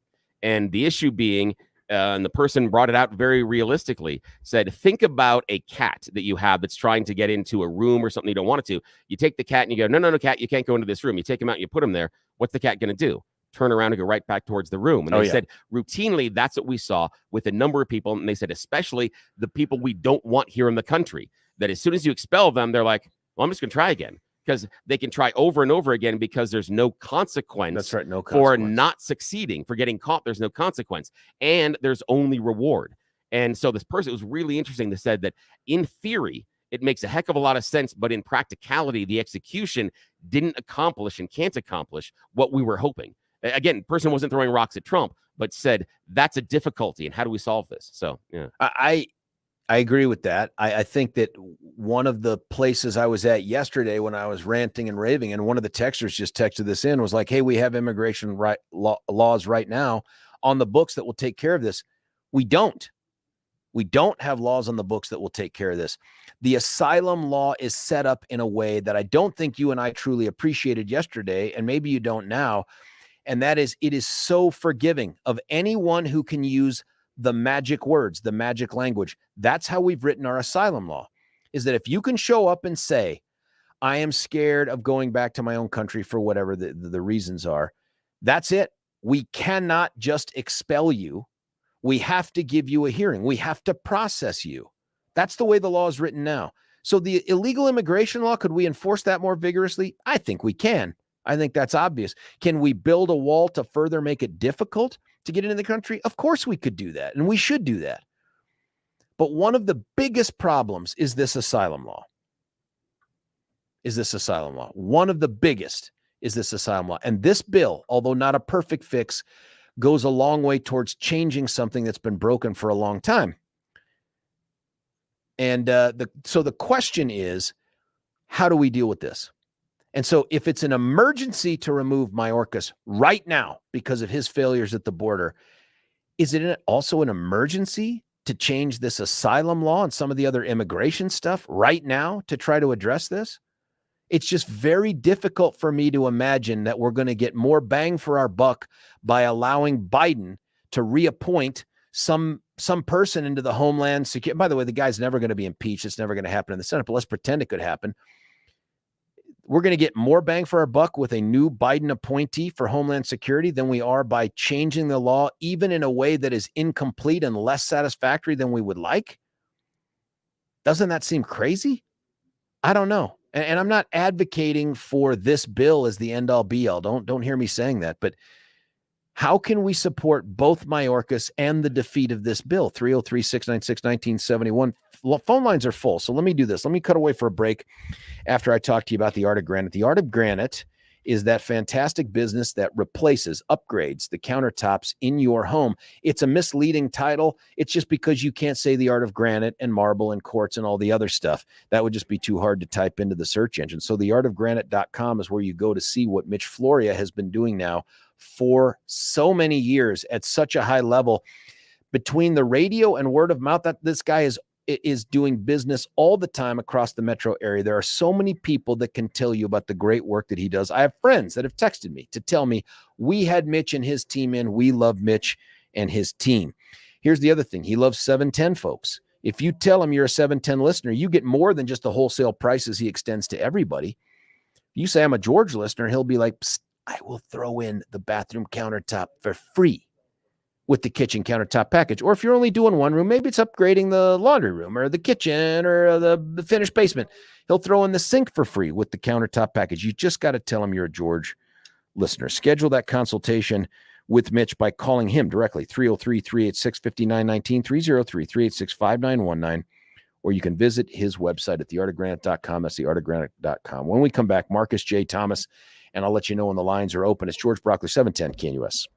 And the issue being, and the person brought it out very realistically, said, think about a cat that you have that's trying to get into a room or something you don't want it to. You take the cat and you go, no, cat, you can't go into this room. You take him out and you put him there. What's the cat going to do? Turn around and go right back towards the room. And they said, routinely, that's what we saw with a number of people. And they said, especially the people we don't want here in the country, that as soon as you expel them, they're like, well, I'm just going to try again. Because they can try over and over again because there's no consequence. That's right, no consequence. For not succeeding, for getting caught. There's no consequence. And there's only reward. And so this person, it was really interesting, that said that in theory, it makes a heck of a lot of sense, but in practicality, the execution didn't accomplish and can't accomplish what we were hoping. Again, person wasn't throwing rocks at Trump, but said, that's a difficulty. And how do we solve this? So, yeah. I agree with that. I think that one of the places I was at yesterday when I was ranting and raving, and one of the texters just texted this in, was like, hey, we have immigration laws right now on the books that will take care of this. We don't. We don't have laws on the books that will take care of this. The asylum law is set up in a way that I don't think you and I truly appreciated yesterday, and maybe you don't now. And that is, it is so forgiving of anyone who can use the magic words, the magic language. That's how we've written our asylum law, is that if you can show up and say, I am scared of going back to my own country for whatever the reasons are, that's it. We cannot just expel you. We have to give you a hearing. We have to process you. That's the way the law is written now. So the illegal immigration law, could we enforce that more vigorously? I think we can. I think that's obvious. Can we build a wall to further make it difficult to get into the country? Of course we could do that, and we should do that. But one of the biggest problems is this asylum law. is this asylum law. One of the biggest is this asylum law. And this bill, although not a perfect fix, goes a long way towards changing something that's been broken for a long time. And so the question is, how do we deal with this? And so if it's an emergency to remove Mayorkas right now because of his failures at the border, is it also an emergency to change this asylum law and some of the other immigration stuff right now to try to address this? It's just very difficult for me to imagine that we're going to get more bang for our buck by allowing Biden to reappoint some person into the Homeland Security. By the way, the guy's never going to be impeached. It's never going to happen in the Senate, but let's pretend it could happen. We're going to get more bang for our buck with a new Biden appointee for Homeland Security than we are by changing the law, even in a way that is incomplete and less satisfactory than we would like. Doesn't that seem crazy? I don't know. And I'm not advocating for this bill as the end all be all. Don't hear me saying that. But how can we support both Mayorkas and the defeat of this bill? 303-696-1971. Phone lines are full. So let me do this. Let me cut away for a break after I talk to you about the Art of Granite. The Art of Granite is that fantastic business that replaces, upgrades the countertops in your home. It's a misleading title. It's just because you can't say the Art of Granite and marble and quartz and all the other stuff. That would just be too hard to type into the search engine. So theartofgranite.com is where you go to see what Mitch Floria has been doing now for so many years at such a high level. Between the radio and word of mouth, that this guy is doing business all the time across the metro area. There are so many people that can tell you about the great work that he does. I have friends that have texted me to tell me, we had Mitch and his team in. We love Mitch and his team. Here's the other thing. He loves 710, folks. If you tell him you're a 710 listener, you get more than just the wholesale prices he extends to everybody. If you say I'm a George listener, he'll be like, psst, I will throw in the bathroom countertop for free with the kitchen countertop package. Or if you're only doing one room, maybe it's upgrading the laundry room or the kitchen or the finished basement. He'll throw in the sink for free with the countertop package. You just got to tell him you're a George listener. Schedule that consultation with Mitch by calling him directly, 303-386-5919, 303-386-5919, or you can visit his website at theartofgranite.com. That's theartofgranite.com. When we come back, Marcus J. Thomas, and I'll let you know when the lines are open. It's George Brauchler, 710 KNUS.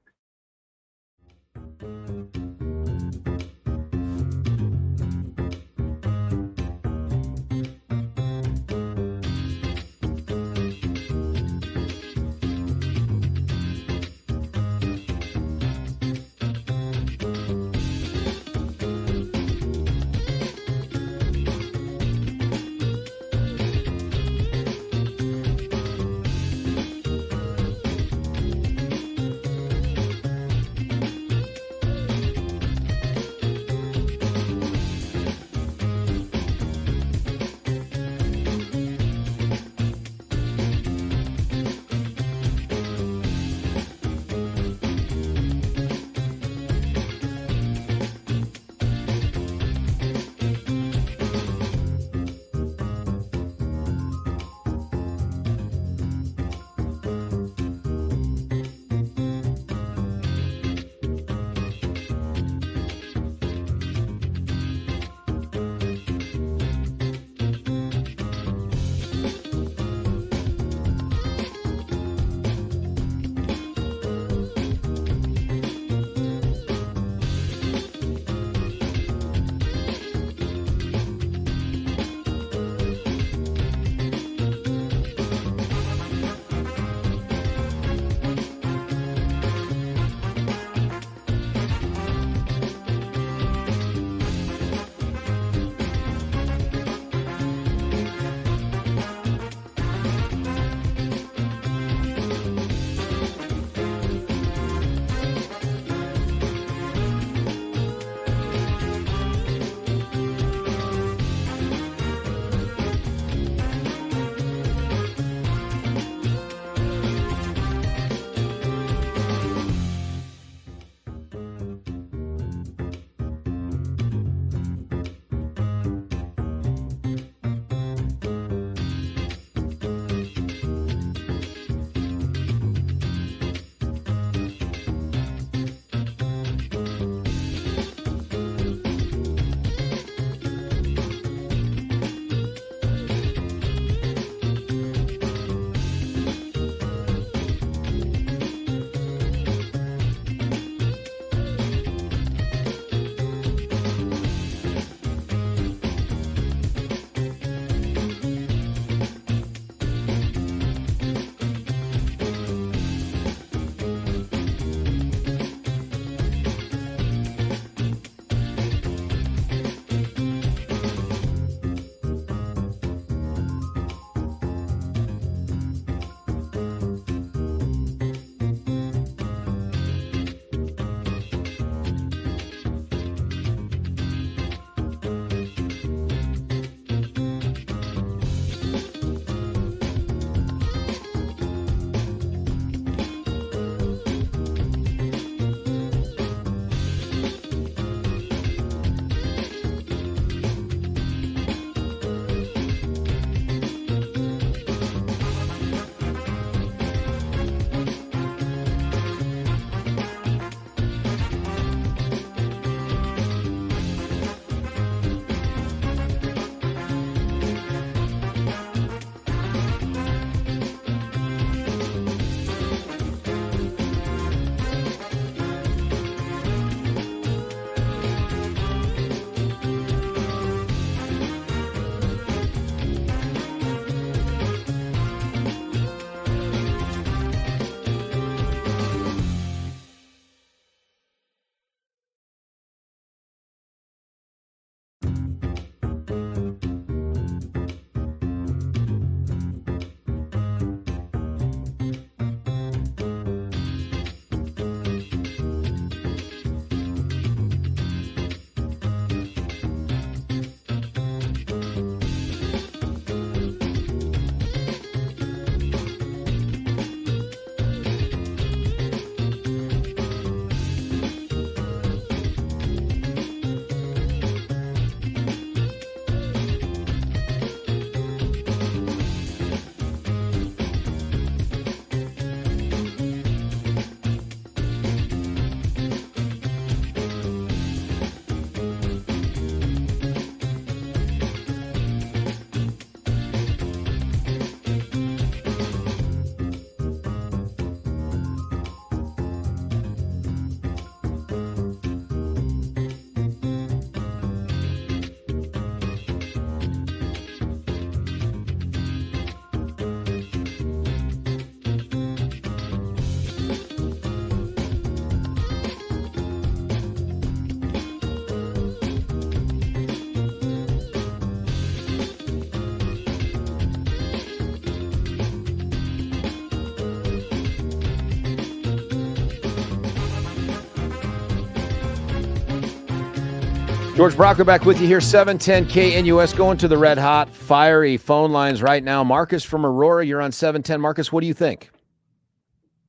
George Brauchler back with you here, 710 KNUS, going to the red hot, fiery phone lines right now. Marcus from Aurora, you're on 710. Marcus, what do you think?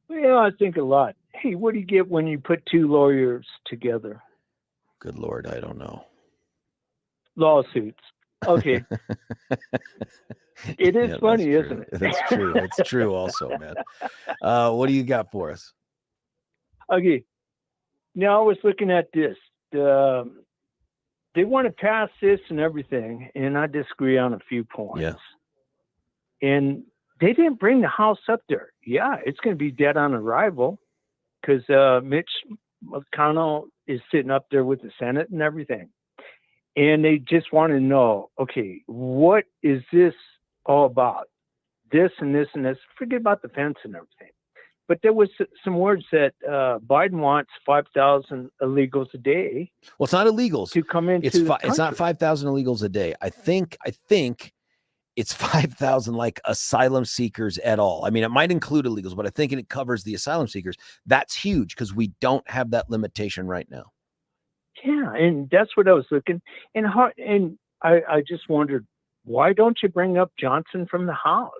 Well, I think a lot. Hey, what do you get when you put two lawyers together? Good Lord, I don't know. Lawsuits. Okay. It is funny, isn't it? That's true. It's true also, man. What do you got for us? Okay. Now, I was looking at this. They want to pass this and everything, and I disagree on a few points. Yeah. And they didn't bring the House up there. Yeah, it's going to be dead on arrival because Mitch McConnell is sitting up there with the Senate and everything. And they just want to know, okay, what is this all about? This and this and this. Forget about the fence and everything. But there was some words that Biden wants 5,000 illegals a day. Well, it's not illegals To come into the it's not country. 5,000 illegals a day. I think it's 5,000 like asylum seekers at all. I mean, it might include illegals, but I think it covers the asylum seekers. That's huge because we don't have that limitation right now. Yeah, and that's what I was looking. And I just wondered, why don't you bring up Johnson from the House?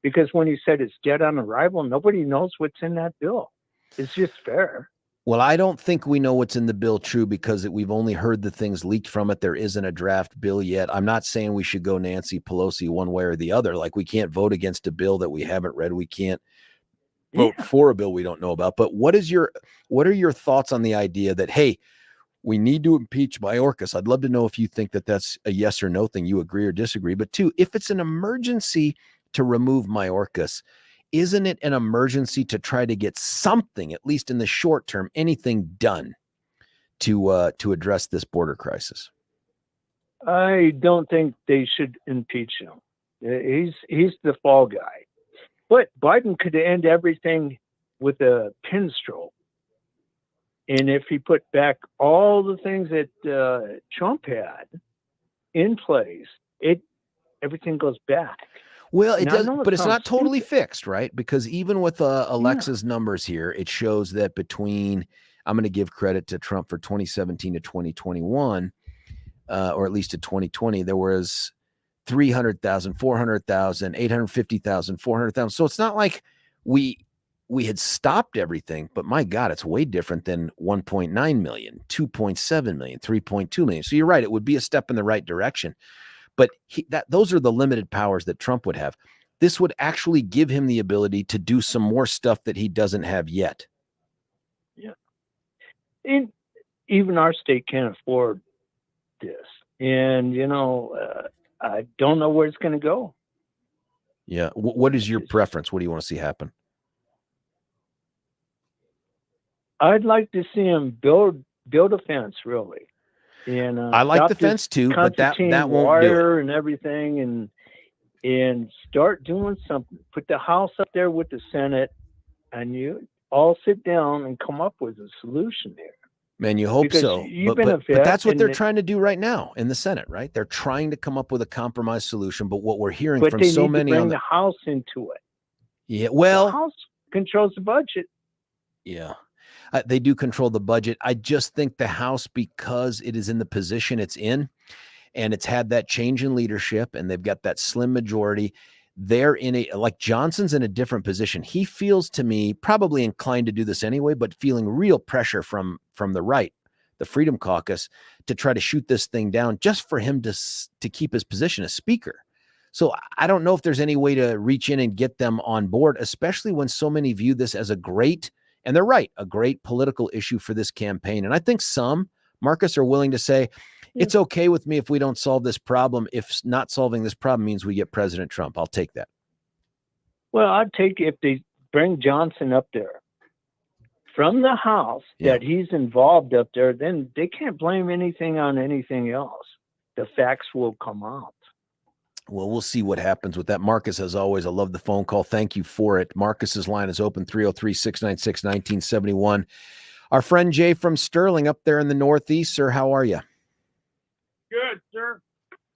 Because when he said it's dead on arrival, nobody knows what's in that bill. It's just fair. Well, I don't think we know what's in the bill, true, because we've only heard the things leaked from it. There isn't a draft bill yet. I'm not saying we should go Nancy Pelosi one way or the other. Like, we can't vote against a bill that we haven't read. We can't vote for a bill we don't know about. But what are your thoughts on the idea that, hey, we need to impeach Mayorkas? I'd love to know if you think that that's a yes or no thing. You agree or disagree. But two, if it's an emergency to remove Mayorkas, isn't it an emergency to try to get something, at least in the short term, anything done to address this border crisis? I don't think they should impeach him. He's the fall guy. But Biden could end everything with a pin stroke. And if he put back all the things that Trump had in place, everything goes back. Well, it Now, I does, know it but it's not sounds totally stupid. fixed, right? Because even with Alexa's numbers here, it shows that between, I'm going to give credit to Trump for 2017 to 2021, or at least to 2020, there was 300,000, 400,000, 850,000, 400,000. So it's not like we had stopped everything, but my God, it's way different than 1.9 million, 2.7 million, 3.2 million. So you're right. It would be a step in the right direction. But those are the limited powers that Trump would have. This would actually give him the ability to do some more stuff that he doesn't have yet. Yeah. And even our state can't afford this. And, I don't know where it's going to go. Yeah. What is your preference? What do you want to see happen? I'd like to see him build a fence, really. And I like the fence too, but that won't do it. And everything, and start doing something. Put the House up there with the Senate, and you all sit down and come up with a solution there. Man, you hope Because so. you've But been a vet, that's what and they're trying to do right now in the Senate, right? They're trying to come up with a compromise solution. But what we're hearing But from they so need many to bring on the House into it. Yeah, The well, House controls the budget. yeah. They do control the budget. I just think the House, because it is in the position it's in, and it's had that change in leadership, and they've got that slim majority, they're like Johnson's in a different position. He feels, to me, probably inclined to do this anyway, but feeling real pressure from the right, the Freedom Caucus, to try to shoot this thing down just for him to keep his position as speaker. So I don't know if there's any way to reach in and get them on board, especially when so many view this as a great political issue for this campaign. And I think some, Marcus, are willing to say, it's okay with me if we don't solve this problem. If not solving this problem means we get President Trump, I'll take that. Well, I'd take if they bring Johnson up there from the House, that he's involved up there, then they can't blame anything on anything else. The facts will come out. Well, we'll see what happens with that. Marcus, as always, I love the phone call. Thank you for it. Marcus's line is open, 303-696-1971. Our friend Jay from Sterling up there in the Northeast, sir, how are you? Good, sir.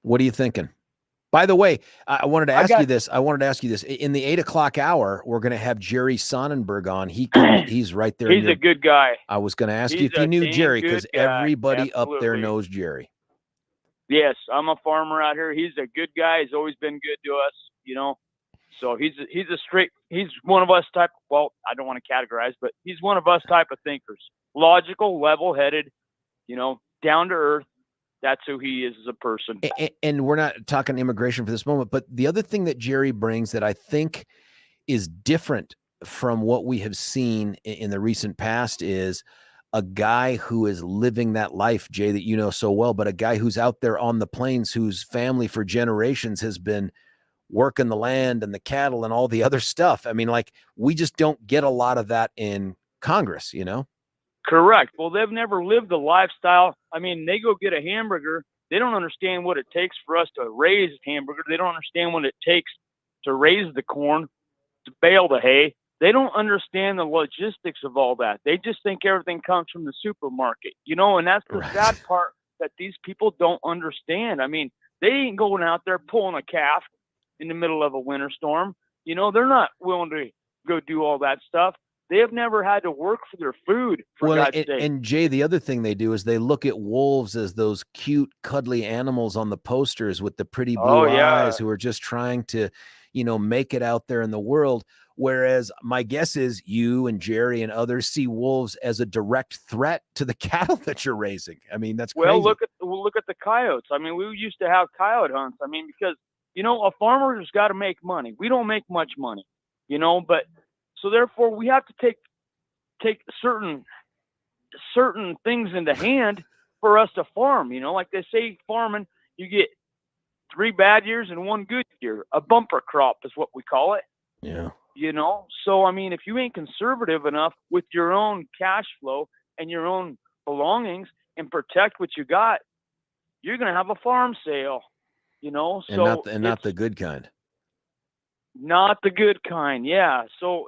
What are you thinking? By the way, I wanted to ask you this. In the 8 o'clock hour, we're going to have Jerry Sonnenberg on. He's right there. He's a good guy. I was going to ask you He's if you a knew damn Jerry, good because guy. everybody up there Absolutely. knows Jerry. Yes, I'm a farmer out here. He's a good guy. He's always been good to us, you know. So he's one of us type. Well, I don't want to categorize, but he's one of us type of thinkers. Logical, level-headed, you know, down to earth. That's who he is as a person. And we're not talking immigration for this moment, but the other thing that Jerry brings that I think is different from what we have seen in the recent past is a guy who is living that life, Jay, that you know so well, but a guy who's out there on the plains, whose family for generations has been working the land and the cattle and all the other stuff. I mean, like, we just don't get a lot of that in Congress, you know? Correct. Well, they've never lived the lifestyle. I mean, they go get a hamburger. They don't understand what it takes for us to raise a hamburger. They don't understand what it takes to raise the corn, to bale the hay. They don't understand the logistics of all that. They just think everything comes from the supermarket, you know, and that's the sad part that these people don't understand. I mean, they ain't going out there pulling a calf in the middle of a winter storm. You know, they're not willing to go do all that stuff. They have never had to work for their food, for God's sake. And Jay, the other thing they do is they look at wolves as those cute, cuddly animals on the posters with the pretty blue eyes who are just trying to, you know, make it out there in the world. Whereas my guess is you and Jerry and others see wolves as a direct threat to the cattle that you're raising. I mean, that's crazy. Well, look at the coyotes. I mean, we used to have coyote hunts. I mean, because, you know, a farmer's got to make money. We don't make much money, you know, but so therefore we have to take certain things into hand for us to farm. You know, like they say, farming, you get 3 bad years and 1 good year. A bumper crop is what we call it. Yeah. You know, so I mean, if you ain't conservative enough with your own cash flow and your own belongings and protect what you got, you're gonna have a farm sale. You know, so not the good kind. Not the good kind, yeah. So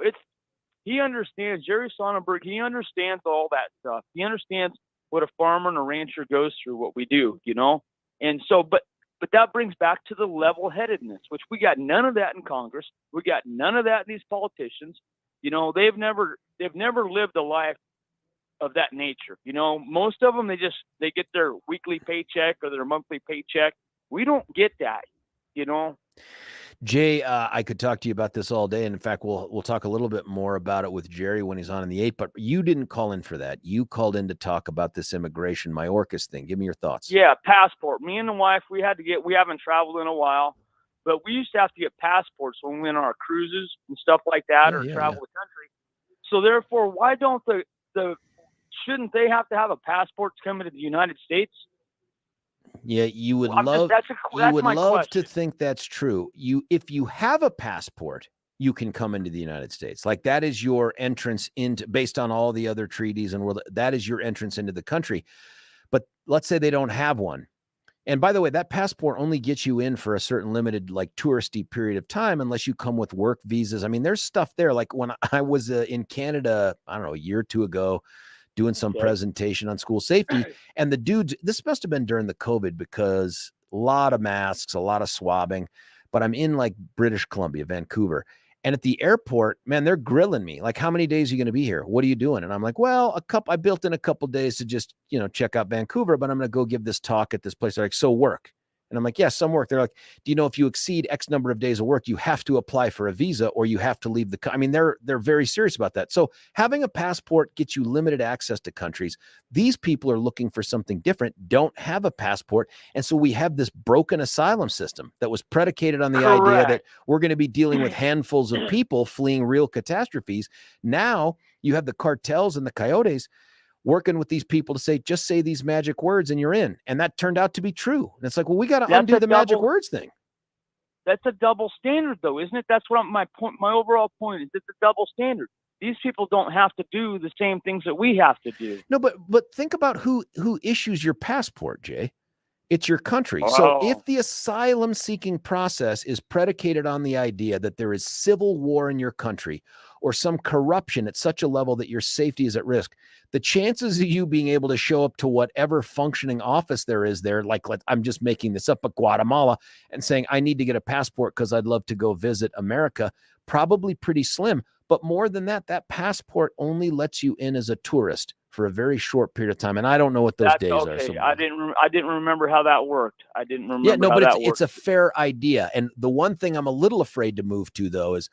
he understands, Jerry Sonnenberg, he understands all that stuff. He understands what a farmer and a rancher goes through, what we do, you know? And so, but that brings back to the level-headedness, which we got none of that in Congress. We got none of that in these politicians. You know, they've never lived a life of that nature. You know, most of them, they get their weekly paycheck or their monthly paycheck. We don't get that, you know? Jay, I could talk to you about this all day. And in fact, we'll talk a little bit more about it with Jerry when he's on in the 8, but you didn't call in for that. You called in to talk about this immigration Mayorkas thing. Give me your thoughts. Yeah, passport. Me and the wife, we haven't traveled in a while, but we used to have to get passports when we went on our cruises and stuff like that, travel the country. So therefore, why don't shouldn't they have to have a passport to come into the United States? Yeah, you would love to think that's true. If you have a passport, you can come into the United States. Like, that is your entrance into, based on all the other treaties and world, that is your entrance into the country. But let's say they don't have one. And by the way, that passport only gets you in for a certain limited, like, touristy period of time, unless you come with work visas. I mean, there's stuff there. Like when I was in Canada, I don't know, a year or two ago, doing some presentation on school safety. And the dudes, this must have been during the COVID, because a lot of masks, a lot of swabbing, but I'm in like British Columbia, Vancouver. And at the airport, man, they're grilling me. Like, how many days are you going to be here? What are you doing? And I'm like, well, I built in a couple days to just, you know, check out Vancouver, but I'm going to go give this talk at this place. They're like, so work. And I'm like, yeah, some work. They're like, do you know if you exceed X number of days of work, you have to apply for a visa or you have to leave I mean, they're very serious about that. So having a passport gets you limited access to countries. These people are looking for something different, don't have a passport. And so we have this broken asylum system that was predicated on the idea that we're going to be dealing with handfuls of people fleeing real catastrophes. Now you have the cartels and the coyotes working with these people to just say these magic words and you're in. And that turned out to be true. And it's like, well, we got to undo the magic words thing. That's a double standard, though, isn't it? That's what my overall point is. It's a double standard. These people don't have to do the same things that we have to do. No, but think about who issues your passport, Jay. It's your country. So if the asylum seeking process is predicated on the idea that there is civil war in your country or some corruption at such a level that your safety is at risk, the chances of you being able to show up to whatever functioning office there is there, like I'm just making this up, but Guatemala, and saying, I need to get a passport because I'd love to go visit America, probably pretty slim. But more than that, that passport only lets you in as a tourist. for a very short period of time. And I don't know what those That's days are. okay. So I didn't remember how that worked. I didn't remember. yeah, no, how but that it's worked. a fair idea. And the one thing I'm a little afraid to move to, though, is,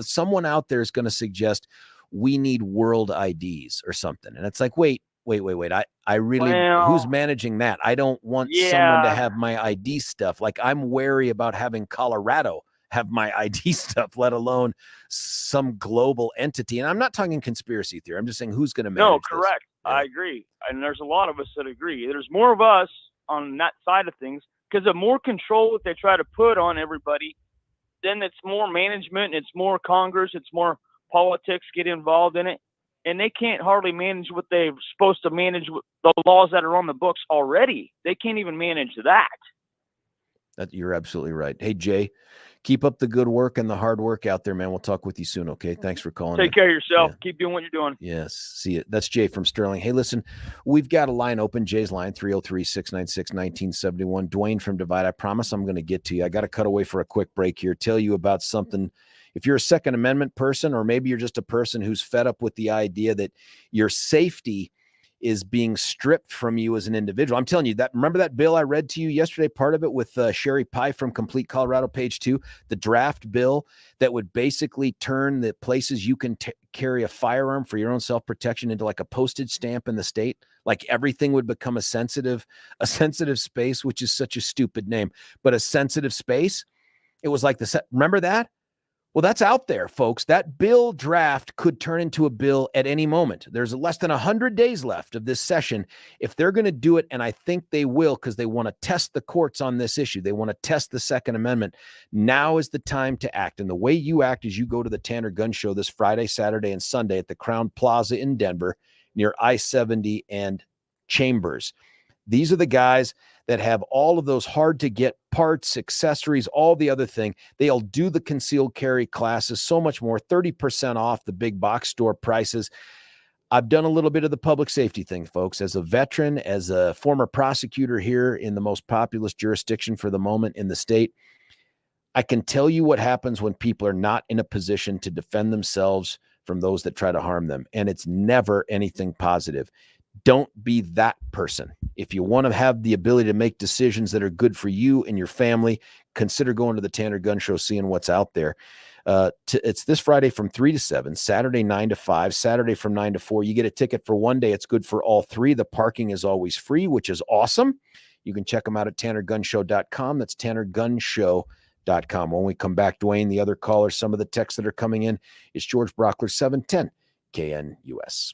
someone out there is going to suggest we need world IDs or something. And it's like, wait. I really, who's managing that? I don't want someone to have my ID stuff. Like, I'm wary about having Colorado have my ID stuff, let alone some global entity. And I'm not talking conspiracy theory. I'm just saying, who's going to manage this? No, correct. Yeah. I agree. And there's a lot of us that agree. There's more of us on that side of things because the more control that they try to put on everybody, then it's more management, it's more Congress, it's more politics get involved in it. And they can't hardly manage what they're supposed to manage with the laws that are on the books already. They can't even manage that. You're absolutely right. Hey, Jay, keep up the good work and the hard work out there, man. We'll talk with you soon, okay? Thanks for calling. Take care of yourself. Yeah. Keep doing what you're doing. Yes, see it. That's Jay from Sterling. Hey, listen, we've got a line open. Jay's line, 303-696-1971. Dwayne from Divide. I promise I'm going to get to you. I got to cut away for a quick break here. Tell you about something. If you're a Second Amendment person, or maybe you're just a person who's fed up with the idea that your safety is being stripped from you as an individual. I'm telling you that. Remember that bill I read to you yesterday, part of it with Sherry Pie from Complete Colorado, page 2, the draft bill that would basically turn the places you can carry a firearm for your own self-protection into like a postage stamp in the state. Like everything would become a sensitive space, which is such a stupid name, but a sensitive space. It was like remember that? Well, that's out there, folks. That bill draft could turn into a bill at any moment. There's less than 100 days left of this session. If they're going to do it, and I think they will, because they want to test the courts on this issue, they want to test the Second Amendment, now is the time to act. And the way you act is you go to the Tanner Gun Show this Friday, Saturday, and Sunday at the Crown Plaza in Denver near I-70 and Chambers. These are the guys that have all of those hard-to-get parts, accessories, all the other thing. They'll do the concealed carry classes, so much more, 30% off the big box store prices. I've done a little bit of the public safety thing, folks. As a veteran, as a former prosecutor here in the most populous jurisdiction for the moment in the state, I can tell you what happens when people are not in a position to defend themselves from those that try to harm them, and it's never anything positive. Don't be that person. If you want to have the ability to make decisions that are good for you and your family, consider going to the Tanner Gun Show, seeing what's out there. It's this Friday from 3 to 7, Saturday 9 to 5, Saturday from 9 to 4. You get a ticket for one day. It's good for all three. The parking is always free, which is awesome. You can check them out at tannergunshow.com. That's tannergunshow.com. When we come back, Dwayne, the other callers, some of the texts that are coming in, is George Brauchler, 710 KNUS.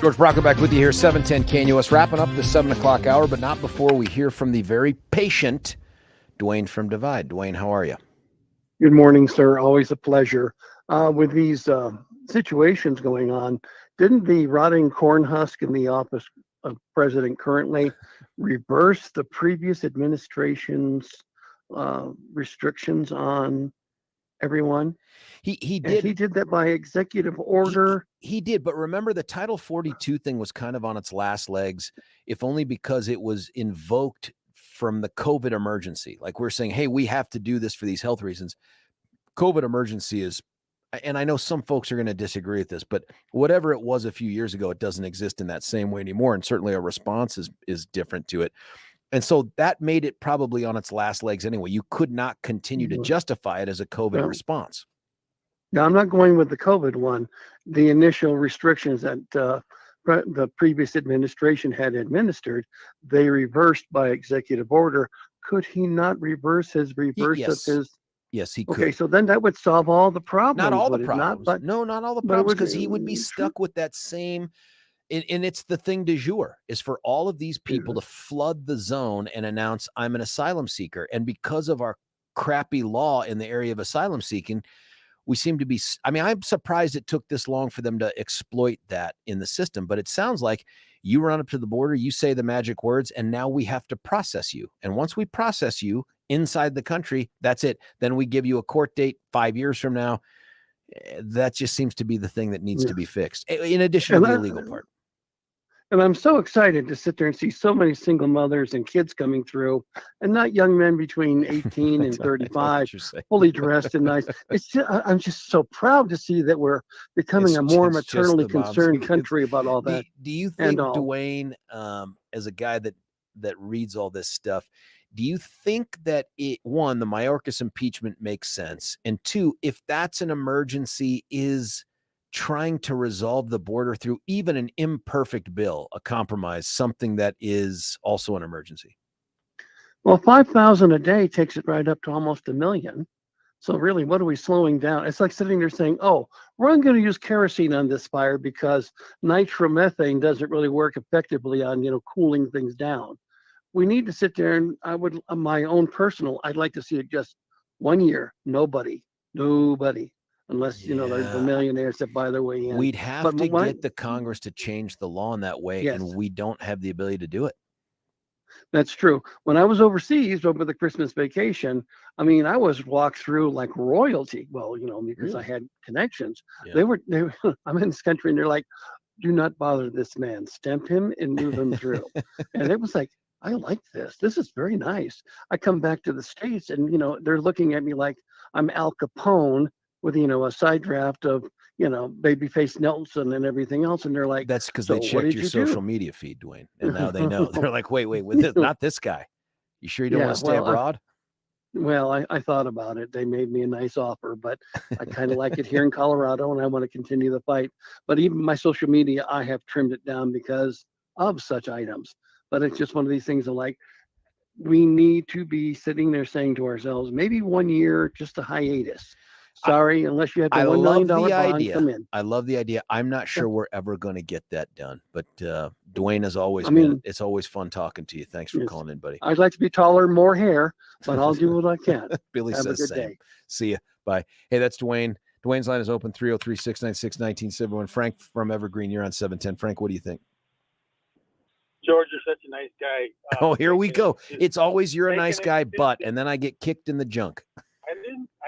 George Brauchler back with you here, 710 KNUS, wrapping up the 7 o'clock hour, but not before we hear from the very patient Dwayne from Divide. Dwayne, how are you? Good morning, sir. Always a pleasure. With these situations going on, didn't the rotting corn husk in the office of president currently reverse the previous administration's restrictions on everyone? He And did. he did that by executive order. He did, but remember the Title 42 thing was kind of on its last legs, if only because it was invoked from the COVID emergency. Like we're saying, hey, we have to do this for these health reasons. COVID emergency is, and I know some folks are going to disagree with this, but whatever it was a few years ago, it doesn't exist in that same way anymore. And certainly our response is different to it. And so that made it probably on its last legs anyway. You could not continue to justify it as a COVID response. Now, I'm not going with the COVID one. The initial restrictions that the previous administration had administered, they reversed by executive order. Could he not reverse his Yes. of his? Yes, he could. Okay, so then that would solve all the problems. Not all the would it problems. Not? But no, not all the but it problems, would- because he would be stuck with that same. And it's the thing du jour is for all of these people to flood the zone and announce, I'm an asylum seeker. And because of our crappy law in the area of asylum seeking, we seem to be, I mean, I'm surprised it took this long for them to exploit that in the system, but it sounds like you run up to the border, you say the magic words, and now we have to process you. And once we process you inside the country, that's it. Then we give you a court date 5 years from now. That just seems to be the thing that needs to be fixed, in addition to the illegal part. And I'm so excited to sit there and see so many single mothers and kids coming through, and not young men between 18 and 35, fully dressed and nice. It's just, I'm just so proud to see that we're becoming a more maternally concerned country about all that. Do you think, Dwayne, as a guy that reads all this stuff, do you think that one, the Mayorkas impeachment makes sense, and two, if that's an emergency, is trying to resolve the border through even an imperfect bill, a compromise, something that is also an emergency? Well, 5,000 a day takes it right up to almost 1 million. So really, what are we slowing down? It's like sitting there saying, oh, we're going to use kerosene on this fire because nitromethane doesn't really work effectively on, cooling things down. We need to sit there, and I would, my own personal, I'd like to see it just 1 year, nobody. Unless, there's the millionaires that buy their way in. We'd have to get the Congress to change the law in that way, and we don't have the ability to do it. That's true. When I was overseas over the Christmas vacation, I mean, I was walked through like royalty. Well, because I had connections. They were, I'm in this country, and they're like, do not bother this man. Stamp him and move him through. And it was like, I like this. This is very nice. I come back to the States, and, they're looking at me like I'm Al Capone, with a side draft of babyface Nelson and everything else, and they're like, that's because they checked your social media feed, Dwayne, and now they know. They're like, wait, with this, not this guy. You sure you don't want to stay abroad? I thought about it. They made me a nice offer, but I kind of like it here in Colorado, and I want to continue the fight. But even my social media, I have trimmed it down because of such items. But it's just one of these things of like, we need to be sitting there saying to ourselves, maybe 1 year, just a hiatus. Sorry, unless you have the $1 million bond, come in. I love the idea. I'm not sure we're ever going to get that done, but Dwayne has always been. It's always fun talking to you. Thanks for calling in, buddy. I'd like to be taller, more hair, but I'll do what I can. Billy says same. See you. Bye. Hey, that's Dwayne. Dwayne's line is open, 303-696-1971. Frank from Evergreen, you're on 710. Frank, what do you think? George, you're such a nice guy. Oh, here we go. It's always you're a nice guy, but, and then I get kicked in the junk. I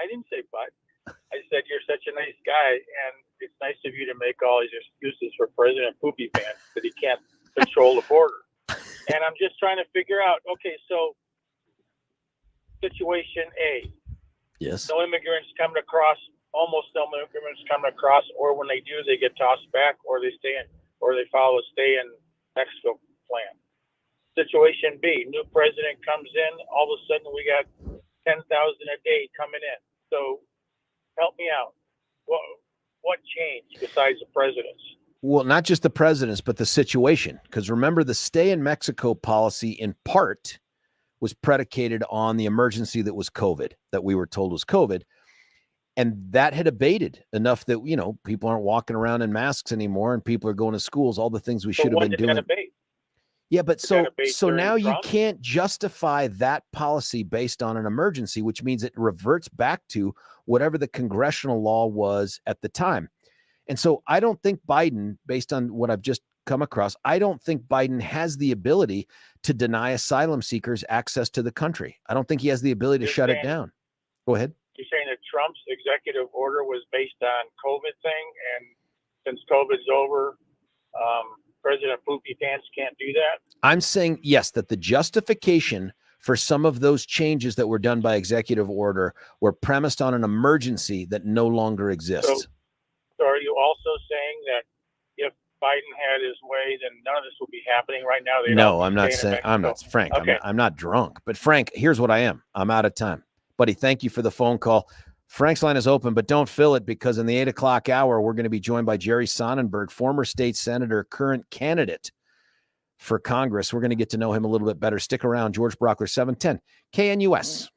didn't say but. I said you're such a nice guy, and it's nice of you to make all these excuses for President Poopy Pants that he can't control the border. And I'm just trying to figure out, okay, so situation A. Yes. No immigrants coming across, almost no immigrants coming across, or when they do, they get tossed back, or they stay in, or they follow a stay in Mexico plan. Situation B, new president comes in, all of a sudden we got 10,000 a day coming in. So help me out. What changed besides the presidents? Well, not just the presidents, but the situation. Because remember, the stay in Mexico policy in part was predicated on the emergency that was COVID, that we were told was COVID. And that had abated enough that, people aren't walking around in masks anymore and people are going to schools, all the things we should have been doing. Yeah, but so now you can't justify that policy based on an emergency, which means it reverts back to whatever the congressional law was at the time. And so I don't think Biden, based on what I've just come across, I don't think Biden has the ability to deny asylum seekers access to the country. I don't think he has the ability to shut it down. Go ahead. You're saying that Trump's executive order was based on COVID thing, and since COVID's over, President Poopy Pants can't do that? I'm saying, yes, that the justification for some of those changes that were done by executive order were premised on an emergency that no longer exists. So are you also saying that if Biden had his way, then none of this would be happening right now? No, I'm not saying, I'm not, Frank, okay. I'm not drunk. But Frank, here's what I am. I'm out of time. Buddy, thank you for the phone call. Frank's line is open, but don't fill it, because in the 8 o'clock hour, we're going to be joined by Jerry Sonnenberg, former state senator, current candidate for Congress. We're going to get to know him a little bit better. Stick around. George Brauchler, 710 KNUS.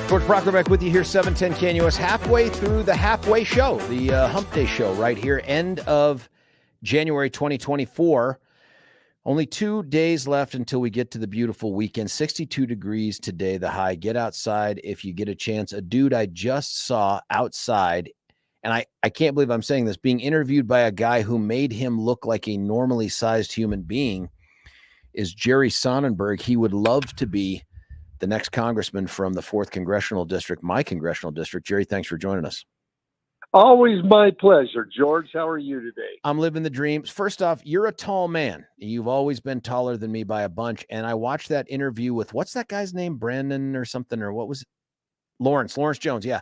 George Brauchler back with you here, 710 KNUS, halfway through the halfway show, the Hump Day show right here, end of January 2024. Only 2 days left until we get to the beautiful weekend. 62 degrees today, the high. Get outside if you get a chance. A dude I just saw outside, and I can't believe I'm saying this, being interviewed by a guy who made him look like a normally sized human being, is Jerry Sonnenberg. He would love to be the next congressman from the 4th Congressional District, my congressional district. Jerry, thanks for joining us. Always my pleasure, George. How are you today? I'm living the dreams. First off, you're a tall man. You've always been taller than me by a bunch. And I watched that interview with, what's that guy's name? Brandon or something, or what was it? Lawrence Jones. Yeah.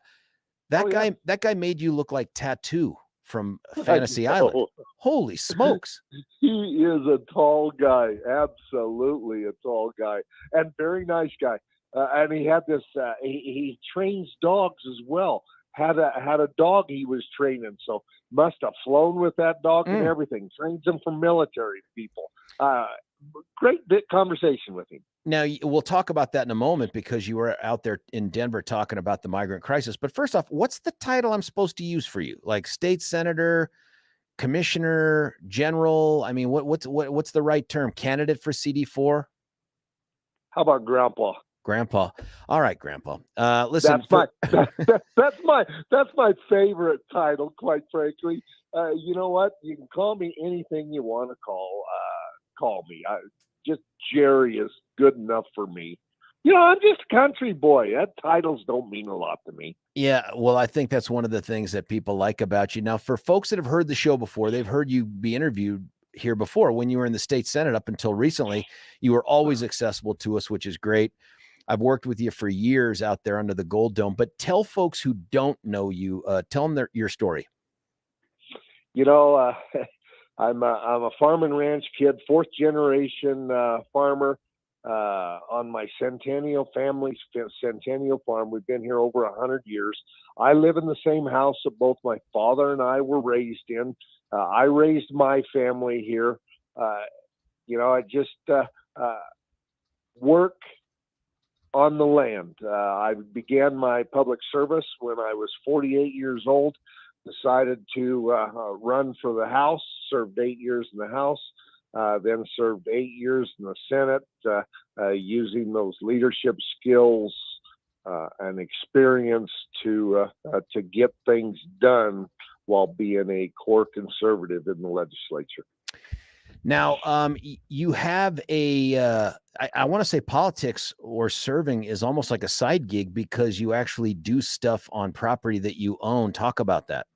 That guy made you look like Tattoo from Fantasy Island. Holy smokes. He is a tall guy. Absolutely a tall guy. And very nice guy. And he had this, he trains dogs as well. Had a dog he was training. So must have flown with that dog and everything. Trains him for military people. Great conversation with him. Now, we'll talk about that in a moment because you were out there in Denver talking about the migrant crisis. But first off, what's the title I'm supposed to use for you? Like state senator, commissioner, general? I mean, what's the right term? Candidate for CD4? How about grandpa? Grandpa. All right, Grandpa. Listen, that's my favorite title, quite frankly. You know what? You can call me anything you want to call me. Just Jerry is good enough for me. You know, I'm just a country boy. That titles don't mean a lot to me. Yeah, well, I think that's one of the things that people like about you. Now, for folks that have heard the show before, they've heard you be interviewed here before. When you were in the state Senate up until recently, you were always accessible to us, which is great. I've worked with you for years out there under the Gold Dome, but tell folks who don't know you, tell them your story. You know, I'm a farm and ranch kid, 4th generation farmer on my Centennial family's Centennial farm. We've been here over 100 years. I live in the same house that both my father and I were raised in. I raised my family here. You know, I just work on the land. I began my public service when I was 48 years old, decided to run for the House, served 8 years in the House, then served 8 years in the Senate, using those leadership skills and experience to get things done while being a core conservative in the legislature. Now, you have a, I want to say politics or serving is almost like a side gig because you actually do stuff on property that you own. Talk about that.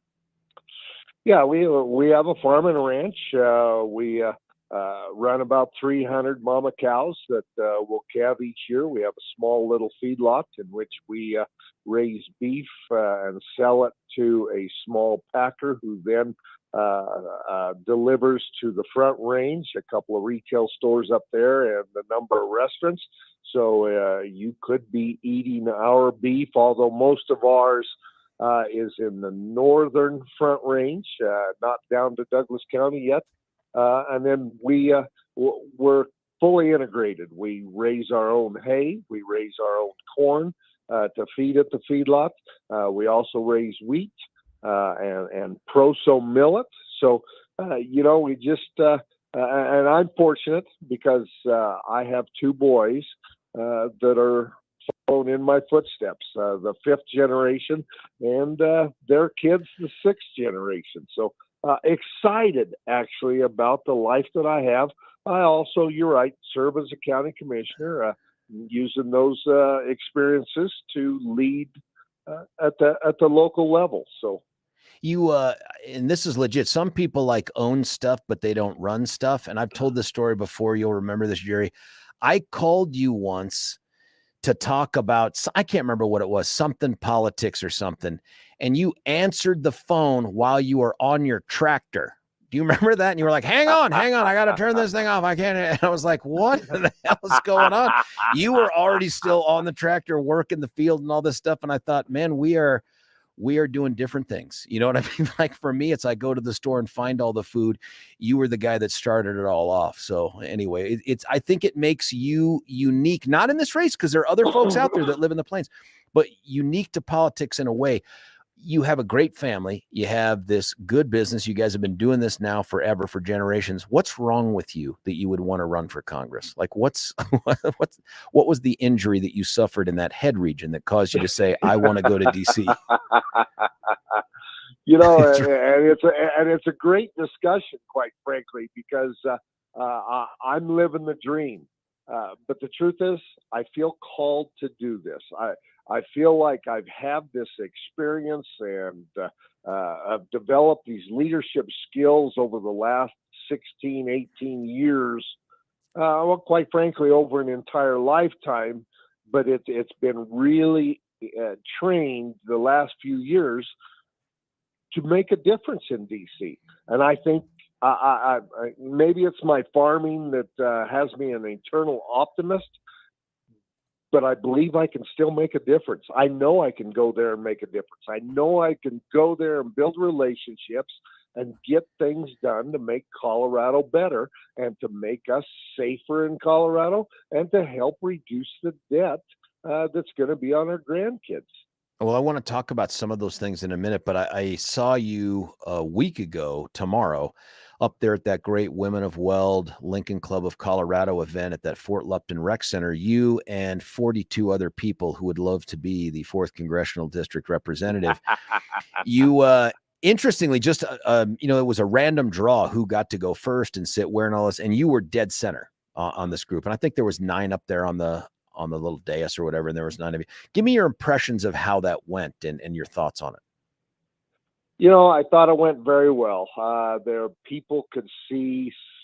Yeah, we have a farm and a ranch. We run about 300 mama cows that will calve each year. We have a small little feedlot in which we raise beef and sell it to a small packer who then delivers to the Front Range, a couple of retail stores up there, and a number of restaurants. So you could be eating our beef, although most of ours is in the northern Front Range, not down to Douglas County yet. And then we're fully integrated. We raise our own hay. We raise our own corn to feed at the feedlot. We also raise wheat and proso millet. So, you know, we just, and I'm fortunate because I have 2 boys that are following in my footsteps, the 5th generation, and their kids, the 6th generation. So excited, actually, about the life that I have. I also, you're right, serve as a county commissioner, using those experiences to lead at the local level. So you, and this is legit. Some people like own stuff, but they don't run stuff. And I've told this story before. You'll remember this, Jerry. I called you once to talk about, I can't remember what it was, something politics or something. And you answered the phone while you were on your tractor. Do you remember that? And you were like, hang on. I got to turn this thing off. I can't. And I was like, what the hell is going on? You were already still on the tractor, working the field and all this stuff. And I thought, man, we are doing different things. You know what I mean? Like for me, it's I go to the store and find all the food. You were the guy that started it all off. So anyway, I think it makes you unique, not in this race, because there are other folks out there that live in the plains, but unique to politics in a way. You have a great family. You have this good business. You guys have been doing this now forever, for generations. What's wrong with you that you would want to run for Congress? Like what was the injury that you suffered in that head region that caused you to say, I want to go to DC? You know, and it's a great discussion, quite frankly, because I'm living the dream. But the truth is, I feel called to do this. I feel like I've had this experience and I've developed these leadership skills over the last 16, 18 years. Well, quite frankly, over an entire lifetime, but it's been really trained the last few years to make a difference in DC. And I think I maybe it's my farming that has me an eternal optimist, but I believe I can still make a difference. I know I can go there and make a difference. I know I can go there and build relationships and get things done to make Colorado better and to make us safer in Colorado and to help reduce the debt that's going to be on our grandkids. Well, I want to talk about some of those things in a minute, but I saw you a week ago tomorrow up there at that great Women of Weld Lincoln Club of Colorado event at that Fort Lupton Rec Center. You and 42 other people who would love to be the 4th Congressional District representative. You, interestingly, just, it was a random draw who got to go first and sit where and all this, and you were dead center on this group. And I think there was 9 up there on the little dais or whatever, and there was 9 of you. Give me your impressions of how that went and your thoughts on it. You know, I thought it went very well. There, people could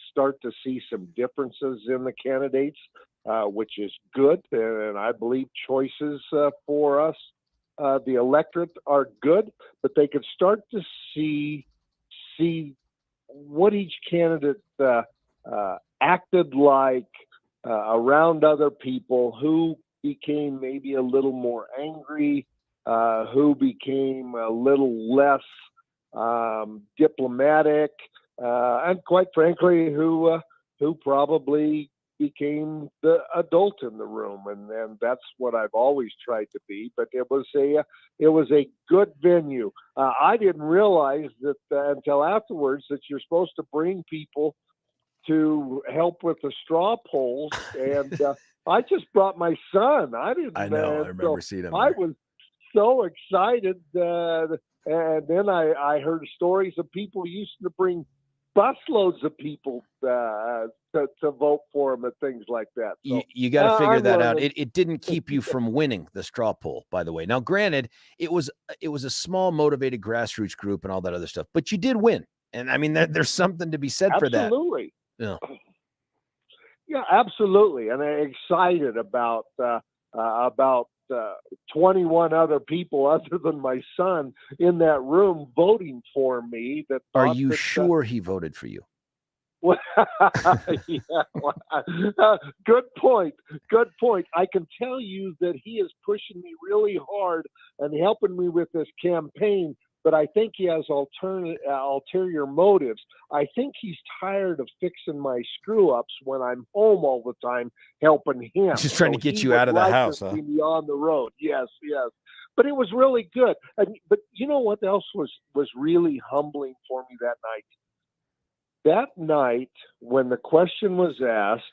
start to see some differences in the candidates, which is good. And I believe choices for us, the electorate, are good, but they could start to see what each candidate acted like around other people, who became maybe a little more angry, who became a little less diplomatic, and quite frankly, who probably became the adult in the room, and that's what I've always tried to be. But it was a good venue. I didn't realize that until afterwards that you're supposed to bring people to help with the straw polls, and I just brought my son. I remember seeing him. I was so excited, and then I heard stories of people used to bring busloads of people to vote for him and things like that. So, you got to figure that out. It didn't keep you from winning the straw poll, by the way. Now, granted, it was a small, motivated grassroots group and all that other stuff, but you did win. And I mean, there's something to be said for that. Absolutely. Yeah, absolutely. And I'm excited about 21 other people other than my son in that room voting for me. Are you sure he voted for you? Well, good point. Good point. I can tell you that he is pushing me really hard and helping me with this campaign, but I think he has ulterior motives. I think he's tired of fixing my screw-ups when I'm home all the time helping him. He's just trying to get you out of the house, huh? On the road. Yes. But it was really good. But you know what else was really humbling for me that night? That night, when the question was asked,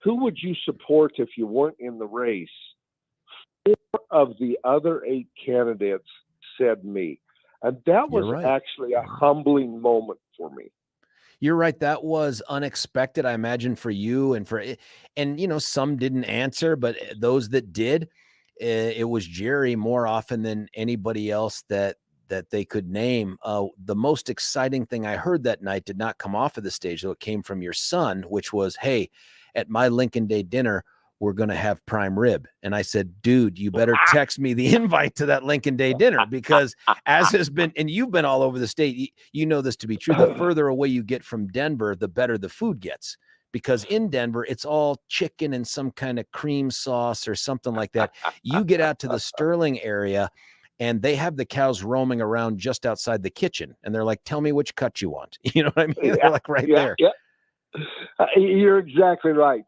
who would you support if you weren't in the race? 4 of the other 8 candidates said me. And that was actually a humbling moment for me. You're right. That was unexpected, I imagine, for you and some didn't answer, but those that did, it was Jerry more often than anybody else that they could name. The most exciting thing I heard that night did not come off of the stage, though it came from your son, which was, hey, at my Lincoln Day dinner, we're going to have prime rib. And I said, dude, you better text me the invite to that Lincoln Day dinner, because as has been, and you've been all over the state, you know this to be true. The further away you get from Denver, the better the food gets, because in Denver, it's all chicken and some kind of cream sauce or something like that. You get out to the Sterling area and they have the cows roaming around just outside the kitchen. And they're like, tell me which cut you want. You know what I mean? They're like there. Yeah. You're exactly right.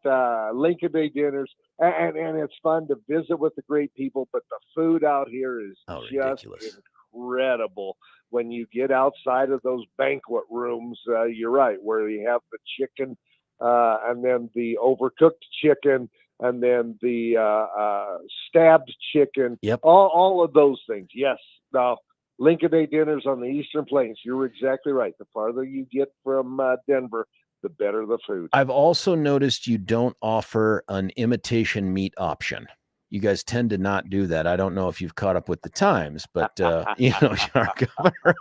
Lincoln Day dinners, and it's fun to visit with the great people, but the food out here is just ridiculous. incredible. When you get outside of those banquet rooms, you're right, where you have the chicken, and then the overcooked chicken, and then the stabbed chicken. Yep. All of those things. Yes. Now, Lincoln Day dinners on the Eastern Plains. You're exactly right. The farther you get from Denver, the better the food. I've also noticed you don't offer an imitation meat option. You guys tend to not do that. I don't know if you've caught up with the times, but you know, our governor,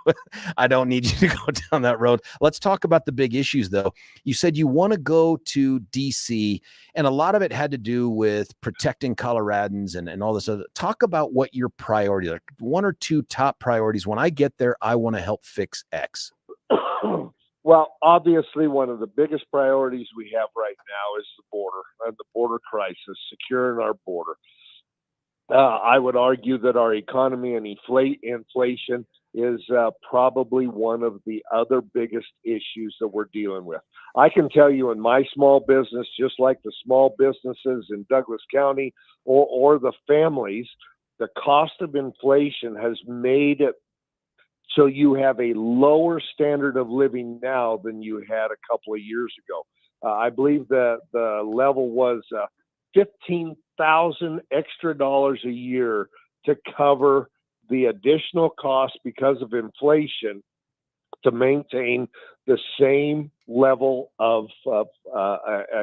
I don't need you to go down that road. Let's talk about the big issues, though. You said you want to go to DC, and a lot of it had to do with protecting Coloradans and all this other. Talk about what your priority, like 1 or 2 top priorities. When I get there, I want to help fix X. Well, obviously, one of the biggest priorities we have right now is the border and the border crisis, securing our border. I would argue that our economy and inflation is probably one of the other biggest issues that we're dealing with. I can tell you in my small business, just like the small businesses in Douglas County or the families, the cost of inflation has made it so you have a lower standard of living now than you had a couple of years ago. I believe that the level was $15,000 extra a year to cover the additional cost because of inflation to maintain the same level of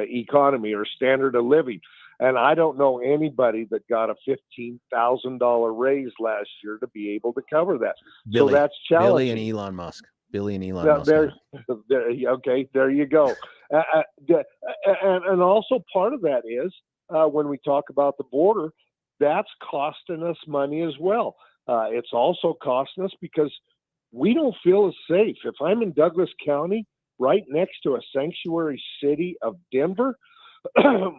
economy or standard of living. And I don't know anybody that got a $15,000 raise last year to be able to cover that. Billy, so that's challenging. Billy and Elon Musk. Okay, there you go. And also part of that is when we talk about the border, that's costing us money as well. It's also costing us because we don't feel as safe. If I'm in Douglas County, right next to a sanctuary city of Denver,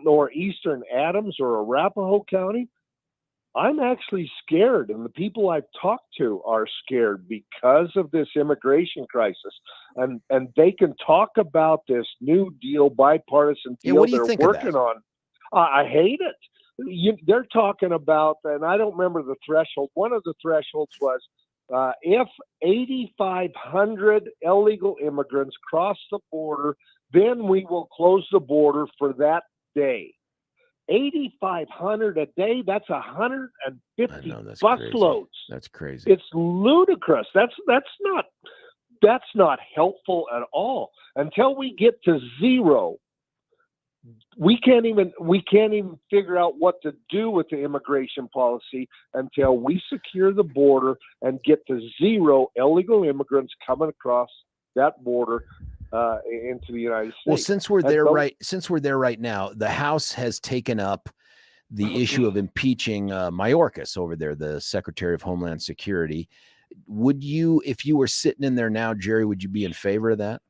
or Eastern Adams or Arapahoe County, I'm actually scared, and the people I've talked to are scared because of this immigration crisis. And they can talk about this new deal, bipartisan deal what do you they're think of working that? on. I hate it. They're talking about, and I don't remember the threshold. One of the thresholds was if 8,500 illegal immigrants cross the border, then we will close the border for that day. 8,500 a day, that's 150 busloads. That's crazy. It's ludicrous. That's not helpful at all. Until we get to zero, we can't even figure out what to do with the immigration policy until we secure the border and get to zero illegal immigrants coming across that border into the United States. Well, since we're there right now, the House has taken up the issue of impeaching Mayorkas over there, the Secretary of Homeland Security. Would you, if you were sitting in there now, Jerry, would you be in favor of that?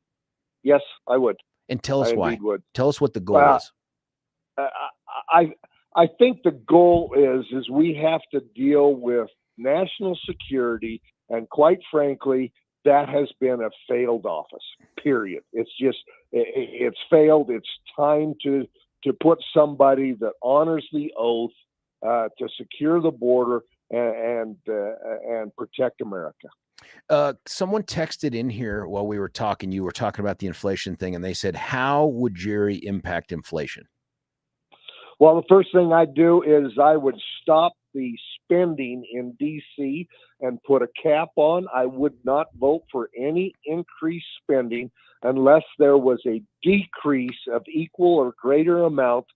Yes, I would. And tell us why. Would. Tell us what the goal is. I think the goal is we have to deal with national security, and quite frankly, that has been a failed office, period. It's failed. It's time to put somebody that honors the oath to secure the border and protect America. Someone texted in here while we were talking. You were talking about the inflation thing, and they said, how would Jerry impact inflation? Well, the first thing I'd do is I would stop the spending in D.C. and put a cap on. I would not vote for any increased spending unless there was a decrease of equal or greater amount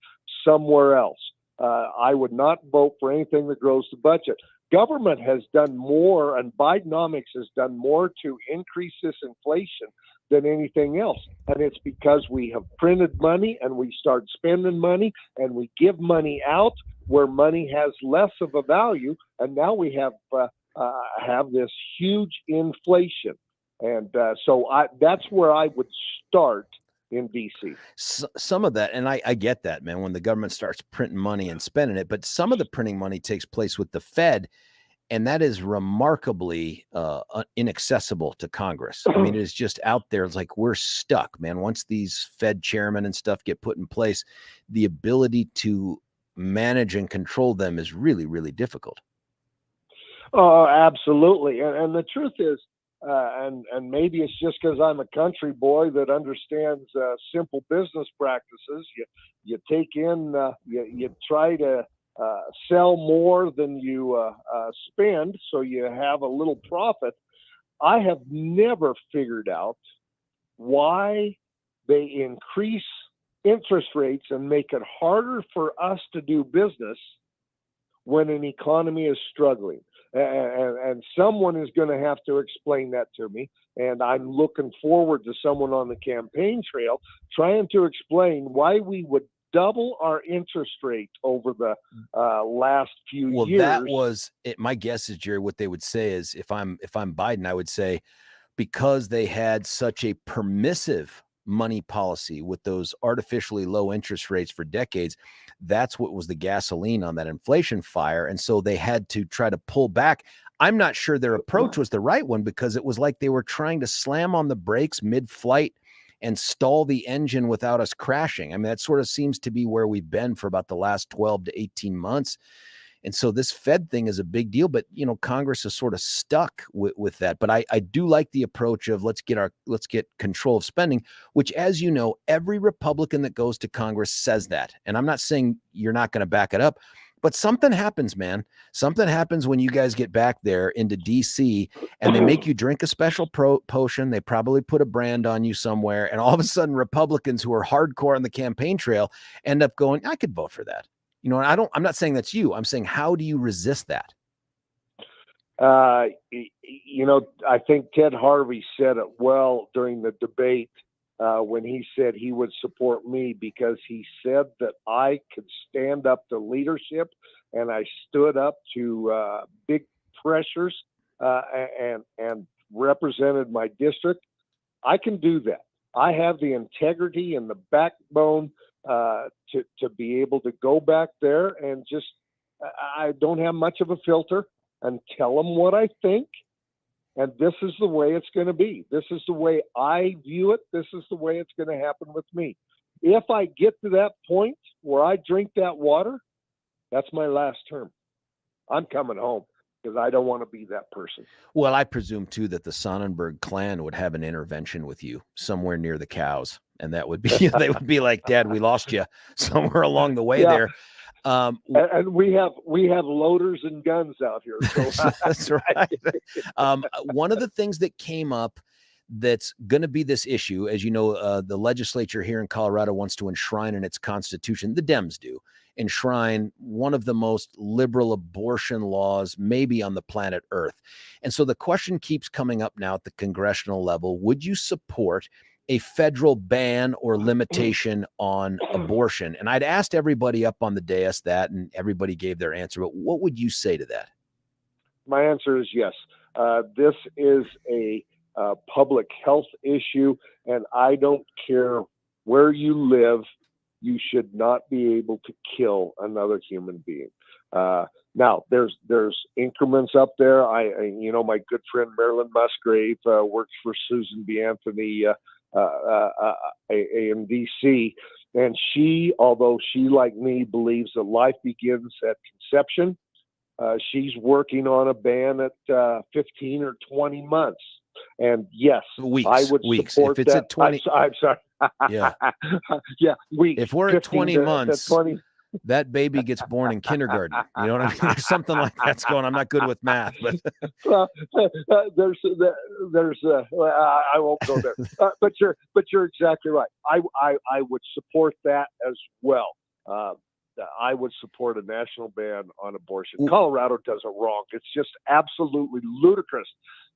somewhere else. I would not vote for anything that grows the budget. Government has done more, and Bidenomics has done more to increase this inflation than anything else. And it's because we have printed money and we start spending money and we give money out where money has less of a value. And now we have this huge inflation. And so that's where I would start in DC. Some of that, and I get that, man, when the government starts printing money and spending it, but some of the printing money takes place with the Fed. And that is remarkably inaccessible to Congress. I mean, it is just out there. It's like we're stuck, man. Once these Fed chairmen and stuff get put in place, the ability to manage and control them is really, really difficult. Oh, absolutely. And the truth is, and maybe it's just because I'm a country boy that understands simple business practices. You take in, you try to sell more than you spend, so you have a little profit. I have never figured out why they increase interest rates and make it harder for us to do business when an economy is struggling. And someone is going to have to explain that to me. And I'm looking forward to someone on the campaign trail trying to explain why we would double our interest rate over the last few years. Well, that was it. My guess is, Jerry, what they would say is if I'm Biden, I would say because they had such a permissive money policy with those artificially low interest rates for decades, that's what was the gasoline on that inflation fire. And so they had to try to pull back. I'm not sure their approach was the right one because it was like they were trying to slam on the brakes mid-flight and stall the engine without us crashing. I mean, that sort of seems to be where we've been for about the last 12 to 18 months. And so this Fed thing is a big deal, but Congress is sort of stuck with that. But I do like the approach of let's get control of spending, which, as you know, every Republican that goes to Congress says that. And I'm not saying you're not going to back it up, but something happens, man. Something happens when you guys get back there into DC and they make you drink a special potion. They probably put a brand on you somewhere. And all of a sudden, Republicans who are hardcore on the campaign trail end up going, I could vote for that. I'm not saying that's you. I'm saying, how do you resist that? I think Ted Harvey said it well during the debate when he said he would support me because he said that I could stand up to leadership and I stood up to big pressures and represented my district. I can do that. I have the integrity and the backbone to be able to go back there and just, I don't have much of a filter and tell them what I think. And this is the way it's going to be. This is the way I view it. This is the way it's going to happen with me. If I get to that point where I drink that water, that's my last term. I'm coming home because I don't want to be that person. Well, I presume, too, that the Sonnenberg clan would have an intervention with you somewhere near the cows. And that would be, they would be like, Dad, we lost you somewhere along the way there. And we have loaders and guns out here. So that's right. One of the things that came up that's going to be this issue, as you know, the legislature here in Colorado wants to enshrine in its constitution, the Dems do, enshrine one of the most liberal abortion laws maybe on the planet Earth. And so the question keeps coming up now at the congressional level. Would you support a federal ban or limitation on abortion? And I'd asked everybody up on the dais that, and everybody gave their answer. But what would you say to that? My answer is yes. This is a public health issue, and I don't care where you live. You should not be able to kill another human being. Now, there's increments up there. My good friend Marilyn Musgrave works for Susan B. Anthony AMDC, and she, although she, like me, believes that life begins at conception, she's working on a ban at 15 or 20 months. And yes, weeks, I would support if it's that. At 20, I'm sorry. Yeah, yeah, weeks. If we're at 20 months, that baby gets born in kindergarten. You know what I mean? There's something like that's going. I'm not good with math, but there's I won't go there. But you're exactly right. I would support that as well. I would support a national ban on abortion. Colorado does it wrong. It's just absolutely ludicrous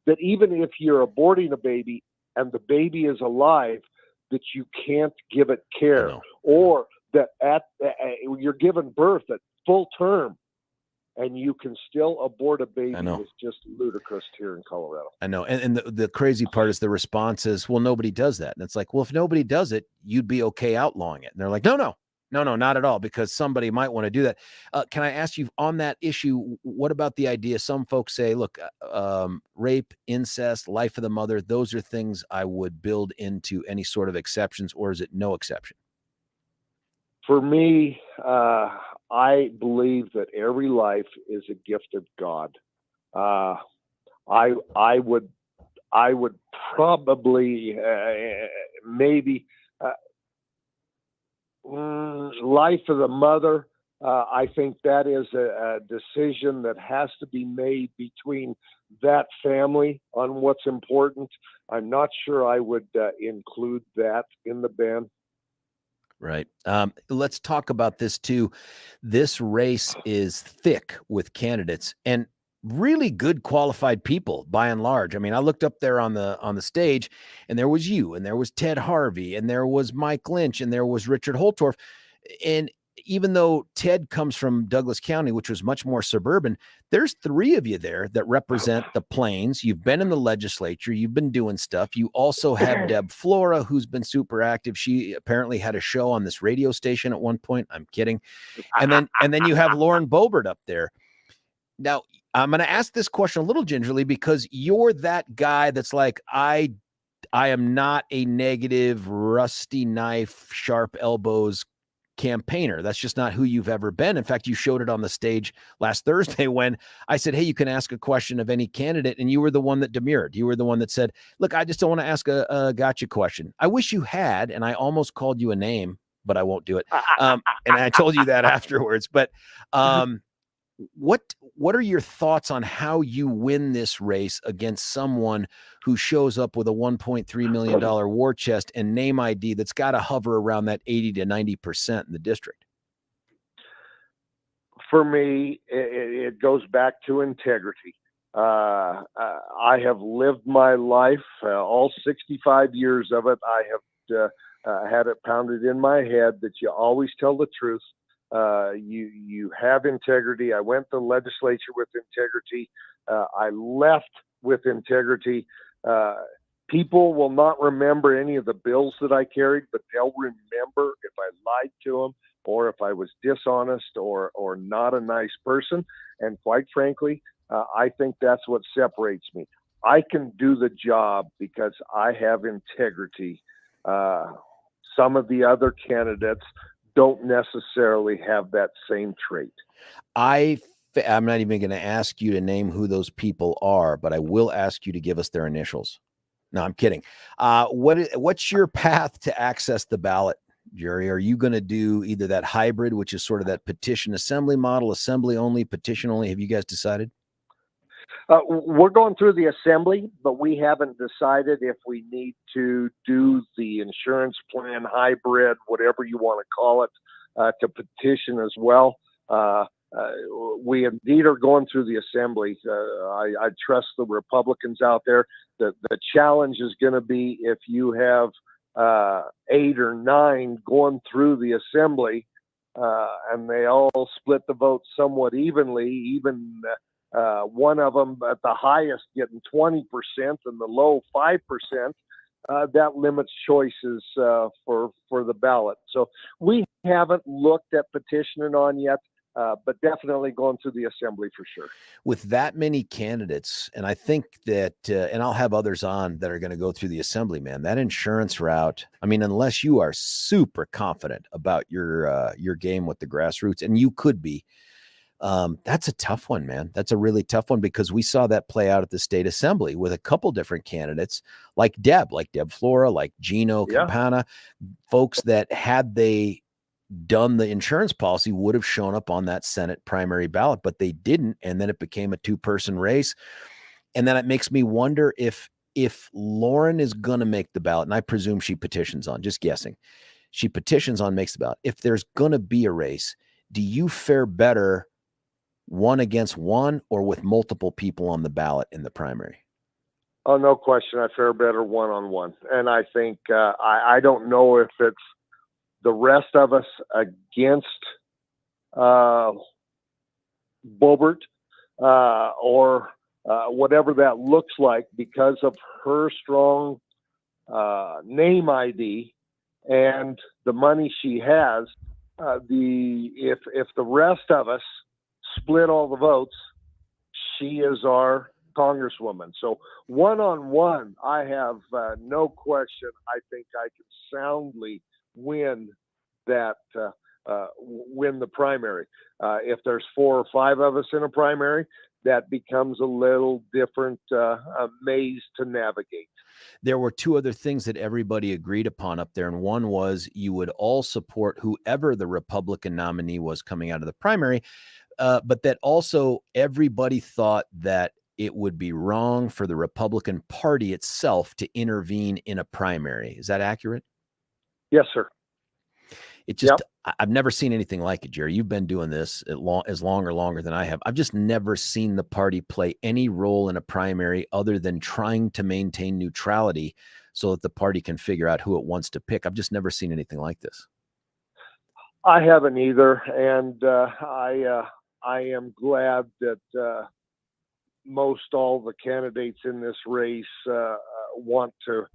that even if you're aborting a baby and the baby is alive, that you can't give it care, or that you're given birth at full term and you can still abort a baby. Is just ludicrous here in Colorado. I know. And the crazy part is the response is, well, nobody does that. And it's like, well, if nobody does it, you'd be okay outlawing it. And they're like, no, No, not at all, because somebody might want to do that. Can I ask you on that issue, what about the idea? Some folks say, look, rape, incest, life of the mother, those are things I would build into any sort of exceptions, or is it no exception? For me, I believe that every life is a gift of God. I would probably maybe life of the mother. I think that is a decision that has to be made between that family on what's important. I'm not sure I would include that in the ban. Right. Let's talk about this too. This race is thick with candidates and really good qualified people by and large. I mean, I looked up there on the stage, and there was you, and there was Ted Harvey, and there was Mike Lynch, and there was Richard Holtorf. And even though Ted comes from Douglas County, which was much more suburban, there's three of you there that represent the Plains. You've been in the legislature. You've been doing stuff. You also have Deb Flora, who's been super active. She apparently had a show on this radio station at one point. I'm kidding. And then you have Lauren Boebert up there. Now, I'm going to ask this question a little gingerly, because you're that guy that's like, I am not a negative, rusty knife, sharp elbows campaigner. That's just not who you've ever been. In fact, you showed it on the stage last Thursday when I said, hey, you can ask a question of any candidate, and you were the one that demurred. You were the one that said, look, I just don't want to ask a gotcha question. I wish you had, and I almost called you a name, but I won't do it. And I told you that afterwards. But what are your thoughts on how you win this race against someone who shows up with a $1.3 million war chest and name ID that's got to hover around that 80 to 90% in the district? For me, it goes back to integrity. I have lived my life, all 65 years of it. I have had it pounded in my head that you always tell the truth. You have integrity. I went to the legislature with integrity. I left with integrity. People will not remember any of the bills that I carried, but they'll remember if I lied to them, or if I was dishonest, or not a nice person. And quite frankly, I think that's what separates me. I can do the job because I have integrity. Some of the other candidates don't necessarily have that same trait. I'm not even going to ask you to name who those people are, but I will ask you to give us their initials. No, I'm kidding. What's your path to access the ballot, Jerry? Are you going to do either that hybrid, which is sort of that petition assembly model, assembly only, petition only? Have you guys decided? We're going through the assembly, but we haven't decided if we need to do the insurance plan hybrid, whatever you want to call it, to petition as well. We indeed are going through the assembly. I trust the Republicans out there. The challenge is going to be if you have 8 or 9 going through the assembly, and they all split the vote somewhat evenly, even one of them at the highest getting 20% and the low 5%, that limits choices for the ballot. So we haven't looked at petitioning on yet, but definitely going through the assembly for sure. With that many candidates, and I think that, and I'll have others on that are going to go through the assembly, man, that insurance route, I mean, unless you are super confident about your game with the grassroots, and you could be, that's a tough one, man. That's a really tough one, because we saw that play out at the state assembly with a couple different candidates like Deb Flora, like Gino Campana, folks that had they done the insurance policy would have shown up on that Senate primary ballot, but they didn't. And then it became a 2-person race. And then it makes me wonder if Lauren is going to make the ballot, and I presume she petitions on, just guessing, she petitions on, makes the ballot. If there's going to be a race, do you fare better one against one or with multiple people on the ballot in the primary? Oh, no question. I fare better one-on-one. And I think, I don't know if it's the rest of us against Boebert, or whatever that looks like, because of her strong name ID and the money she has. if the rest of us split all the votes, she is our congresswoman. So one-on-one, I have no question. I think I can soundly win that, win the primary. If there's 4 or 5 of us in a primary, that becomes a little different maze to navigate. There were 2 other things that everybody agreed upon up there, and one was you would all support whoever the Republican nominee was coming out of the primary, but that also everybody thought that it would be wrong for the Republican Party itself to intervene in a primary. Is that accurate? Yes, sir. It just, I've never seen anything like it, Jerry. You've been doing this as long or longer than I have. I've just never seen the party play any role in a primary other than trying to maintain neutrality so that the party can figure out who it wants to pick. I've just never seen anything like this. I haven't either. And I am glad that most all the candidates in this race want to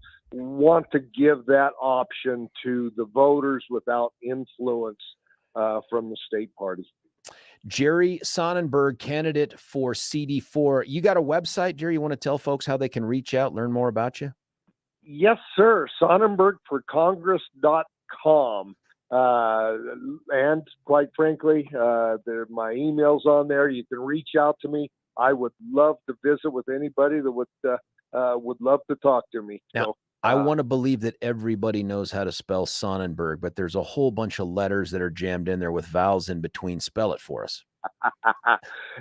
give that option to the voters without influence from the state party. Jerry Sonnenberg, candidate for CD4. You got a website, Jerry? You want to tell folks how they can reach out, learn more about you? Yes, sir. SonnenbergforCongress.com. And quite frankly, my email's on there. You can reach out to me. I would love to visit with anybody that would love to talk to me. Now, So, I want to believe that everybody knows how to spell Sonnenberg, but there's a whole bunch of letters that are jammed in there with vowels in between. Spell it for us.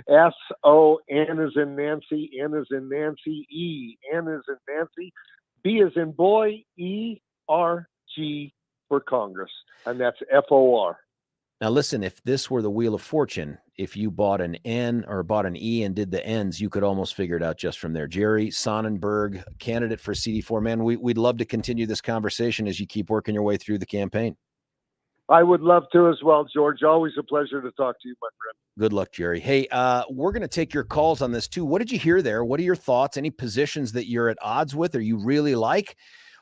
S-O-N as in Nancy, N as in Nancy, E, N as in Nancy, B as in boy, E-R-G for Congress. And that's F-O-R. Now, listen, if this were the Wheel of Fortune, if you bought an N or bought an E and did the N's, you could almost figure it out just from there. Jerry Sonnenberg, candidate for CD4. Man, we'd love to continue this conversation as you keep working your way through the campaign. I would love to as well, George. Always a pleasure to talk to you, my friend. Good luck, Jerry. Hey, we're going to take your calls on this too. What did you hear there? What are your thoughts? Any positions that you're at odds with or you really like?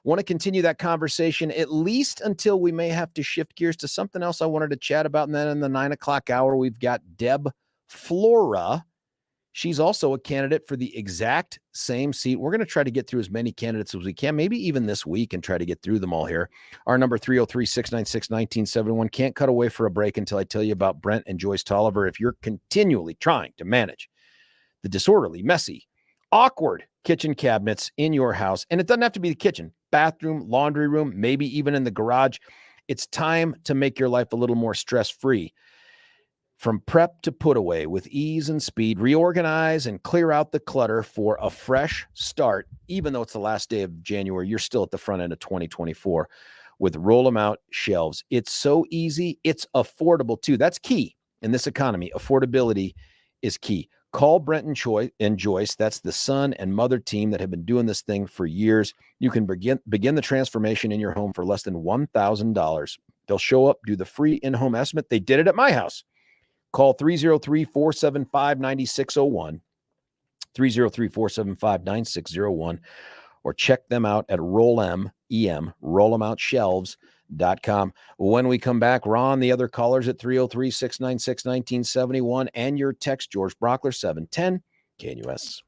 Want to continue that conversation at least until we may have to shift gears to something else I wanted to chat about. And then in the 9 o'clock hour, we've got Deb Flora. She's also a candidate for the exact same seat. We're going to try to get through as many candidates as we can, maybe even this week, and try to get through them all here. Our number 303-696-1971. Can't cut away for a break until I tell you about Brent and Joyce Tolliver. If you're continually trying to manage the disorderly, messy, awkward kitchen cabinets in your house, and it doesn't have to be the kitchen, bathroom, laundry room, maybe even in the garage, it's time to make your life a little more stress-free. From prep to put away with ease and speed, reorganize and clear out the clutter for a fresh start. Even though it's the last day of January, you're still at the front end of 2024 with Roll 'em Out shelves. It's so easy. It's affordable too. That's key in this economy. Affordability is key. Call Brent and Joyce. That's the son and mother team that have been doing this thing for years. You can begin the transformation in your home for less than $1,000. They'll show up, do the free in-home estimate. They did it at my house. Call 303-475-9601, 303-475-9601, or check them out at rolloutsshelves.com. When we come back, Ron, the other callers at 303-696-1971, and your text, George Brauchler, 710 KNUS.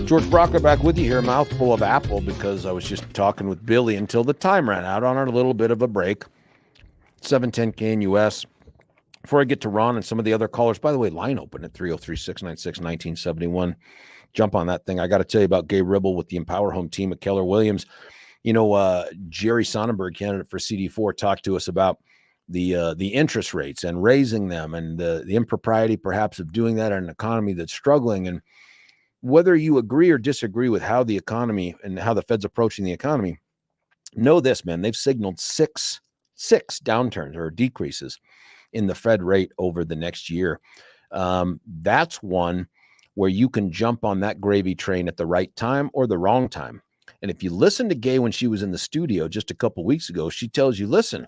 George Brauchler back with you here, mouthful of apple, because I was just talking with Billy until the time ran out on our little bit of a break. 710 KNUS. Before I get to Ron and some of the other callers, by the way, line open at 303-696-1971. Jump on that thing. I got to tell you about Gay Ribble with the Empower Home team at Keller Williams. You know, Jerry Sonnenberg, candidate for CD4, talked to us about the interest rates and raising them, and the impropriety perhaps of doing that in an economy that's struggling. And whether you agree or disagree with how the economy and how the Fed's approaching the economy, know this, man, they've signaled six downturns or decreases in the Fed rate over the next year. That's one where you can jump on that gravy train at the right time or the wrong time. And if you listen to Gay when she was in the studio just a couple weeks ago, she tells you, listen,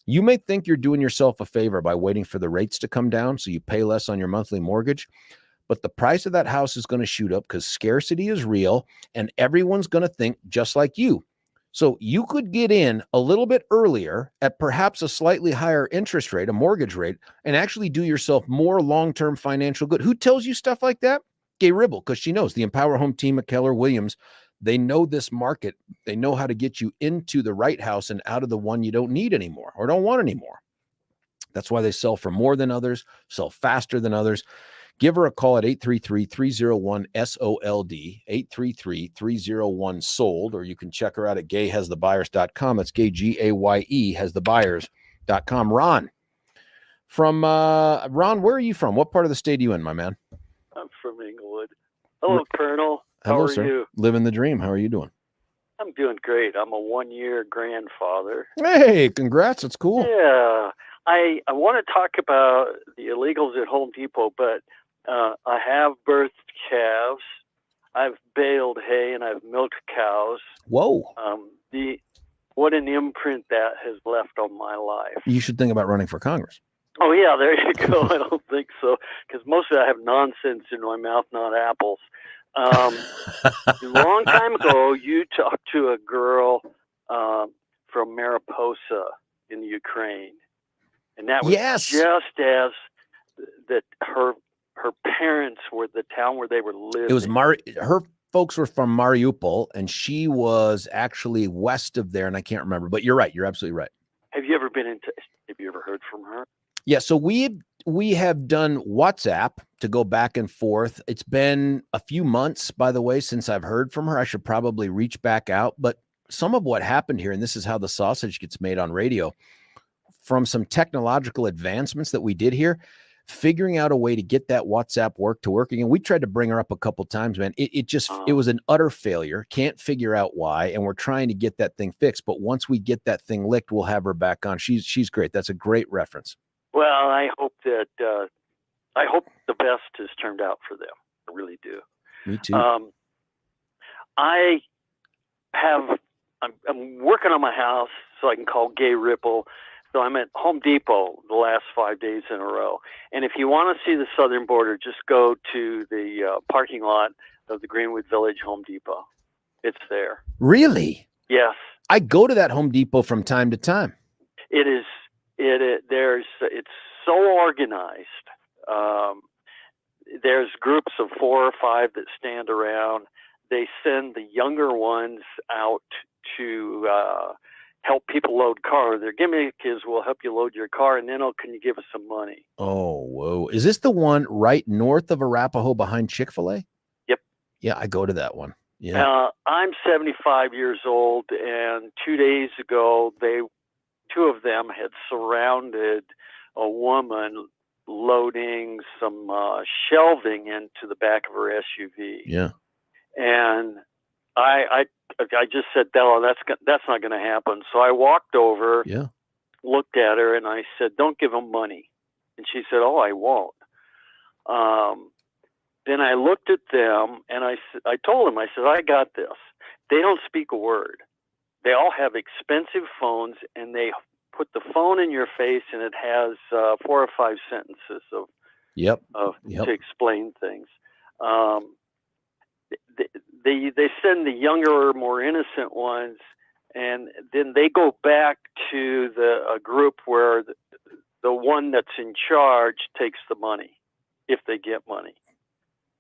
you may think you're doing yourself a favor by waiting for the rates to come down so you pay less on your monthly mortgage, but the price of that house is going to shoot up because scarcity is real and everyone's going to think just like you. So you could get in a little bit earlier at perhaps a slightly higher interest rate, a mortgage rate, and actually do yourself more long-term financial good. Who tells you stuff like that? Gay Ribble, because she knows the Empower Home team at Keller Williams. They know this market. They know how to get you into the right house and out of the one you don't need anymore or don't want anymore. That's why they sell for more than others, sell faster than others. Give her a call at 833-301-SOLD, 833-301-SOLD, or you can check her out at gayhasthebuyers.com. That's gay, G-A-Y-E, hasthebuyers.com. Ron, Ron, where are you from? What part of the state are you in, my man? I'm from Inglewood. Hello, Colonel. Hello, How are sir. you? Living the dream. How are you doing? I'm doing great. I'm a one-year grandfather. Hey, congrats. That's cool. Yeah. I want to talk about the illegals at Home Depot, but I have birthed calves. I've baled hay and I've milked cows. Whoa. What an imprint that has left on my life. You should think about running for Congress. Oh, yeah, there you go. I don't think so, because mostly I have nonsense in my mouth, not apples. A long time ago, you talked to a girl from Mariposa in the Ukraine, and that was just as that her parents were the town where they were living. It was her folks were from Mariupol, and she was actually west of there, and I can't remember. But you're right. You're absolutely right. Have you ever heard from her? Yeah, so we have done WhatsApp to go back and forth. It's been a few months, by the way, since I've heard from her. I should probably reach back out. But some of what happened here, and this is how the sausage gets made on radio, from some technological advancements that we did here, figuring out a way to get that WhatsApp working. And we tried to bring her up a couple times, man. It was an utter failure. Can't figure out why. And we're trying to get that thing fixed. But once we get that thing licked, we'll have her back on. She's great. That's a great reference. Well, I hope the best has turned out for them. I really do. Me too. I'm working on my house so I can call Gay Ripple. So I'm at Home Depot the last 5 days in a row. And if you want to see the southern border, just go to the parking lot of the Greenwood Village Home Depot. It's there. Really? Yes. I go to that Home Depot from time to time. It is. It's so organized. There's groups of 4 or 5 that stand around. They send the younger ones out to help people load cars. Their gimmick is, we'll help you load your car, and then, can you give us some money? Oh, whoa. Is this the one right north of Arapahoe behind Chick-fil-A? Yep. Yeah, I go to that one. Yeah. I'm 75 years old, and 2 days ago, 2 of them had surrounded a woman loading some shelving into the back of her SUV. Yeah. And I just said, "No, that's not going to happen." So I walked over, looked at her, and I said, "Don't give them money." And she said, "Oh, I won't." Then I looked at them, and I told them, I said, "I got this." They don't speak a word. They all have expensive phones, and they put the phone in your face, and it has 4 or 5 sentences to explain things. They send the younger, more innocent ones, and then they go back to a group where the one that's in charge takes the money, if they get money.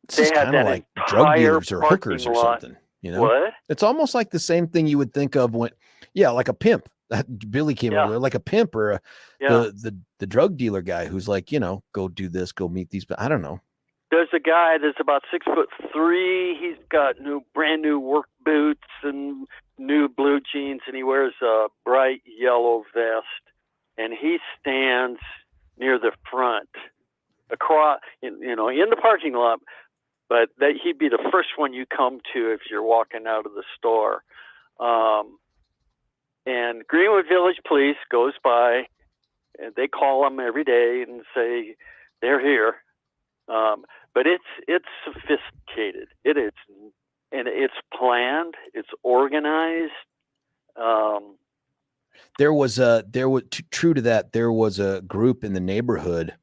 This They is had kind of that like drug entire dealers or hookers parking or lot. something, you know? What? It's almost like the same thing you would think of when, yeah, like a pimp. That Billy came over Yeah. there, like a pimp or Yeah. the drug dealer guy who's like, you know, go do this, go meet these. But I don't know. There's a guy that's about 6'3". He's got brand new work boots and new blue jeans, and he wears a bright yellow vest. And he stands near the front, across, in the parking lot. But he'd be the first one you come to if you're walking out of the store. And Greenwood Village Police goes by, and they call them every day and say they're here. But it's sophisticated. It is, and it's planned. It's organized. True to that, there was a group in the neighborhood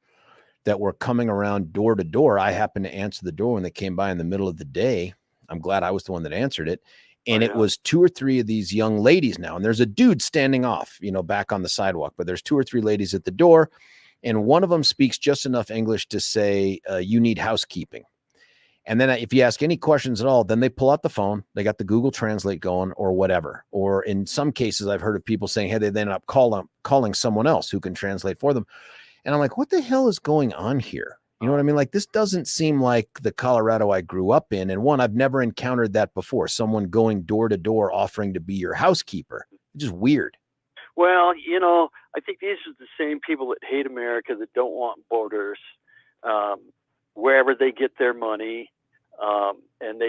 that were coming around door to door. I happened to answer the door when they came by in the middle of the day. I'm glad I was the one that answered it. And it was 2 or 3 of these young ladies now. And there's a dude standing off, back on the sidewalk, but there's 2 or 3 ladies at the door. And one of them speaks just enough English to say, you need housekeeping. And then if you ask any questions at all, then they pull out the phone. They got the Google Translate going or whatever. Or in some cases, I've heard of people saying, hey, they end up calling someone else who can translate for them. And I'm like, what the hell is going on here? You know what I mean? Like, this doesn't seem like the Colorado I grew up in. And one, I've never encountered that before. Someone going door to door offering to be your housekeeper. It's just weird. Well, I think these are the same people that hate America, that don't want borders, wherever they get their money. And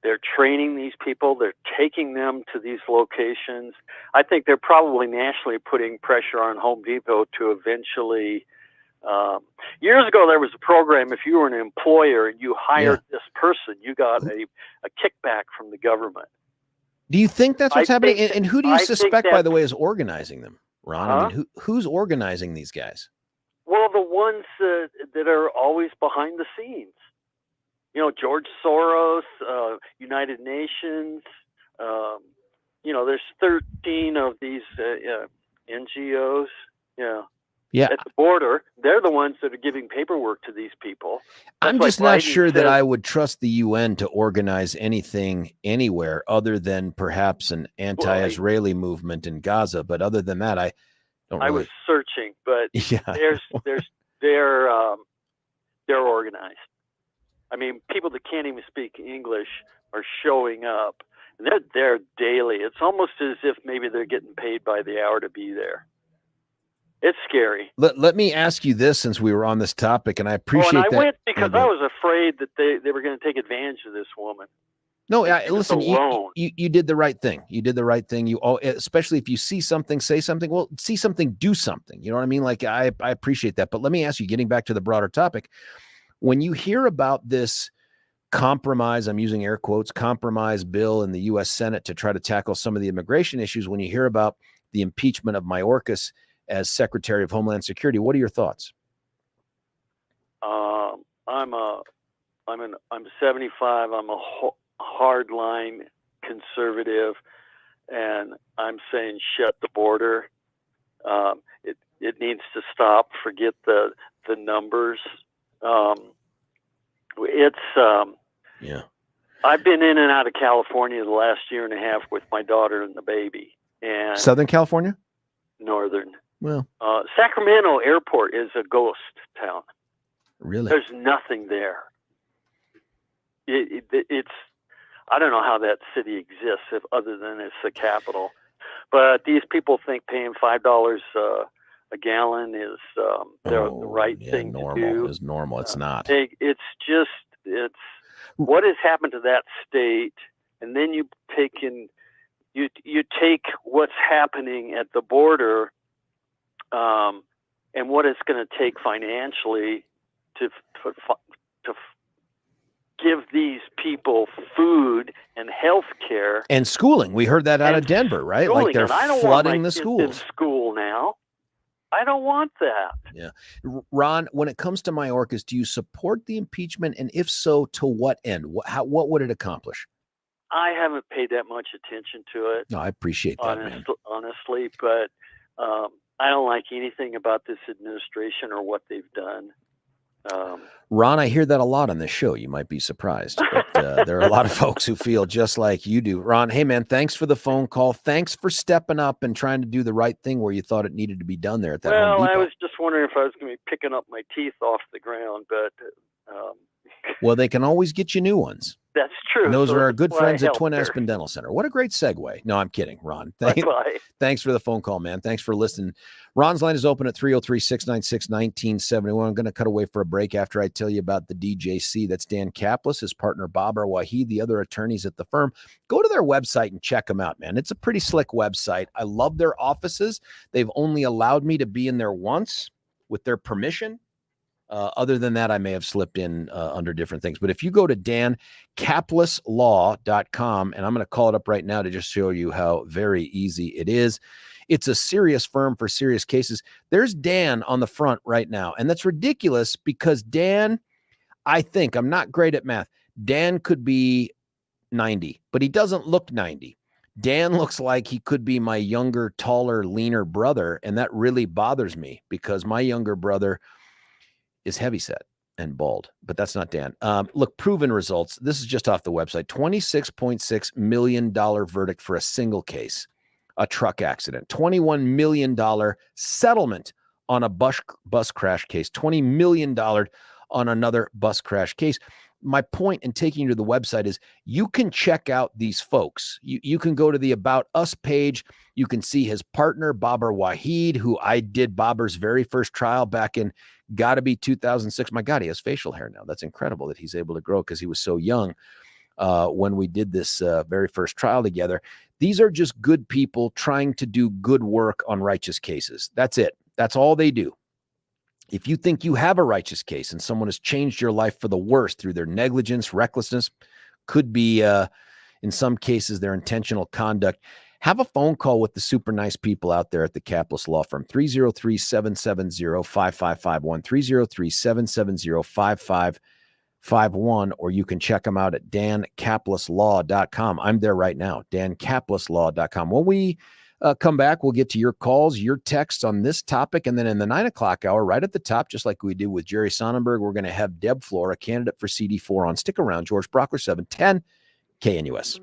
they're training these people. They're taking them to these locations. I think they're probably nationally putting pressure on Home Depot to eventually. Years ago, there was a program. If you were an employer and you hired this person, you got a kickback from the government. Do you think that's what's happening? And who do you suspect, by the way, is organizing them, Ron? I mean, who's organizing these guys? Well, the ones that are always behind the scenes. George Soros, United Nations. There's 13 of these NGOs. Yeah. At the border, they're the ones that are giving paperwork to these people. I'm just not sure that I would trust the UN to organize anything anywhere other than perhaps an anti-Israeli movement in Gaza. But other than that, I don't really. I was searching, but they're organized. I mean, people that can't even speak English are showing up. And they're there daily. It's almost as if maybe they're getting paid by the hour to be there. It's scary. Let me ask you this, since we were on this topic, and I appreciate that. I went because I was afraid that they were going to take advantage of this woman. No, listen, you did the right thing. You did the right thing. Especially if you see something, say something. Well, see something, do something. You know what I mean? Like, I appreciate that. But let me ask you, getting back to the broader topic, when you hear about this compromise, I'm using air quotes, compromise bill in the U.S. Senate to try to tackle some of the immigration issues, when you hear about the impeachment of Mayorkas as Secretary of Homeland Security, what are your thoughts? I'm 75. I'm a hardline conservative, and I'm saying shut the border. It needs to stop. Forget the numbers. I've been in and out of California the last year and a half with my daughter and the baby. And Southern California? Northern. Well, Sacramento Airport is a ghost town. Really? There's nothing there. It's I don't know how that city exists other than it's the capital. But these people think paying $5 a gallon is the right thing normal. to do. It's normal. It's not. It's what has happened to that state, and then you take what's happening at the border, and what it's going to take financially to give these people food and health care and schooling. We heard that out of Denver, right? Like they're flooding the schools. In school now. I don't want that. Yeah. Ron, when it comes to Mayorkas, do you support the impeachment? And if so, to what end? What would it accomplish? I haven't paid that much attention to it. No, I appreciate that, honestly, but I don't like anything about this administration or what they've done. Ron, I hear that a lot on this show. You might be surprised, but there are a lot of folks who feel just like you do. Ron, hey, man, thanks for the phone call. Thanks for stepping up and trying to do the right thing where you thought it needed to be done there at that Home Depot. I was just wondering if I was going to be picking up my teeth off the ground, but well, they can always get you new ones. That's true. And those so are our good friends at Twin there. Aspen Dental Center. What a great segue. No, I'm kidding, Ron. Bye-bye. Thanks for the phone call, man. Thanks for listening. Ron's line is open at 303-696-1971. I'm going to cut away for a break after I tell you about the DJC. That's Dan Kaplis, his partner, Babar Wahid, the other attorneys at the firm. Go to their website and check them out, man. It's a pretty slick website. I love their offices. They've only allowed me to be in there once with their permission. Other than that, I may have slipped in under different things. But if you go to dankapleslaw.com, and I'm going to call it up right now to just show you how very easy it is. It's a serious firm for serious cases. There's Dan on the front right now. And that's ridiculous because Dan, I think, I'm not great at math. Dan could be 90, but he doesn't look 90. Dan looks like he could be my younger, taller, leaner brother. And that really bothers me because my younger brother is heavyset and bald, but that's not Dan. Look, proven results. This is just off the website. $26.6 million verdict for a single case, a truck accident. $21 million settlement on a bus crash case. $20 million on another bus crash case. My point in taking you to the website is you can check out these folks. You can go to the About Us page. You can see his partner, Babar Wahid, who I did Babar's very first trial back in gotta be 2006. My God, he has facial hair now. That's incredible that he's able to grow because he was so young when we did this very first trial together. These are just good people trying to do good work on righteous cases. That's it. That's all they do. If you think you have a righteous case and someone has changed your life for the worse through their negligence, recklessness, could be in some cases their intentional conduct, have a phone call with the super nice people out there at the Kaplis Law Firm, 303-770-5551, 303-770-5551, or you can check them out at dankapleslaw.com. I'm there right now, dankapleslaw.com. When we come back, we'll get to your calls, your texts on this topic, and then in the 9 o'clock hour, right at the top, just like we did with Jerry Sonnenberg, we're going to have Deb Flora, candidate for CD4 on. Stick around. George Brauchler, 710 KNUS.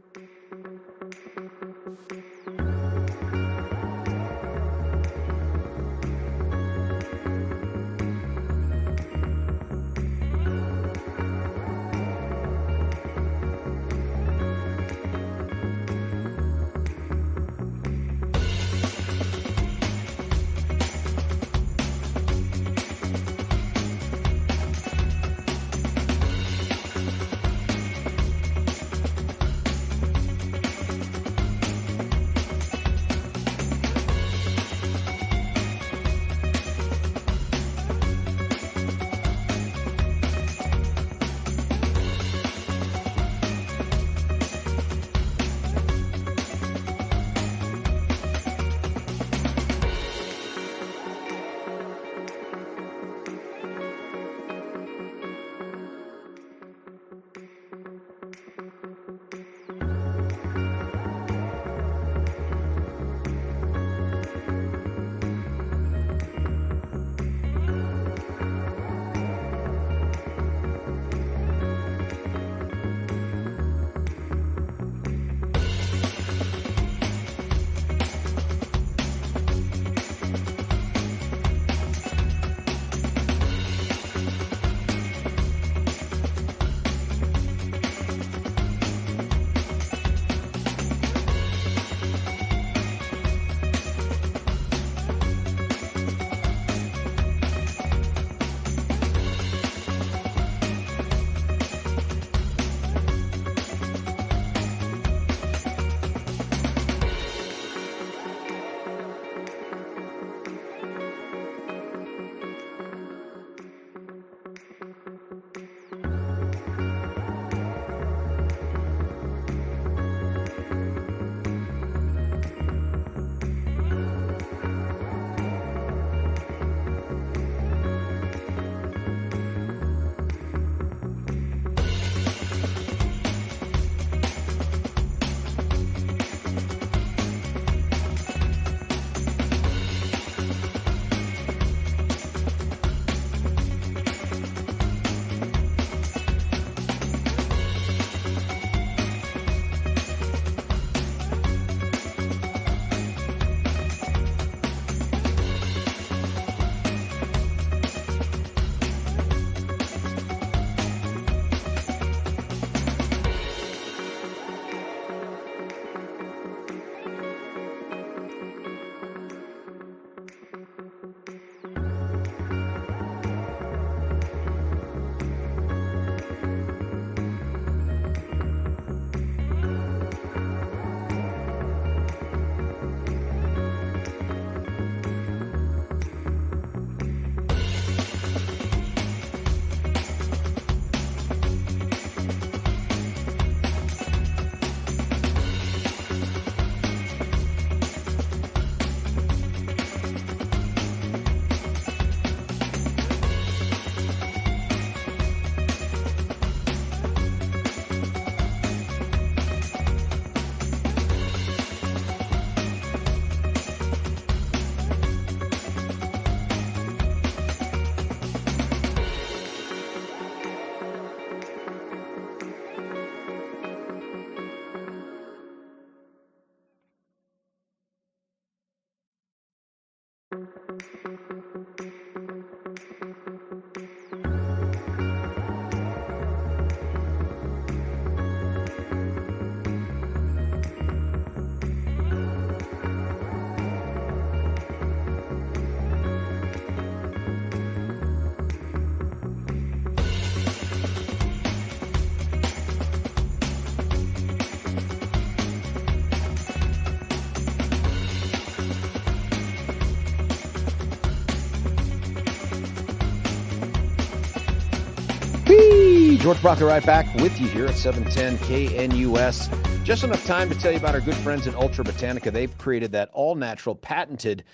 George Brauchler right back with you here at 710 KNUS. Just enough time to tell you about our good friends at Ultra Botanica. They've created that all-natural, patented,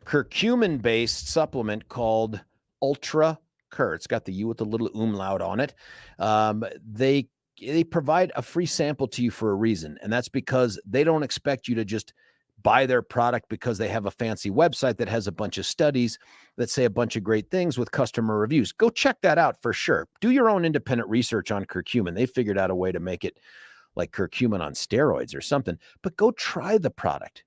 curcumin-based supplement called Ultra Cur. It's got the U with the little umlaut on it. They provide a free sample to you for a reason, and that's because they don't expect you to just buy their product because they have a fancy website that has a bunch of studies that say a bunch of great things with customer reviews. Go check that out for sure. Do your own independent research on curcumin. They figured out a way to make it like curcumin on steroids or something, but go try the product.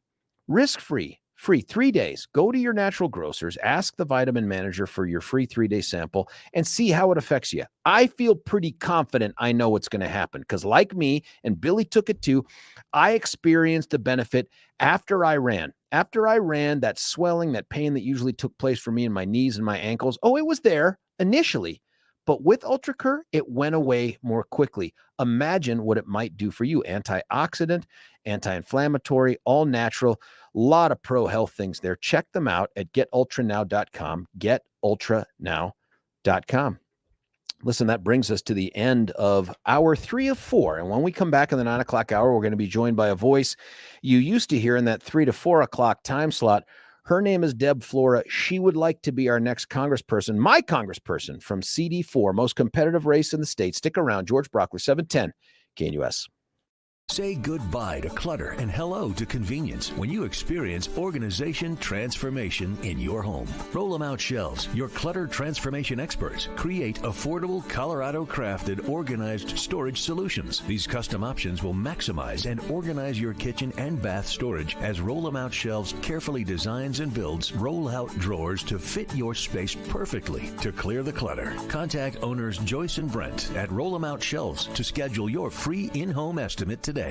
Risk-free, free 3 days. Go to your natural grocers, ask the vitamin manager for your free 3-day sample and see how it affects you. I feel pretty confident I know what's going to happen because like me, and Billy took it too, I experienced a benefit after I ran. After I ran, that swelling, that pain that usually took place for me in my knees and my ankles, it was there initially. But with UltraCur, it went away more quickly. Imagine what it might do for you. Antioxidant, anti-inflammatory, all natural, a lot of pro health things there. Check them out at getultranow.com, getultranow.com. Listen, that brings us to the end of hour 3 of 4. And when we come back in the 9 o'clock hour, we're going to be joined by a voice you used to hear in that 3 to 4 o'clock time slot. Her name is Deb Flora. She would like to be our next congressperson, my congressperson from CD4, most competitive race in the state. Stick around. George Brauchler, 710 KNUS. Say goodbye to clutter and hello to convenience when you experience organization transformation in your home. Roll 'em Out Shelves, your clutter transformation experts, create affordable Colorado-crafted organized storage solutions. These custom options will maximize and organize your kitchen and bath storage as Roll 'em Out Shelves carefully designs and builds roll-out drawers to fit your space perfectly to clear the clutter. Contact owners Joyce and Brent at Roll 'em Out Shelves to schedule your free in-home estimate today.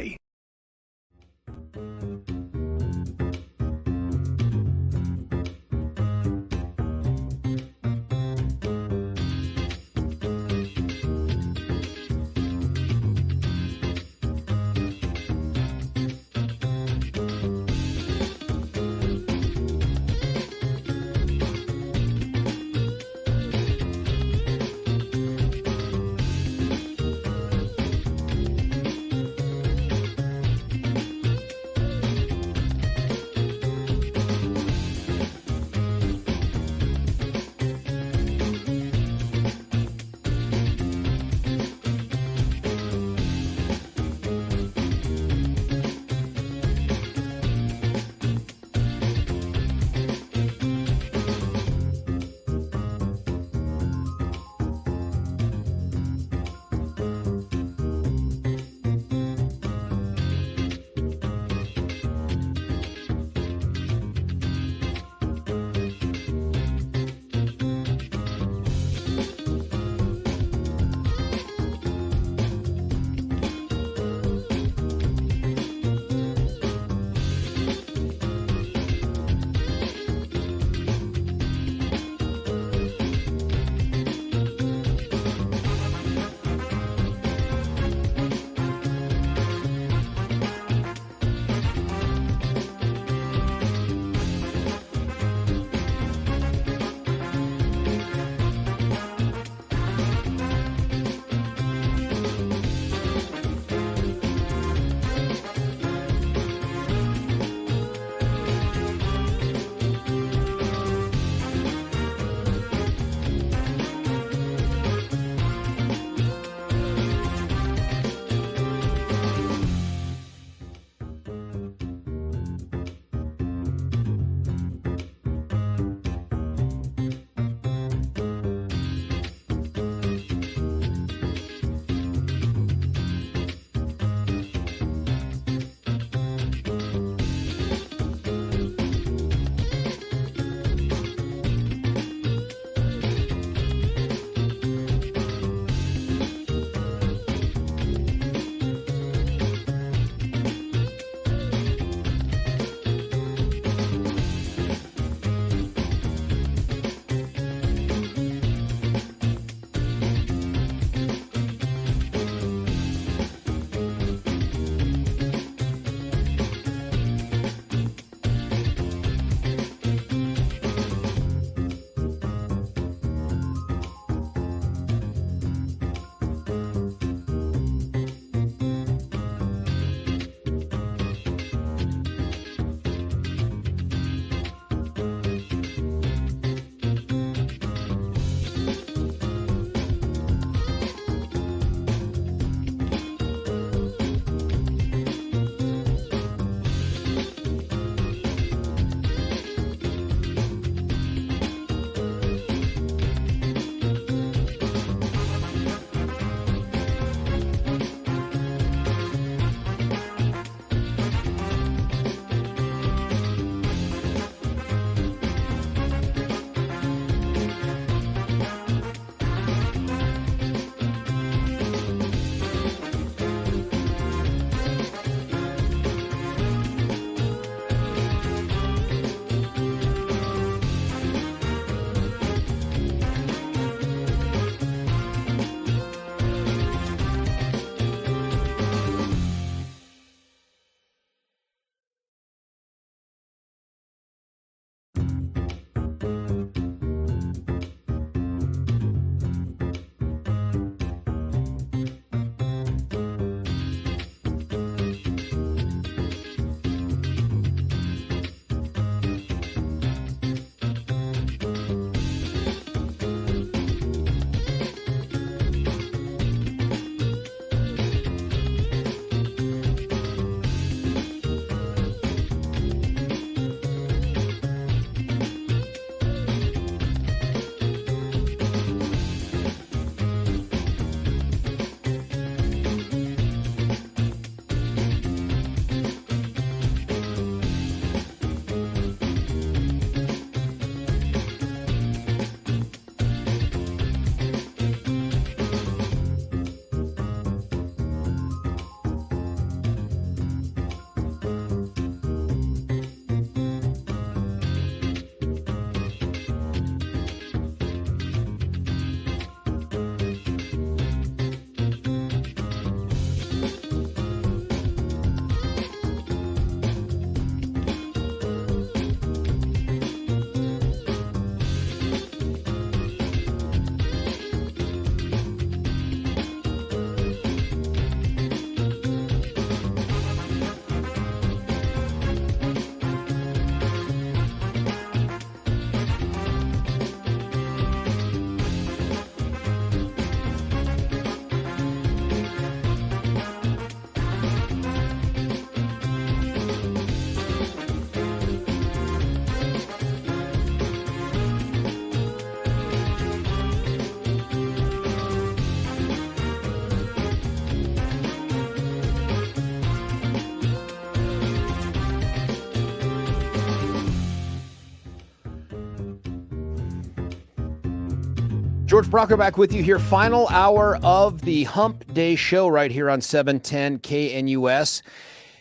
George Brauchler back with you here. Final hour of the Hump Day show right here on 710 KNUS.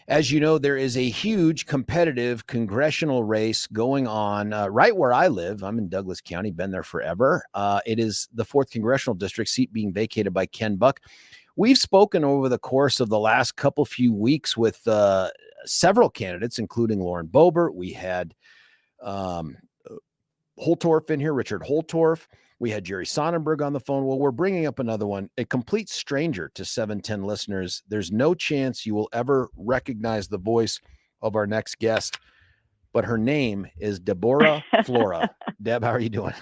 As you know, there is a huge competitive congressional race going on right where I live. I'm in Douglas County, been there forever. It is the 4th Congressional District, seat being vacated by Ken Buck. We've spoken over the course of the last few weeks with several candidates, including Lauren Boebert. We had Holtorf in here, Richard Holtorf. We had Jerry Sonnenberg on the phone. Well, we're bringing up another one, a complete stranger to 710 listeners. There's no chance you will ever recognize the voice of our next guest, but her name is Deborah Flora. Deb, how are you doing?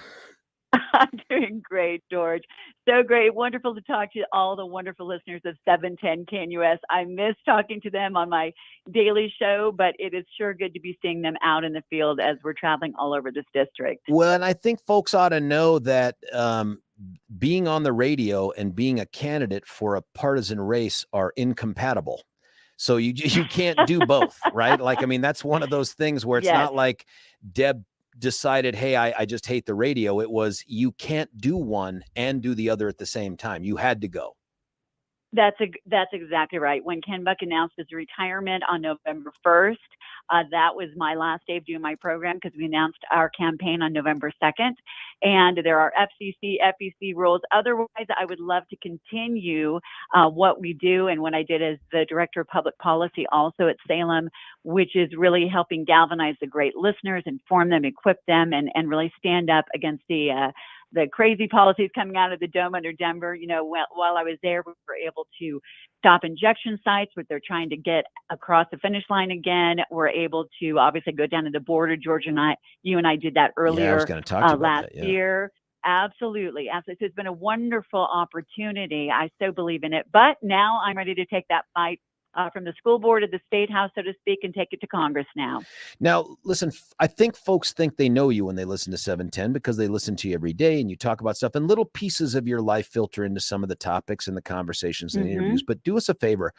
I'm doing great, George. So great. Wonderful to talk to all the wonderful listeners of 710 KNUS. I miss talking to them on my daily show, but it is sure good to be seeing them out in the field as we're traveling all over this district. Well, and I think folks ought to know that being on the radio and being a candidate for a partisan race are incompatible. So you can't do both, right? Like, I mean, that's one of those things where it's not like Deb decided, hey, I just hate the radio. It was, you can't do one and do the other at the same time. You had to go. That's exactly right. When Ken Buck announced his retirement on November 1st, that was my last day of doing my program because we announced our campaign on November 2nd. And there are FCC, FEC rules. Otherwise, I would love to continue what we do and what I did as the Director of Public Policy also at Salem, which is really helping galvanize the great listeners, inform them, equip them, and really stand up against the crazy policies coming out of the dome under Denver. You know, while I was there, we were able to stop injection sites, which they're trying to get across the finish line again. We're able to obviously go down to the border. George and you and I did that earlier. Yeah, I was going to talk to you about last that, year. Absolutely. So it's been a wonderful opportunity. I so believe in it. But now I'm ready to take that fight from the school board to the state house, so to speak, and take it to Congress now. Now, listen, I think folks think they know you when they listen to 710 because they listen to you every day and you talk about stuff and little pieces of your life filter into some of the topics and the conversations and the interviews. But do us a favor.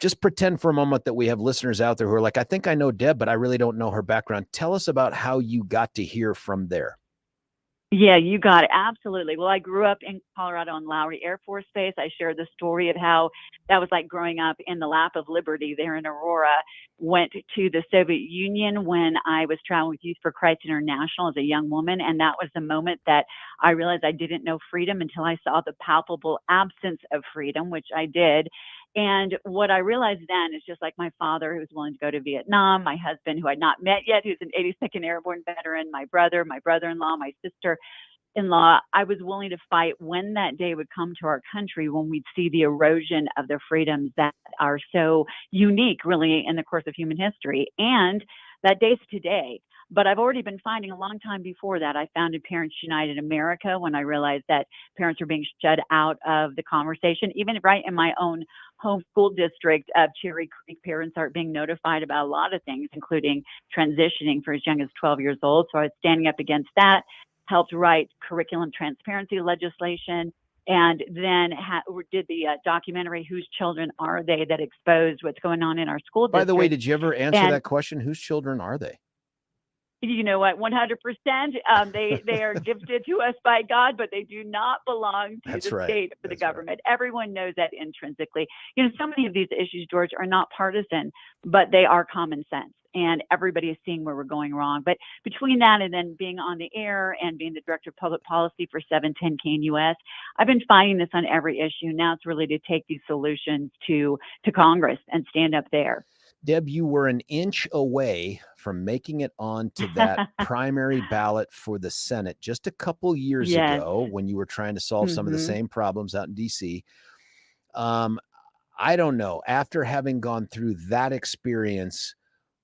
Just pretend for a moment that we have listeners out there who are like, I think I know Deb, but I really don't know her background. Tell us about how you got to hear from there. Yeah, you got it. Absolutely. Well, I grew up in Colorado on Lowry Air Force Base. I shared the story of how that was like growing up in the lap of liberty there in Aurora. Went to the Soviet Union when I was traveling with Youth for Christ International as a young woman. And that was the moment that I realized I didn't know freedom until I saw the palpable absence of freedom, which I did. And what I realized then is just like my father, who was willing to go to Vietnam, my husband, who I'd not met yet, who's an 82nd Airborne veteran, my brother-in-law, my sister-in-law, I was willing to fight when that day would come to our country, when we'd see the erosion of the freedoms that are so unique, really, in the course of human history. And that day's today. But I've already been fighting a long time before that. I founded Parents United America when I realized that parents are being shut out of the conversation. Even right in my own home school district of Cherry Creek, parents aren't being notified about a lot of things, including transitioning for as young as 12 years old. So I was standing up against that, helped write curriculum transparency legislation, and then did the documentary, Whose Children Are They?, that exposed what's going on in our school district. By the way, did you ever answer that question? Whose children are they? You know what? 100%. They are gifted to us by God, but they do not belong to the state or the government. Right. Everyone knows that intrinsically. You know, so many of these issues, George, are not partisan, but they are common sense. And everybody is seeing where we're going wrong. But between that and then being on the air and being the Director of Public Policy for 710 KNUS, I've been fighting this on every issue. Now it's really to take these solutions to Congress and stand up there. Deb, you were an inch away from making it onto that primary ballot for the Senate just a couple years ago when you were trying to solve some of the same problems out in D.C. I don't know. After having gone through that experience,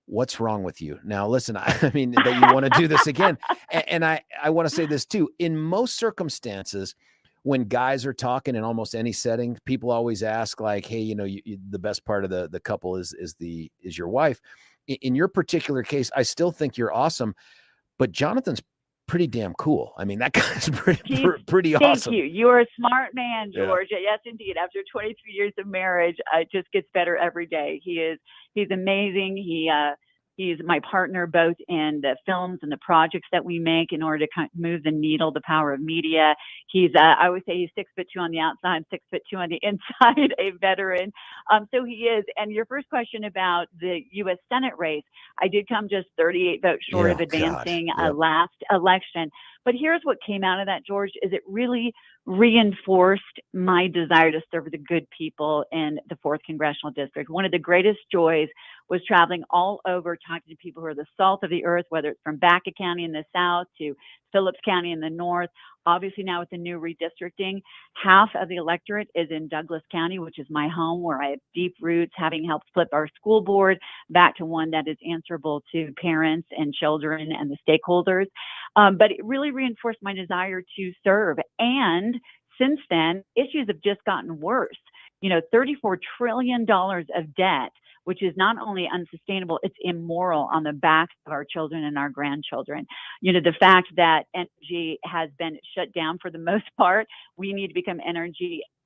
what's wrong with you? Now, listen, I mean, that you want to do this again. And I want to say this too. In most circumstances, when guys are talking in almost any setting, people always ask like, hey, you know, the best part of the couple is your wife. In your particular case, I still think you're awesome, but Jonathan's pretty damn cool. I mean, that guy's pretty awesome. Thank you. You are a smart man, George. Yeah. Yes, indeed. After 23 years of marriage, it just gets better every day. He's amazing. He's my partner both in the films and the projects that we make in order to kind of move the needle, the power of media. He's, I always say he's 6'2" on the outside, 6'2" on the inside, a veteran. So he is. And your first question about the U.S. Senate race, I did come just 38 votes short of advancing last election. But here's what came out of that, George, is it really reinforced my desire to serve the good people in the 4th Congressional District. One of the greatest joys was traveling all over, talking to people who are the salt of the earth, whether it's from Baca County in the south to Phillips County in the north. Obviously now with the new redistricting, half of the electorate is in Douglas County, which is my home, where I have deep roots, having helped flip our school board back to one that is answerable to parents and children and the stakeholders. But it really reinforced my desire to serve. And since then, issues have just gotten worse. You know, $34 trillion of debt, which is not only unsustainable, it's immoral on the backs of our children and our grandchildren. You know, the fact that energy has been shut down for the most part, we need to become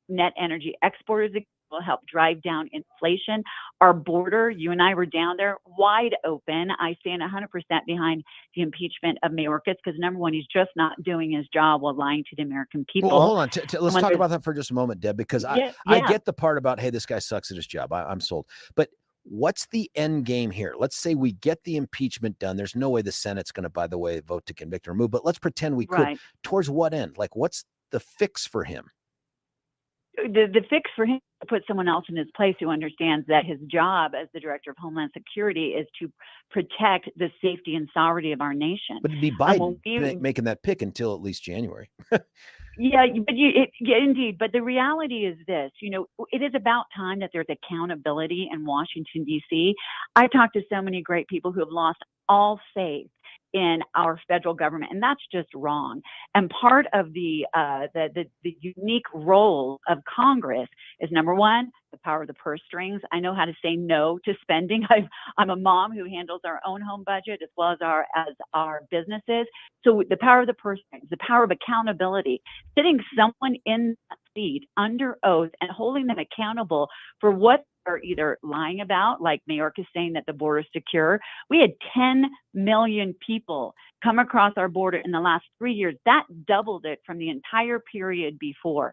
net energy exporters. It will help drive down inflation. Our border, you and I were down there, wide open. I stand 100% behind the impeachment of Mayorkas because, number one, he's just not doing his job while lying to the American people. Well, hold on. Let's talk about that for just a moment, Deb, because I get the part about, hey, this guy sucks at his job. I'm sold. But what's the end game here? Let's say we get the impeachment done. There's no way the Senate's going to, by the way, vote to convict or remove, but let's pretend we could. Towards what end? Like, what's the fix for him? The fix for him is to put someone else in his place who understands that his job as the Director of Homeland Security is to protect the safety and sovereignty of our nation. But it'd be Biden making that pick until at least January. Yeah, but indeed. But the reality is this, you know, it is about time that there's accountability in Washington, D.C. I talked to so many great people who have lost all faith in our federal government, and that's just wrong. And part of the unique role of Congress is, number one, the power of the purse strings. I know how to say no to spending. I'm a mom who handles our own home budget as well as our businesses. So the power of the purse strings, the power of accountability, sitting someone in that seat under oath and holding them accountable for what are either lying about, like Mayorkas saying that the border is secure. We had 10 million people come across our border in the last 3 years. That doubled it from the entire period before.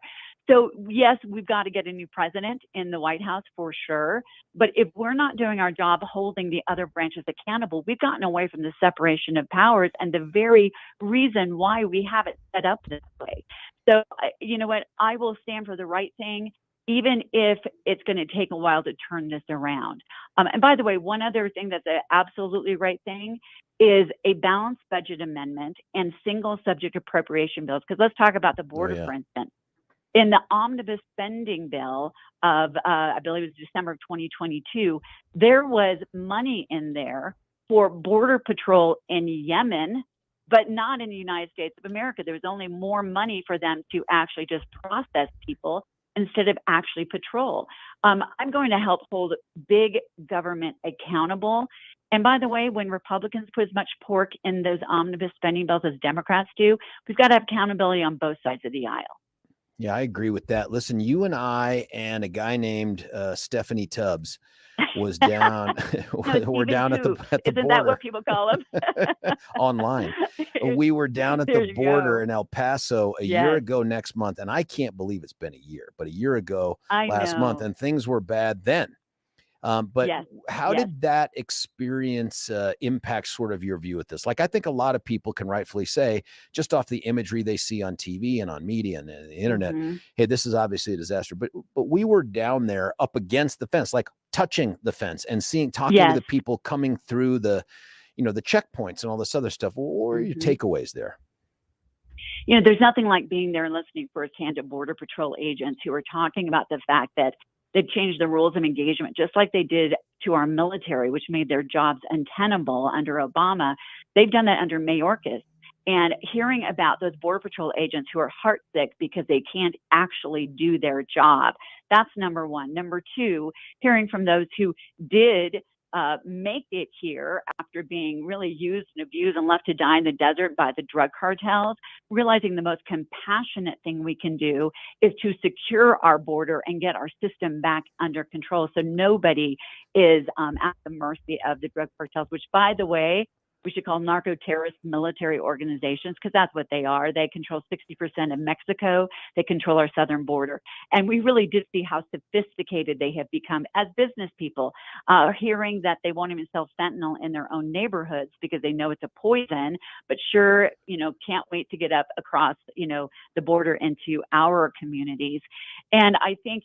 So yes, we've got to get a new president in the White House for sure. But if we're not doing our job holding the other branches accountable, we've gotten away from the separation of powers and the very reason why we have it set up this way. So you know what? I will stand for the right thing, even if it's going to take a while to turn this around. And by the way, one other thing that's an absolutely right thing is a balanced budget amendment and single subject appropriation bills. Because let's talk about the border, for instance. In the omnibus spending bill of, I believe it was December of 2022, there was money in there for Border Patrol in Yemen, but not in the United States of America. There was only more money for them to actually just process people instead of actually patrol. I'm going to help hold big government accountable. And by the way, when Republicans put as much pork in those omnibus spending bills as Democrats do, we've got to have accountability on both sides of the aisle. Yeah, I agree with that. Listen, you and I and a guy named Stephanie Tubbs was down. We're down at the border. Isn't that what people call him? Online. We were down at the border in El Paso a year ago next month, and I can't believe it's been a year, but a year ago last month, and things were bad then. But how did that experience impact sort of your view of this? Like, I think a lot of people can rightfully say, just off the imagery they see on TV and on media and the internet, hey, this is obviously a disaster. But we were down there up against the fence, like touching the fence and talking to the people coming through the checkpoints and all this other stuff. What were your takeaways there? You know, there's nothing like being there and listening firsthand to Border Patrol agents who are talking about the fact that they've changed the rules of engagement, just like they did to our military, which made their jobs untenable under Obama. They've done that under Mayorkas. And hearing about those Border Patrol agents who are heartsick because they can't actually do their job, that's number one. Number two, hearing from those who did make it here after being really used and abused and left to die in the desert by the drug cartels, realizing the most compassionate thing we can do is to secure our border and get our system back under control so nobody is at the mercy of the drug cartels, which, by the way, we should call narco-terrorist military organizations, because that's what they are. They control 60% of Mexico. They control our southern border. And we really did see how sophisticated they have become as business people, hearing that they won't even sell fentanyl in their own neighborhoods because they know it's a poison, but sure, can't wait to get up across, the border into our communities. And I think,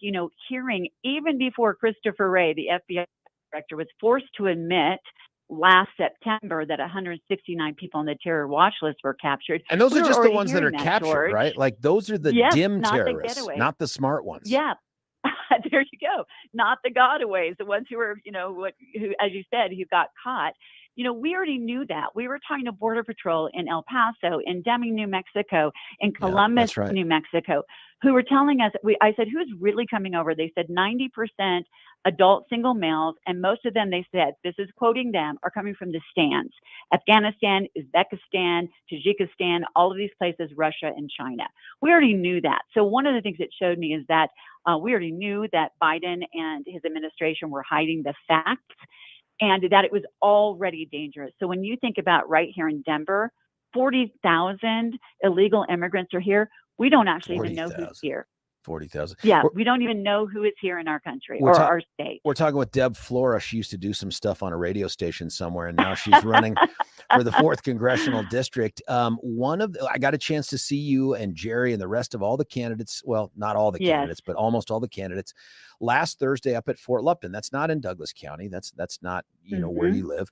hearing even before Christopher Wray, the FBI director, was forced to admit last September that 169 people on the terror watch list were captured. And those We are were just the already ones that are hearing captured, George. right? Like those are the Yes, dim not the terrorists, getaways. not the smart ones. Yeah. There you go. Not the gotaways, the ones who are, who, as you said, who got caught. We already knew that. We were talking to Border Patrol in El Paso, in Deming, New Mexico, in Columbus, that's right. New Mexico, who were telling us, I said, who's really coming over? They said 90% adult single males, and most of them, they said, this is quoting them, are coming from the stands. Afghanistan, Uzbekistan, Tajikistan, all of these places, Russia and China. We already knew that. So one of the things it showed me is that we already knew that Biden and his administration were hiding the facts and that it was already dangerous. So when you think about right here in Denver, 40,000 illegal immigrants are here. We don't actually even know who's here. 40,000. Yeah, we don't even know who is here in our country or our state. We're talking with Deb Flora. She used to do some stuff on a radio station somewhere, and now she's running for the 4th Congressional District. I got a chance to see you and Jerry and the rest of all the candidates. Well, not all the candidates, but almost all the candidates last Thursday up at Fort Lupton. That's not in Douglas County. That's not, where you live.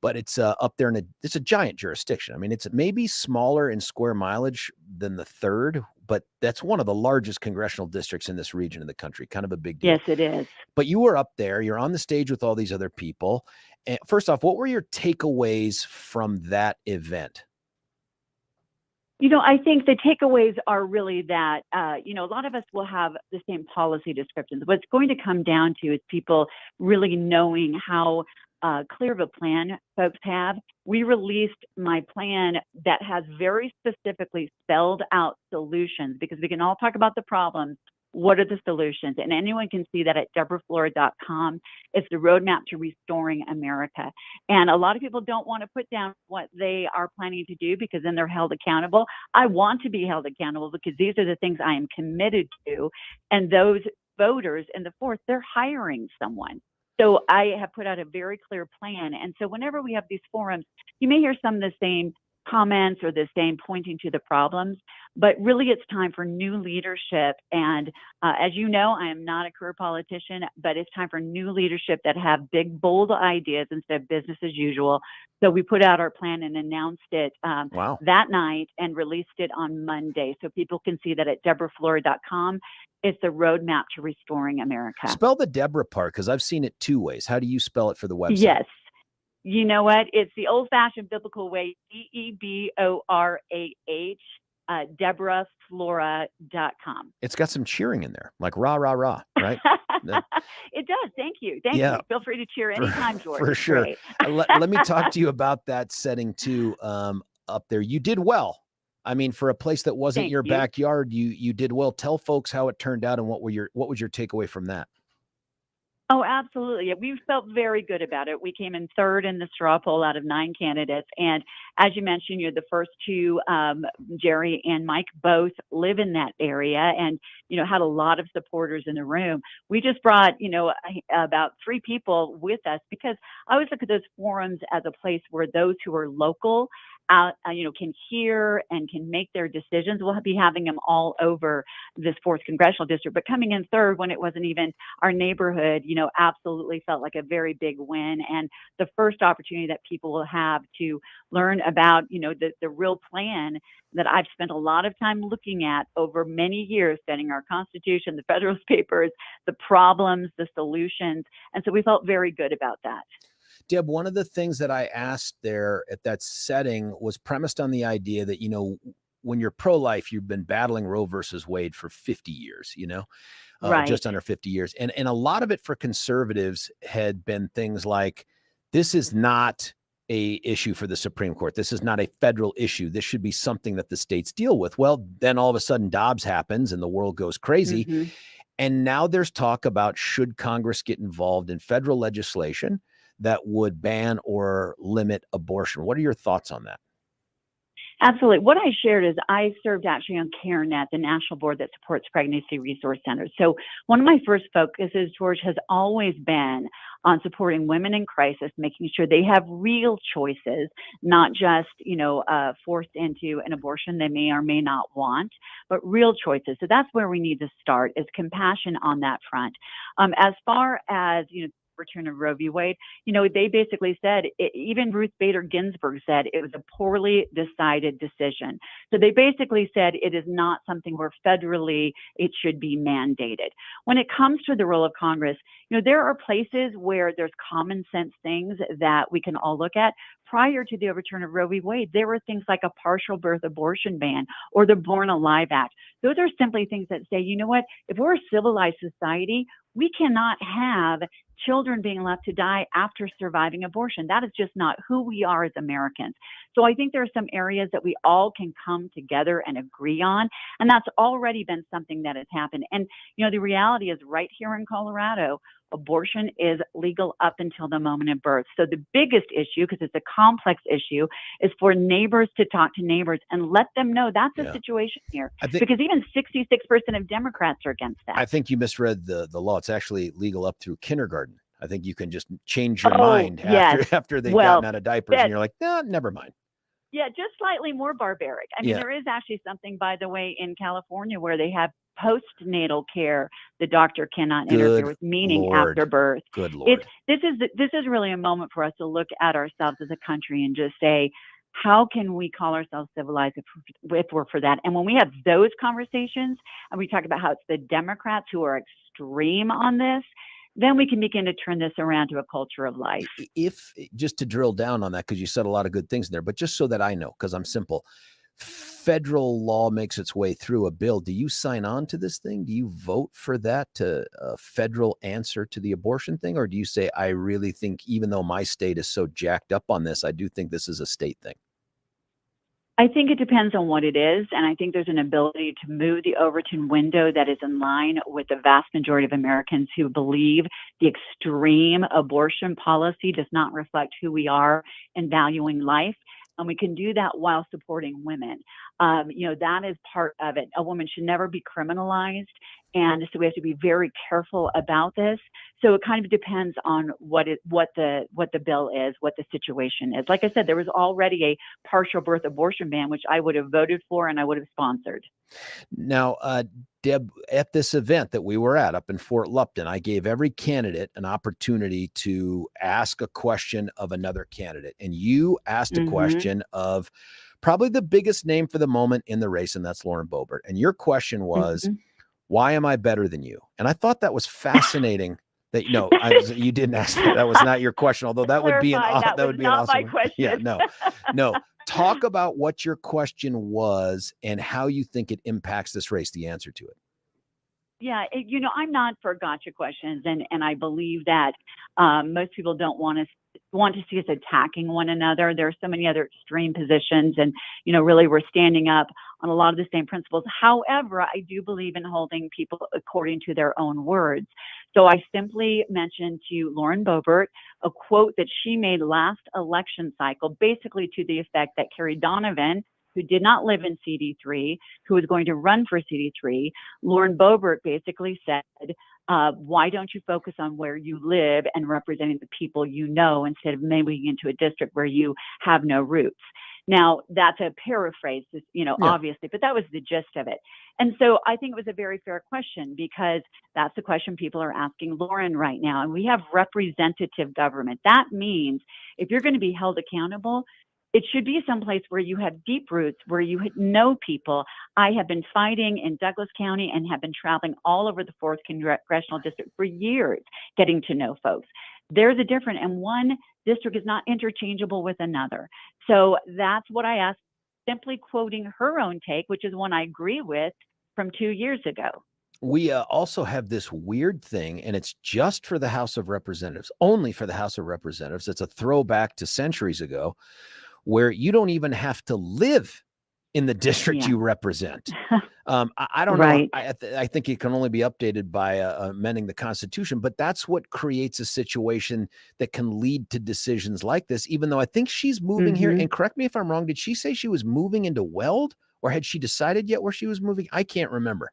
But it's up there it's a giant jurisdiction. I mean, it's maybe smaller in square mileage than the 3rd, but that's one of the largest congressional districts in this region of the country. Kind of a big deal. Yes, it is. But you were up there. You're on the stage with all these other people. And first off, what were your takeaways from that event? I think the takeaways are really that, a lot of us will have the same policy descriptions. What's going to come down to is people really knowing how clear of a plan folks have. We released my plan that has very specifically spelled out solutions, because we can all talk about the problems. What are the solutions? And anyone can see that at deborahflora.com. It's the roadmap to restoring America. And a lot of people don't want to put down what they are planning to do because then they're held accountable. I want to be held accountable because these are the things I am committed to. And those voters in the 4th, they're hiring someone. So I have put out a very clear plan. And so whenever we have these forums, you may hear some of the same comments or the same pointing to the problems, but really it's time for new leadership. And as you know, I am not a career politician, but it's time for new leadership that have big, bold ideas instead of business as usual. So we put out our plan and announced it that night and released it on Monday. So people can see that at deborahflora.com. It's the roadmap to restoring America. Spell the Deborah part, because I've seen it 2 ways. How do you spell it for the website? Yes. You know what? It's the old-fashioned biblical way, DEBORAH, DeborahFlora.com. It's got some cheering in there, like rah, rah, rah, right? It does. Thank you. Thank you. Feel free to cheer anytime, George. For sure. Let me talk to you about that setting too. Up there, you did well. I mean, for a place that wasn't your backyard, you did well. Tell folks how it turned out and what was your takeaway from that? Oh, absolutely. We felt very good about it. We came in 3rd in the straw poll out of 9 candidates. And as you mentioned, the first 2, Jerry and Mike, both live in that area and, had a lot of supporters in the room. We just brought, about 3 people with us because I always look at those forums as a place where those who are local out, can hear and can make their decisions. We'll be having them all over this 4th Congressional District, but coming in 3rd when it wasn't even our neighborhood, absolutely felt like a very big win. And the first opportunity that people will have to learn about, the real plan that I've spent a lot of time looking at over many years, studying our Constitution, the Federalist Papers, the problems, the solutions. And so we felt very good about that. Deb, one of the things that I asked there at that setting was premised on the idea that, when you're pro-life, you've been battling Roe versus Wade for 50 years, Right. just under 50 years. And a lot of it for conservatives had been things like, this is not a issue for the Supreme Court. This is not a federal issue. This should be something that the states deal with. Well, then all of a sudden Dobbs happens and the world goes crazy. Mm-hmm. And now there's talk about, should Congress get involved in federal legislation that would ban or limit abortion? What are your thoughts on that? Absolutely. What I shared is I served actually on CareNet, the national board that supports pregnancy resource centers. So one of my first focuses, George, has always been on supporting women in crisis, making sure they have real choices, not just, forced into an abortion they may or may not want, but real choices. So that's where we need to start, is compassion on that front. As far as, return of Roe v. Wade, they basically said, even Ruth Bader Ginsburg said it was a poorly decided decision. So they basically said it is not something where federally it should be mandated. When it comes to the role of Congress, there are places where there's common sense things that we can all look at. Prior to the overturn of Roe v. Wade, there were things like a partial birth abortion ban or the Born Alive Act. Those are simply things that say, if we're a civilized society, we cannot have children being left to die after surviving abortion. That is just not who we are as Americans. So I think there are some areas that we all can come together and agree on. And that's already been something that has happened. And, the reality is right here in Colorado, abortion is legal up until the moment of birth. So the biggest issue, because it's a complex issue, is for neighbors to talk to neighbors and let them know that's the situation here. Because even 66% of Democrats are against that. I think you misread the law. It's actually legal up through kindergarten. I think you can just change your mind after they've gotten out of diapers and you're like, no, never mind. Yeah, just slightly more barbaric. I mean, there is actually something, by the way, in California where they have postnatal care the doctor cannot interfere with, meaning after birth. Good Lord. This is really a moment for us to look at ourselves as a country and just say, how can we call ourselves civilized if we're for that? And when we have those conversations and we talk about how it's the Democrats who are extreme on this, then we can begin to turn this around to a culture of life. If, just to drill down on that, because you said a lot of good things in there, but just so that I know, because I'm simple, federal law makes its way through a bill. Do you sign on to this thing? Do you vote for that, to a federal answer to the abortion thing? Or do you say, I really think, even though my state is so jacked up on this, I do think this is a state thing? I think it depends on what it is. And I think there's an ability to move the Overton window that is in line with the vast majority of Americans who believe the extreme abortion policy does not reflect who we are in valuing life. And we can do that while supporting women. That is part of it. A woman should never be criminalized. And so we have to be very careful about this. So it kind of depends on what the bill is, what the situation is. Like I said, there was already a partial birth abortion ban, which I would have voted for and I would have sponsored. Now, Deb, at this event that we were at up in Fort Lupton, I gave every candidate an opportunity to ask a question of another candidate. And you asked a question of probably the biggest name for the moment in the race, and that's Lauren Boebert. And your question was, why am I better than you? And I thought that was fascinating. That you didn't ask that. That was not your question, although that would be an awesome. My question. Yeah, no. Talk about what your question was and how you think it impacts this race. The answer to it. Yeah, I'm not for gotcha questions, and I believe that most people don't want to see us attacking one another. There are so many other extreme positions, and really we're standing up on a lot of the same principles. However, I do believe in holding people according to their own words. So I simply mentioned to Lauren Boebert a quote that she made last election cycle, basically to the effect that Carrie Donovan, who did not live in CD3, who was going to run for CD3, Lauren Boebert basically said, why don't you focus on where you live and representing the people you know instead of moving into a district where you have no roots? Now, that's a paraphrase, obviously, but that was the gist of it. And so I think it was a very fair question because that's the question people are asking Lauren right now. And we have representative government. That means if you're going to be held accountable, it should be someplace where you have deep roots, where you know people. I have been fighting in Douglas County and have been traveling all over the 4th Congressional District for years, getting to know folks. There's a difference, and one district is not interchangeable with another. So that's what I asked simply quoting her own take, which is one I agree with from 2 years ago. We also have this weird thing, and it's just for the House of Representatives, only for the House of Representatives. It's a throwback to centuries ago, where you don't even have to live in the district you represent. I don't know. I think it can only be updated by amending the Constitution, but that's what creates a situation that can lead to decisions like this, even though I think she's moving here. And correct me if I'm wrong. Did she say she was moving into Weld, or had she decided yet where she was moving? I can't remember.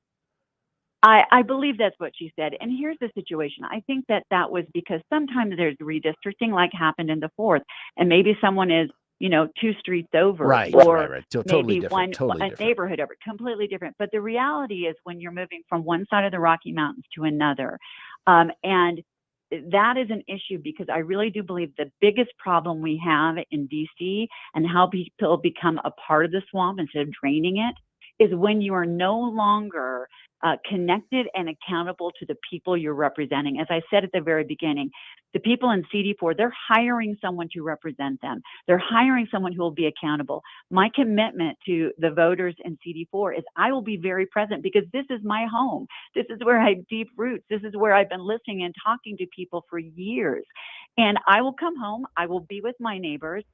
I believe that's what she said. And here's the situation. I think that was because sometimes there's redistricting like happened in the 4th, and maybe someone is, 2 streets over, or Totally maybe different. a neighborhood over, completely different. But the reality is when you're moving from one side of the Rocky Mountains to another, and that is an issue, because I really do believe the biggest problem we have in DC and how people become a part of the swamp instead of draining it is when you are no longer connected and accountable to the people you're representing. As I said at the very beginning, the people in CD4, they're hiring someone to represent them. They're hiring someone who will be accountable. My commitment to the voters in CD4 is I will be very present, because this is my home. This is where I have deep roots. This is where I've been listening and talking to people for years. And I will come home. I will be with my neighbors.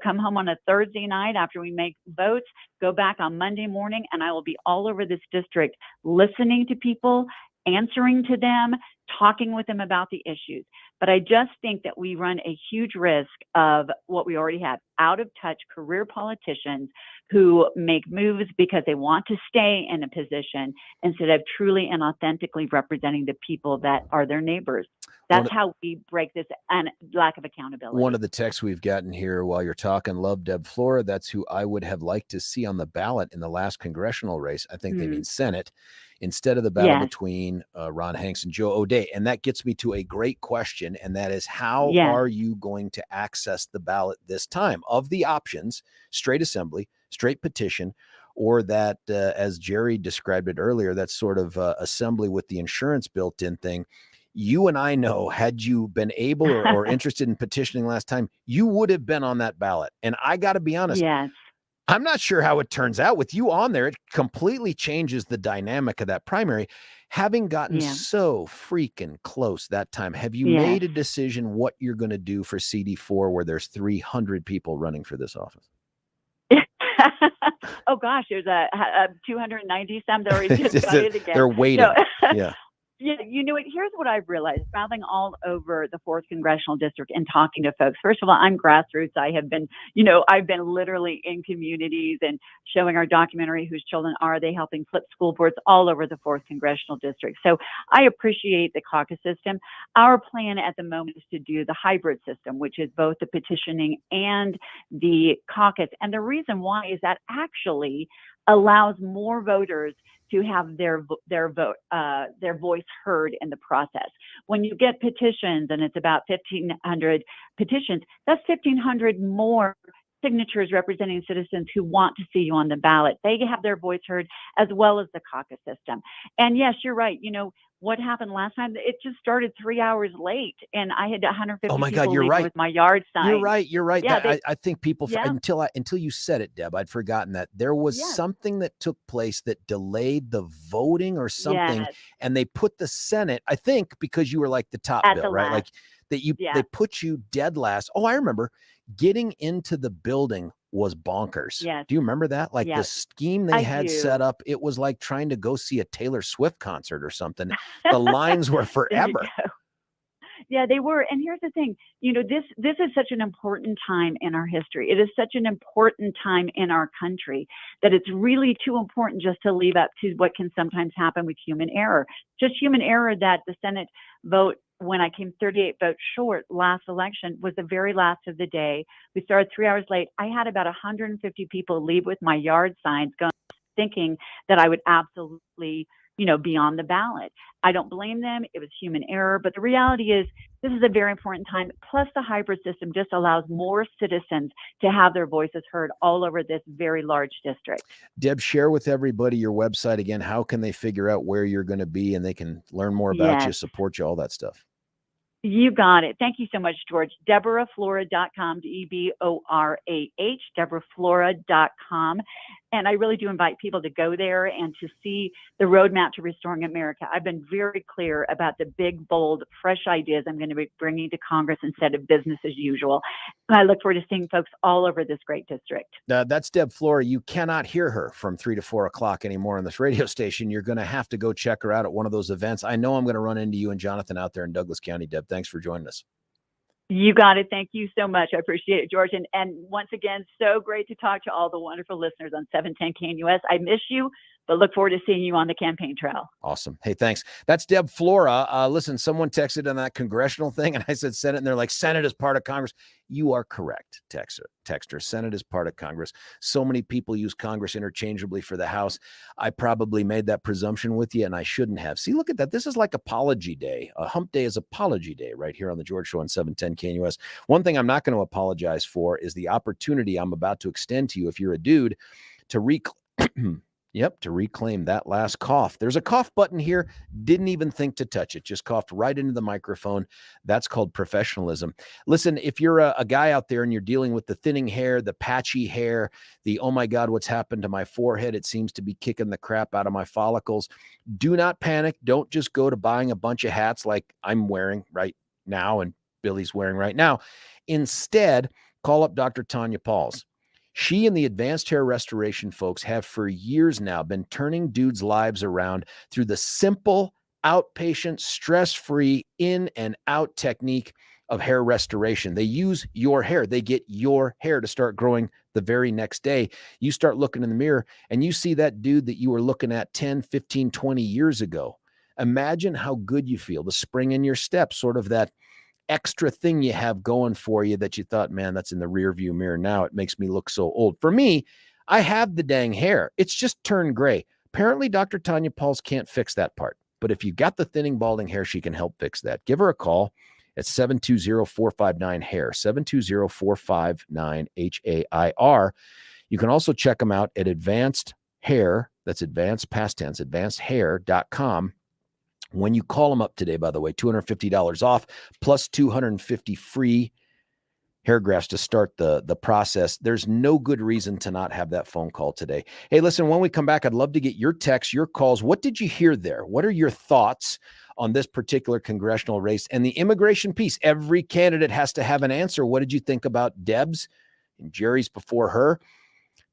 Come home on a Thursday night after we make votes, go back on Monday morning, and I will be all over this district listening to people, answering to them, talking with them about the issues. But I just think that we run a huge risk of what we already have, out of touch career politicians who make moves because they want to stay in a position instead of truly and authentically representing the people that are their neighbors. That's how we break this and lack of accountability. One of the texts we've gotten here while you're talking, love Deb Flora. That's who I would have liked to see on the ballot in the last congressional race. I think they mean Senate, instead of the battle between Ron Hanks and Joe O'Dea. And that gets me to a great question. And that is, how are you going to access the ballot this time? Of the options, straight assembly, straight petition, or that, as Jerry described it earlier, that sort of assembly with the insurance built in thing. You and I know, had you been able or interested in petitioning last time, you would have been on that ballot. And I got to be honest, I'm not sure how it turns out with you on there. It completely changes the dynamic of that primary. Having gotten so freaking close that time, have you made a decision what you're going to do for CD4, where there's 300 people running for this office? Oh gosh, there's a 290 some that already just started again. They're waiting. Yeah, here's what I've realized, traveling all over the 4th Congressional District and talking to folks. First of all, I'm grassroots. I have been, I've been literally in communities and showing our documentary, Whose Children Are They, helping flip school boards all over the 4th Congressional District. So I appreciate the caucus system. Our plan at the moment is to do the hybrid system, which is both the petitioning and the caucus. And the reason why is that actually allows more voters to have their voice heard in the process. When you get petitions, and it's about 1,500 petitions, that's 1,500 more signatures representing citizens who want to see you on the ballot. They have their voice heard, as well as the caucus system. And yes, you're right. What happened last time? It just started 3 hours late, and I had 150 oh my people God, you're leave right. with my yard sign. You're right. Yeah, I think people, until you said it, Deb, I'd forgotten that there was something that took place that delayed the voting or something, and they put the Senate, I think, because you were like the top bill, right? Like they put you dead last. Oh, I remember getting into the building was bonkers. Yes. Do you remember that? Like the scheme they had set up, it was like trying to go see a Taylor Swift concert or something. The lines were forever. Yeah, they were. And here's the thing, this is such an important time in our history. It is such an important time in our country that it's really too important just to leave up to what can sometimes happen with human error. Just human error that the Senate vote, when I came 38 votes short last election, was the very last of the day. We started 3 hours late. I had about 150 people leave with my yard signs going, thinking that I would absolutely, be on the ballot. I don't blame them. It was human error. But the reality is this is a very important time. Plus, the hybrid system just allows more citizens to have their voices heard all over this very large district. Deb, share with everybody your website again. How can they figure out where you're going to be, and they can learn more about you, support you, all that stuff? You got it. Thank you so much, George. DeborahFlora.com, DeBorah, DeborahFlora.com. And I really do invite people to go there and to see the roadmap to restoring America. I've been very clear about the big, bold, fresh ideas I'm going to be bringing to Congress instead of business as usual. And I look forward to seeing folks all over this great district. That's Deb Flora. You cannot hear her from 3 to 4 o'clock anymore on this radio station. You're going to have to go check her out at one of those events. I know I'm going to run into you and Jonathan out there in Douglas County. Deb, thanks for joining us. You got it. Thank you so much. I appreciate it, George. And once again, so great to talk to all the wonderful listeners on 710 KNUS. I miss you, but look forward to seeing you on the campaign trail. Awesome. Hey, thanks. That's Deb Flora. Listen, someone texted on that congressional thing, and I said Senate, and they're like, Senate is part of Congress. You are correct, texter. Senate is part of Congress. So many people use Congress interchangeably for the House. I probably made that presumption with you, and I shouldn't have. See, look at that. This is like Apology Day. Hump Day is Apology Day right here on the George Show on 710 KNUS. One thing I'm not going to apologize for is the opportunity I'm about to extend to you, if you're a dude, to reclaim that last cough. There's a cough button here. Didn't even think to touch it. Just coughed right into the microphone. That's called professionalism. Listen, if you're a guy out there and you're dealing with the thinning hair, the patchy hair, the, oh my God, what's happened to my forehead? It seems to be kicking the crap out of my follicles. Do not panic. Don't just go to buying a bunch of hats like I'm wearing right now and Billy's wearing right now. Instead, call up Dr. Tanya Pauls. She and the advanced hair restoration folks have for years now been turning dudes' lives around through the simple, outpatient, stress-free, in and out technique of hair restoration. They use your hair. They get your hair to start growing the very next day. You start looking in the mirror and you see that dude that you were looking at 10, 15, 20 years ago. Imagine how good you feel, the spring in your step, sort of that extra thing you have going for you that you thought, man, that's in the rear view mirror. Now it makes me look so old. For me, I have the dang hair. It's just turned gray. Apparently, Dr. Tanya Pauls can't fix that part. But if you got the thinning, balding hair, she can help fix that. Give her a call at 720-459-HAIR, 720-459-HAIR. You can also check them out at Advanced Hair. That's advanced past tense, advancedhair.com. When you call them up today, by the way, $250 off plus 250 free hair grafts to start the process. There's no good reason to not have that phone call today. Hey, listen, when we come back, I'd love to get your texts, your calls. What did you hear there? What are your thoughts on this particular congressional race and the immigration piece? Every candidate has to have an answer. What did you think about Deb's and Jerry's before her?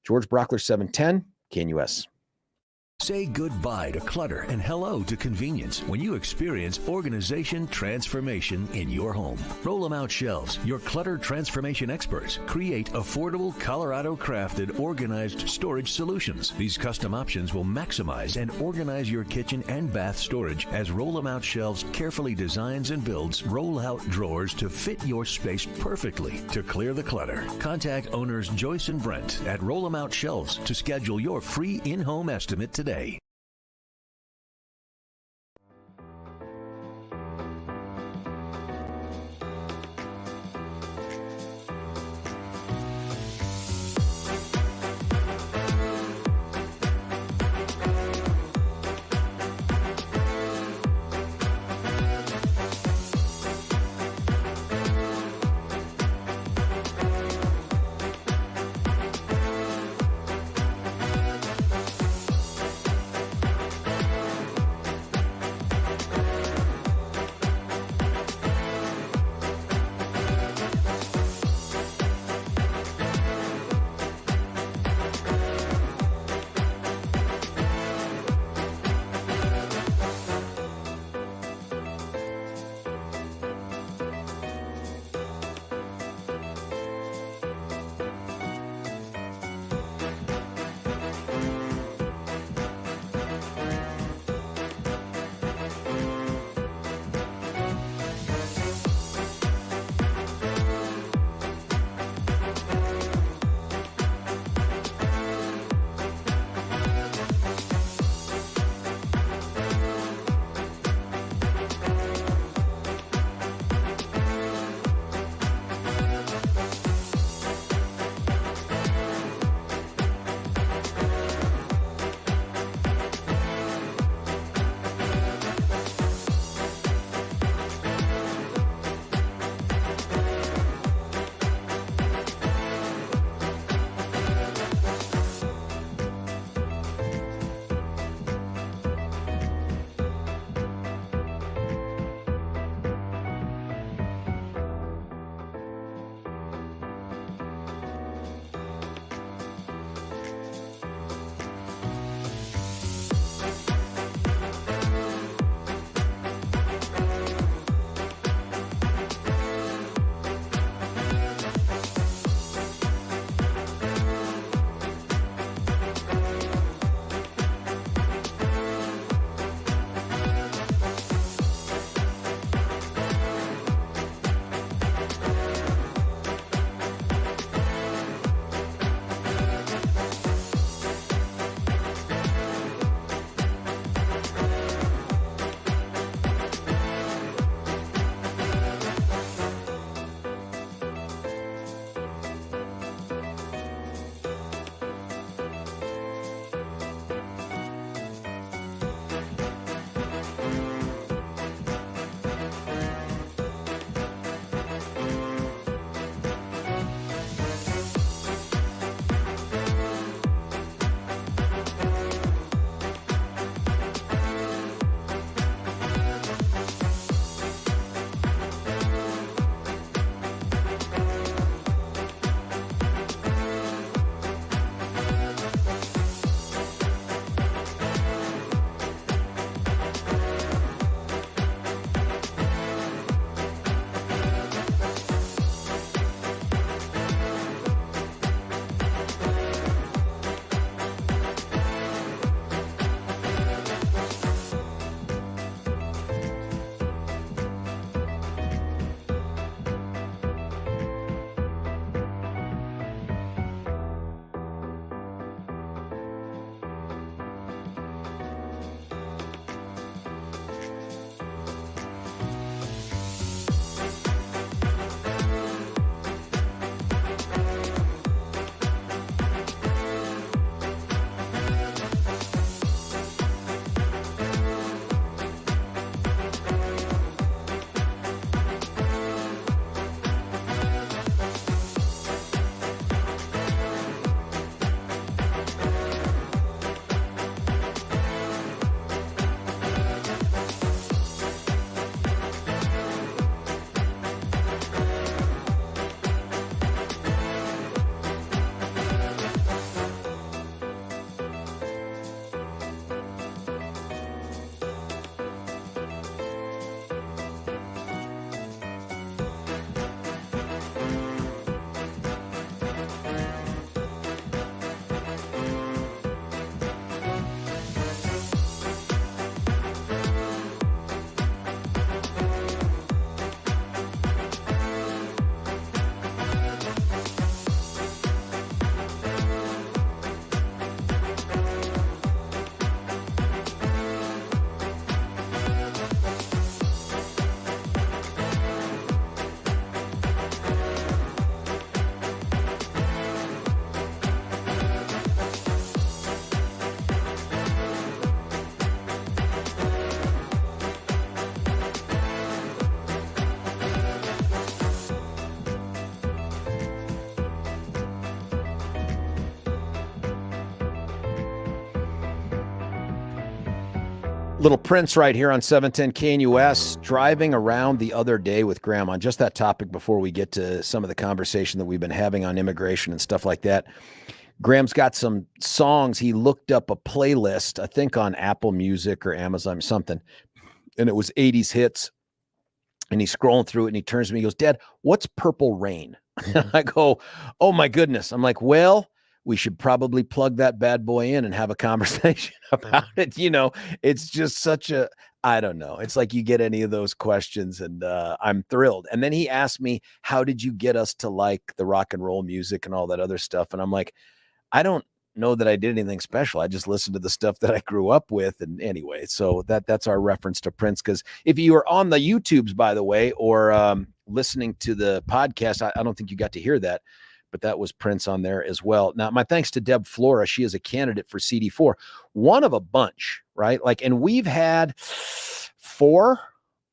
George Brauchler, 710 KNUS. Say goodbye to clutter and hello to convenience when you experience organization transformation in your home. Roll 'em out shelves. Your clutter transformation experts create affordable Colorado-crafted organized storage solutions. These custom options will maximize and organize your kitchen and bath storage as Roll 'em out shelves carefully designs and builds roll-out drawers to fit your space perfectly. To clear the clutter, contact owners Joyce and Brent at Roll 'em out Shelves to schedule your free in-home estimate today. Little Prince right here on 710 KNUS, driving around the other day with Graham on just that topic before we get to some of the conversation that we've been having on immigration and stuff like that. Graham's got some songs. He looked up a playlist, I think on Apple Music or Amazon or something, and it was 80s hits. And he's scrolling through it and he turns to me, he goes, Dad, what's Purple Rain? I go, oh my goodness. I'm like, well, we should probably plug that bad boy in and have a conversation about it. You know, it's just such a, I don't know. It's like you get any of those questions and I'm thrilled. And then he asked me, how did you get us to like the rock and roll music and all that other stuff? And I'm like, I don't know that I did anything special. I just listened to the stuff that I grew up with. And anyway, so that's our reference to Prince. Because if you were on the YouTubes, by the way, or listening to the podcast, I don't think you got to hear that, but that was Prince on there as well. Now, my thanks to Deb Flora. She is a candidate for CD4, one of a bunch, right? Like, and we've had 4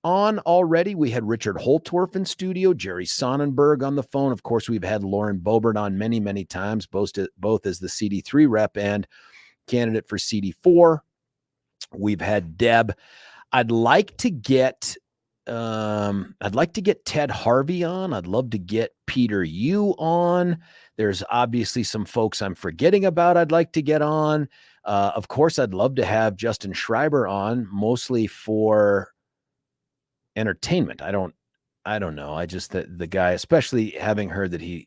on already. We had Richard Holtorf in studio, Jerry Sonnenberg on the phone. Of course, we've had Lauren Boebert on many, many times, both as the CD3 rep and candidate for CD4. We've had Deb. I'd like to get Ted Harvey on. I'd love to get Peter Yu on. There's obviously some folks I'm forgetting about I'd like to get on. Of course, I'd love to have Justin Schreiber on, mostly for entertainment. I don't know. I just, the guy, especially having heard that he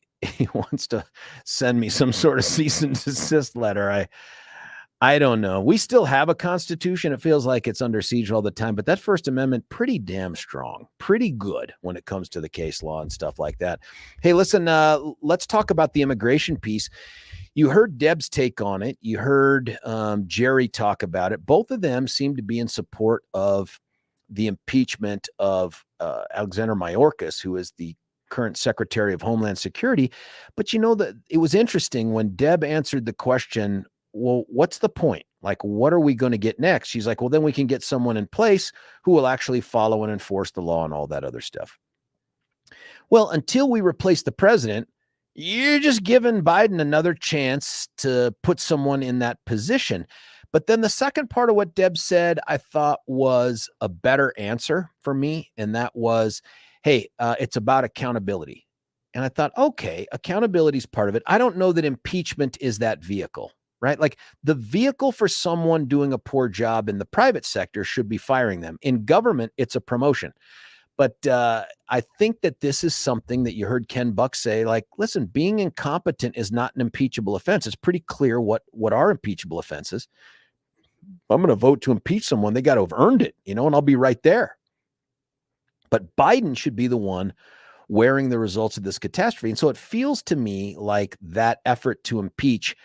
wants to send me some sort of cease and desist letter. I don't know. We still have a constitution. It feels like it's under siege all the time, but that First Amendment, pretty damn strong, pretty good when it comes to the case law and stuff like that. Hey, listen, let's talk about the immigration piece. You heard Deb's take on it. You heard Jerry talk about it. Both of them seem to be in support of the impeachment of Alexander Mayorkas, who is the current Secretary of Homeland Security. But you know that it was interesting when Deb answered the question, well, what's the point? Like, what are we going to get next? She's like, well, then we can get someone in place who will actually follow and enforce the law and all that other stuff. Well, until we replace the president, you're just giving Biden another chance to put someone in that position. But then the second part of what Deb said, I thought was a better answer for me. And that was, hey, it's about accountability. And I thought, okay, accountability is part of it. I don't know that impeachment is that vehicle, right? Like the vehicle for someone doing a poor job in the private sector should be firing them. In government, it's a promotion. But I think that this is something that you heard Ken Buck say, like, listen, being incompetent is not an impeachable offense. It's pretty clear what are impeachable offenses. I'm going to vote to impeach someone. They got to have earned it, and I'll be right there. But Biden should be the one wearing the results of this catastrophe. And so it feels to me like that effort to impeach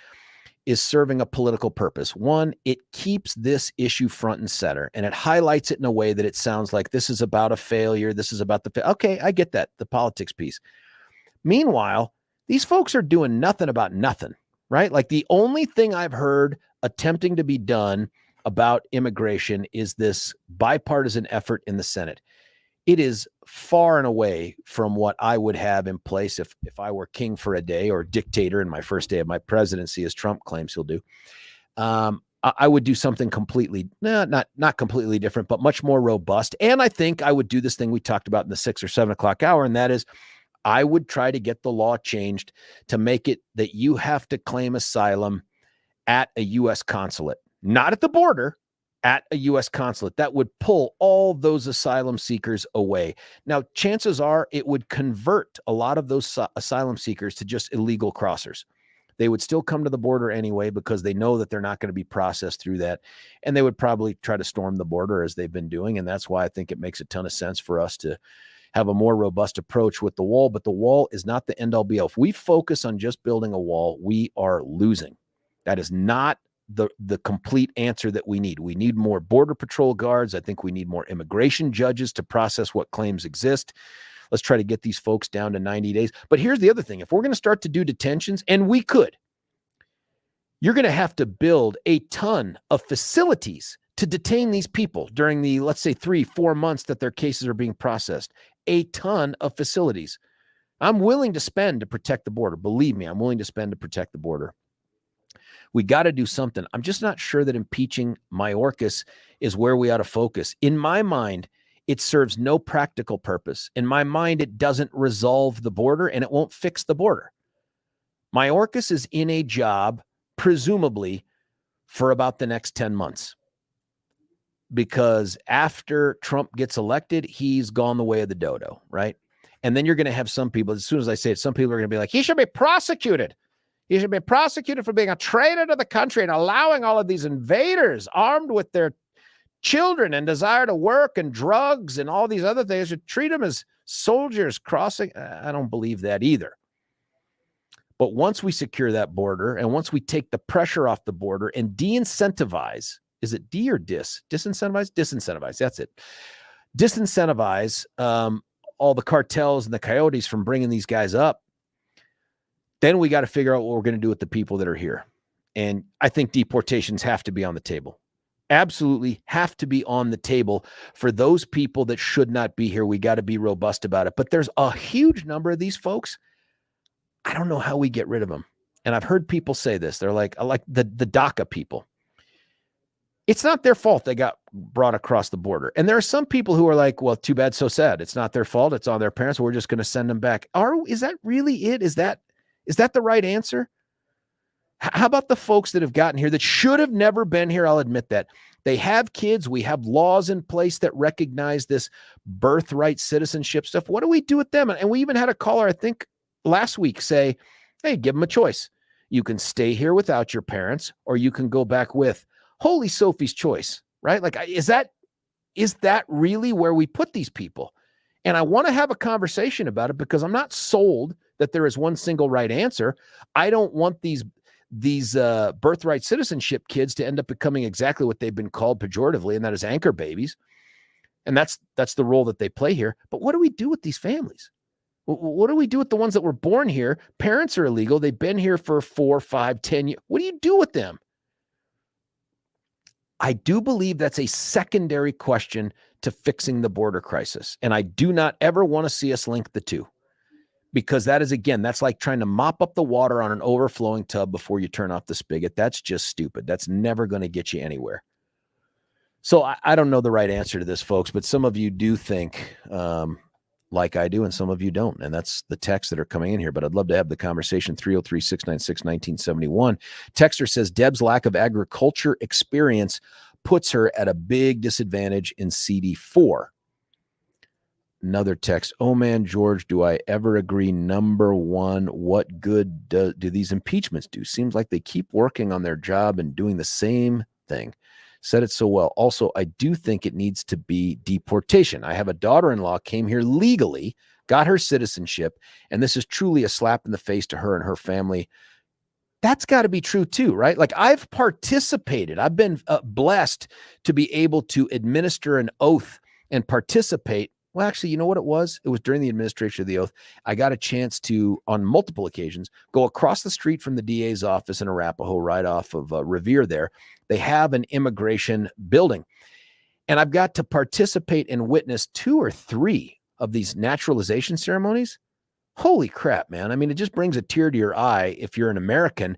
is serving a political purpose. One, it keeps this issue front and center, and it highlights it in a way that it sounds like this is about a failure. This is about okay, I get that, the politics piece. Meanwhile, these folks are doing nothing about nothing, right? Like the only thing I've heard attempting to be done about immigration is this bipartisan effort in the Senate. It is far and away from what I would have in place if I were king for a day or dictator in my first day of my presidency, as Trump claims he'll do. I would do something completely, not completely different, but much more robust. And I think I would do this thing we talked about in the 6 or 7 o'clock hour, and that is I would try to get the law changed to make it that you have to claim asylum at a U.S. consulate, not at the border, at a U.S. consulate. That would pull all those asylum seekers away. Now, chances are it would convert a lot of those asylum seekers to just illegal crossers. They would still come to the border anyway because they know that they're not going to be processed through that. And they would probably try to storm the border as they've been doing. And that's why I think it makes a ton of sense for us to have a more robust approach with the wall. But the wall is not the end all be all. If we focus on just building a wall, we are losing. That is not the complete answer that we need. We need more Border Patrol guards. I think we need more immigration judges to process what claims exist. Let's try to get these folks down to 90 days. But here's the other thing. If we're going to start to do detentions, and we could, you're going to have to build a ton of facilities to detain these people during the, let's say, 3-4 months that their cases are being processed. A ton of facilities. I'm willing to spend to protect the border. Believe me, I'm willing to spend to protect the border. We got to do something. I'm just not sure that impeaching Mayorkas is where we ought to focus. In my mind, it serves no practical purpose. In my mind, it doesn't resolve the border and it won't fix the border. Mayorkas is in a job, presumably, for about the next 10 months. Because after Trump gets elected, he's gone the way of the dodo, right? And then you're going to have some people, as soon as I say it, some people are going to be like, he should be prosecuted. He should be prosecuted for being a traitor to the country and allowing all of these invaders armed with their children and desire to work and drugs and all these other things to treat them as soldiers crossing. I don't believe that either. But once we secure that border and once we take the pressure off the border and de-incentivize, is it D or dis? Disincentivize? Disincentivize. That's it. Disincentivize all the cartels and the coyotes from bringing these guys up. Then we got to figure out what we're going to do with the people that are here. And I think deportations have to be on the table. Absolutely have to be on the table for those people that should not be here. We got to be robust about it. But there's a huge number of these folks. I don't know how we get rid of them. And I've heard people say this. They're like the DACA people. It's not their fault they got brought across the border. And there are some people who are like, well, too bad, so sad. It's not their fault. It's on their parents. We're just going to send them back. Is that really it? Is that the right answer? How about the folks that have gotten here that should have never been here? I'll admit that. They have kids. We have laws in place that recognize this birthright citizenship stuff. What do we do with them? And we even had a caller, I think, last week say, hey, give them a choice. You can stay here without your parents or you can go back with. Holy Sophie's choice, right? Like, is that really where we put these people? And I want to have a conversation about it because I'm not sold that there is one single right answer. I don't want these birthright citizenship kids to end up becoming exactly what they've been called pejoratively, and that is anchor babies. And that's the role that they play here. But what do we do with these families? What do we do with the ones that were born here? Parents are illegal. They've been here for 4, 5, 10 years. What do you do with them? I do believe that's a secondary question to fixing the border crisis. And I do not ever want to see us link the two because that is, again, that's like trying to mop up the water on an overflowing tub before you turn off the spigot. That's just stupid. That's never going to get you anywhere. So I don't know the right answer to this, folks, but some of you do think like I do, and some of you don't. And that's the texts that are coming in here. But I'd love to have the conversation. 303-696-1971. Texter says Deb's lack of agriculture experience puts her at a big disadvantage in CD4. Another text. Oh man, George, do I ever agree? Number one, what good do these impeachments do? Seems like they keep working on their job and doing the same thing. Said it so well. Also, I do think it needs to be deportation. I have a daughter-in-law came here legally, got her citizenship, and this is truly a slap in the face to her and her family. That's got to be true too, right? Like I've participated. I've been blessed to be able to administer an oath and participate. Well, actually, you know what it was? It was during the administration of the oath. I got a chance to, on multiple occasions, go across the street from the DA's office in Arapahoe, right off of Revere there. They have an immigration building. And I've got to participate and witness 2 or 3 of these naturalization ceremonies. Holy crap, man. I mean, it just brings a tear to your eye if you're an American.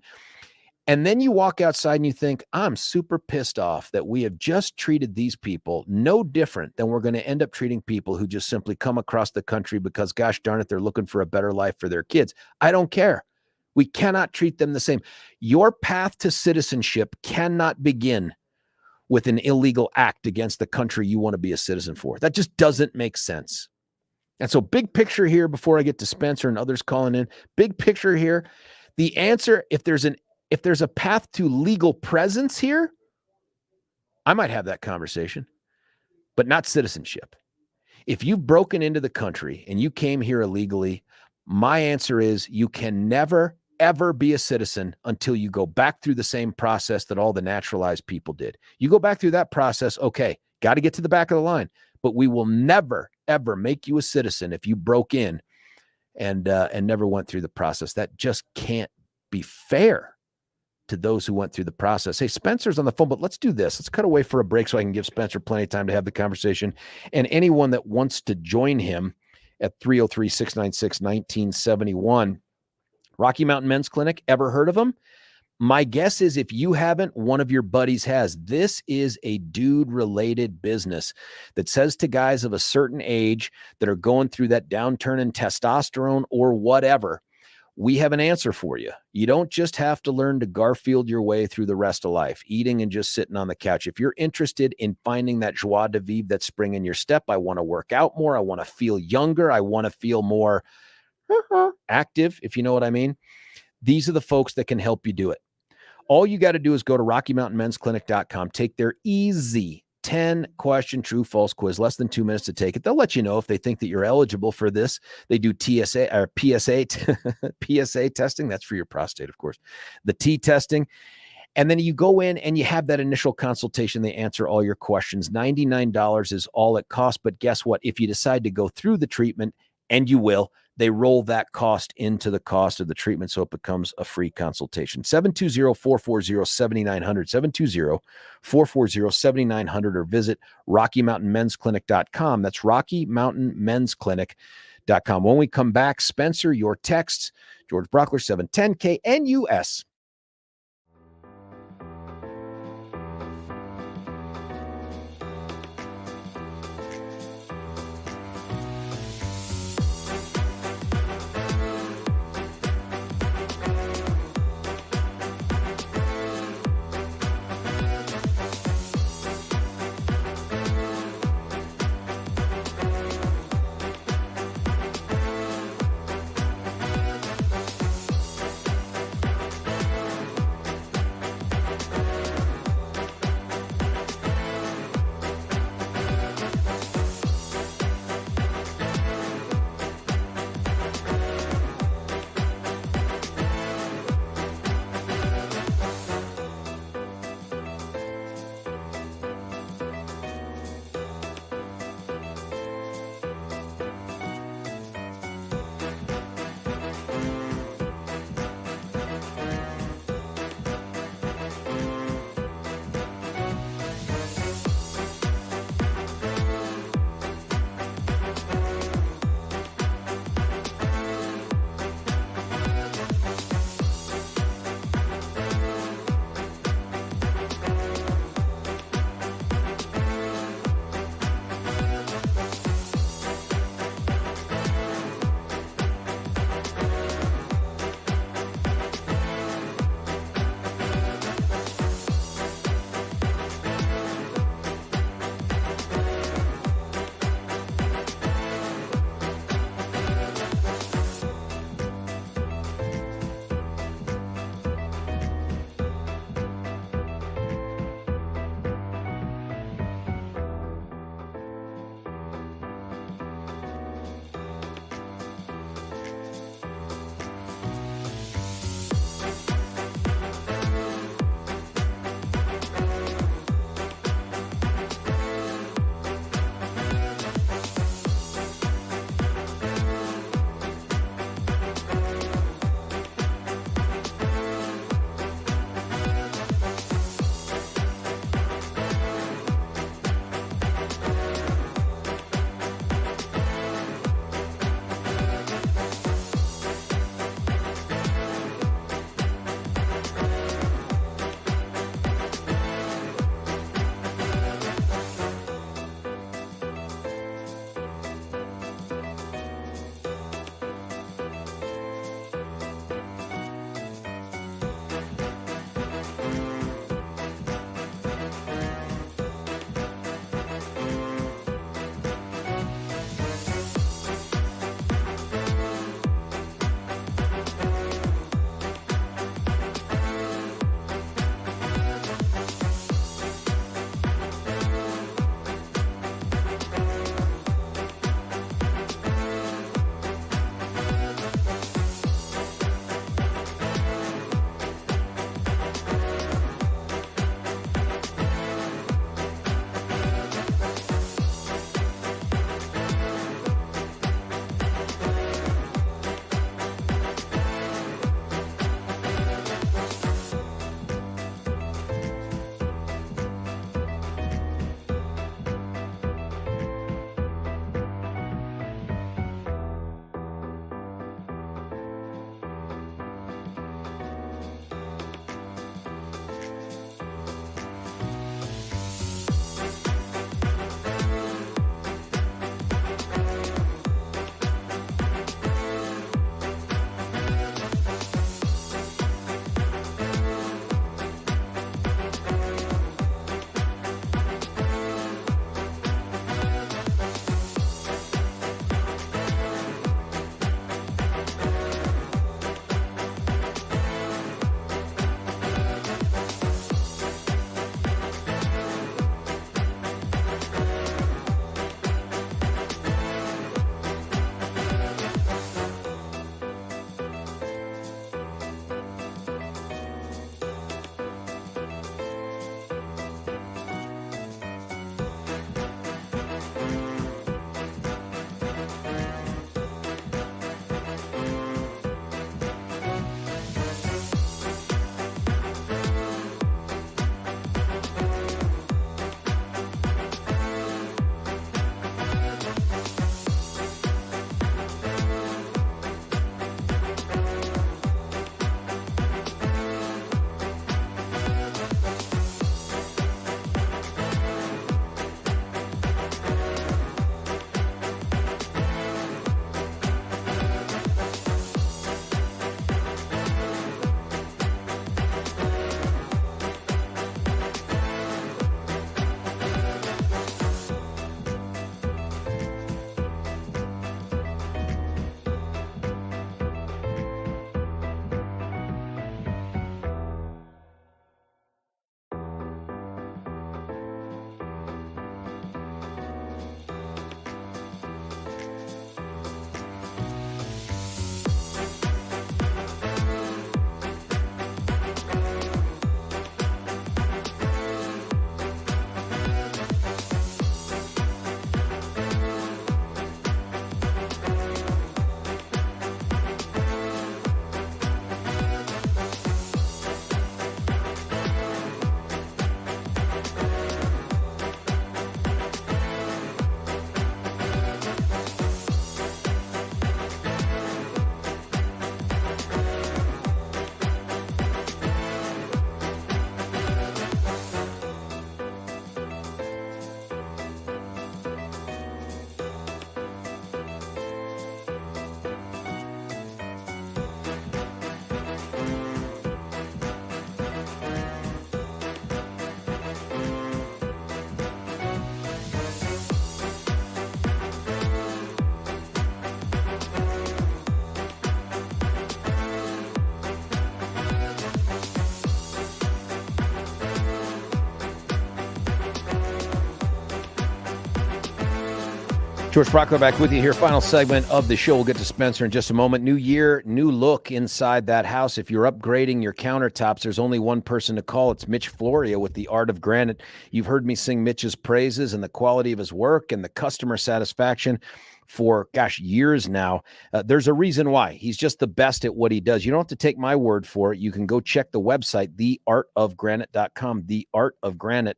And then you walk outside and you think, I'm super pissed off that we have just treated these people no different than we're going to end up treating people who just simply come across the country because, gosh darn it, they're looking for a better life for their kids. I don't care. We cannot treat them the same. Your path to citizenship cannot begin with an illegal act against the country you want to be a citizen for. That just doesn't make sense. And so big picture here before I get to Spencer and others calling in, big picture here, the answer, if there's a path to legal presence here, I might have that conversation, but not citizenship. If you've broken into the country and you came here illegally, my answer is you can never, ever be a citizen until you go back through the same process that all the naturalized people did. You go back through that process, okay, got to get to the back of the line, but we will never, ever make you a citizen if you broke in and never went through the process. That just can't be fair to those who went through the process. Hey, Spencer's on the phone, but let's do this. Let's cut away for a break so I can give Spencer plenty of time to have the conversation. And anyone that wants to join him at 303-696-1971. Rocky Mountain Men's Clinic, ever heard of them? My guess is if you haven't, one of your buddies has. This is a dude-related business that says to guys of a certain age that are going through that downturn in testosterone or whatever, we have an answer for you. You don't just have to learn to Garfield your way through the rest of life, eating and just sitting on the couch. If you're interested in finding that joie de vivre, that spring in your step, I want to work out more, I want to feel younger, I want to feel more active, if you know what I mean. These are the folks that can help you do it. All you got to do is go to RockyMountainMen'sClinic.com, take their easy 10-question true-false quiz, less than 2 minutes to take it. They'll let you know if they think that you're eligible for this. They do TSA or PSA, PSA testing. That's for your prostate, of course. The T testing. And then you go in and you have that initial consultation. They answer all your questions. $99 is all it costs. But guess what? If you decide to go through the treatment, and you will, they roll that cost into the cost of the treatment, so it becomes a free consultation. 720-440-7900, 720-440-7900, or visit RockyMountainMen'sClinic.com. That's RockyMountainMen'sClinic.com. When we come back, Spencer, your texts, George Brauchler, 710KNUS. George Brauchler back with you here. Final segment of the show. We'll get to Spencer in just a moment. New year, new look inside that house. If you're upgrading your countertops, there's only one person to call. It's Mitch Floria with the Art of Granite. You've heard me sing Mitch's praises and the quality of his work and the customer satisfaction for, years now. There's a reason why. He's just the best at what he does. You don't have to take my word for it. You can go check the website, theartofgranite.com, theartofgranite.com.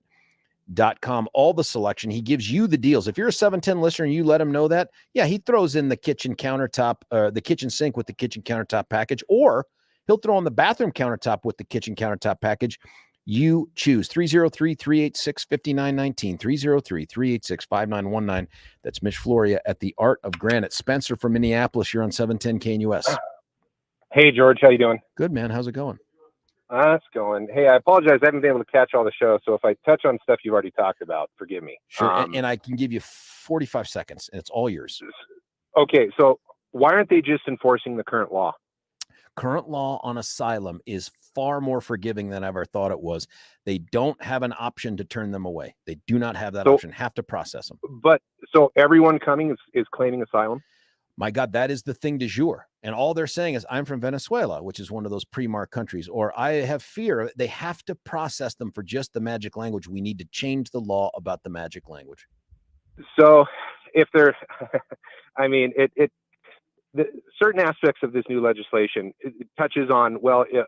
All the selection. He gives you the deals. If you're a 710 listener and you let him know that, he throws in the kitchen countertop, the kitchen sink with the kitchen countertop package, or he'll throw in the bathroom countertop with the kitchen countertop package. You choose. 303-386-5919, 303-386-5919. That's Mitch Floria at the Art of Granite. Spencer from Minneapolis, you're on 710 KNUS. Hey, George, how you doing? Good, man. How's it going? It's going. Hey, I apologize. I haven't been able to catch all the show, so if I touch on stuff you've already talked about, forgive me. Sure, and I can give you 45 seconds, and it's all yours. Okay, so why aren't they just enforcing the current law? Current law on asylum is far more forgiving than I ever thought it was. They don't have an option to turn them away. They do not have that option. Have to process them. But so everyone coming is claiming asylum? My God, that is the thing du jour. And all they're saying is, I'm from Venezuela, which is one of those pre-marked countries, or I have fear. They have to process them for just the magic language. We need to change the law about the magic language. So if they're, I mean, the certain aspects of this new legislation, it touches on,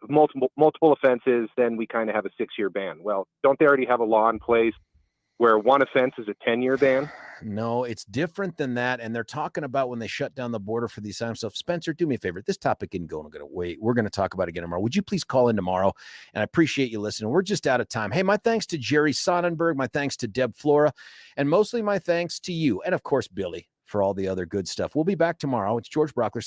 multiple offenses, then we kind of have a 6-year ban. Well, don't they already have a law in place where one offense is a 10-year ban? No, it's different than that. And they're talking about when they shut down the border for the asylum stuff. Spencer, do me a favor. This topic isn't going to wait. We're going to talk about it again tomorrow. Would you please call in tomorrow? And I appreciate you listening. We're just out of time. Hey, my thanks to Jerry Sonnenberg. My thanks to Deb Flora. And mostly my thanks to you. And, of course, Billy, for all the other good stuff. We'll be back tomorrow. It's George Brauchler,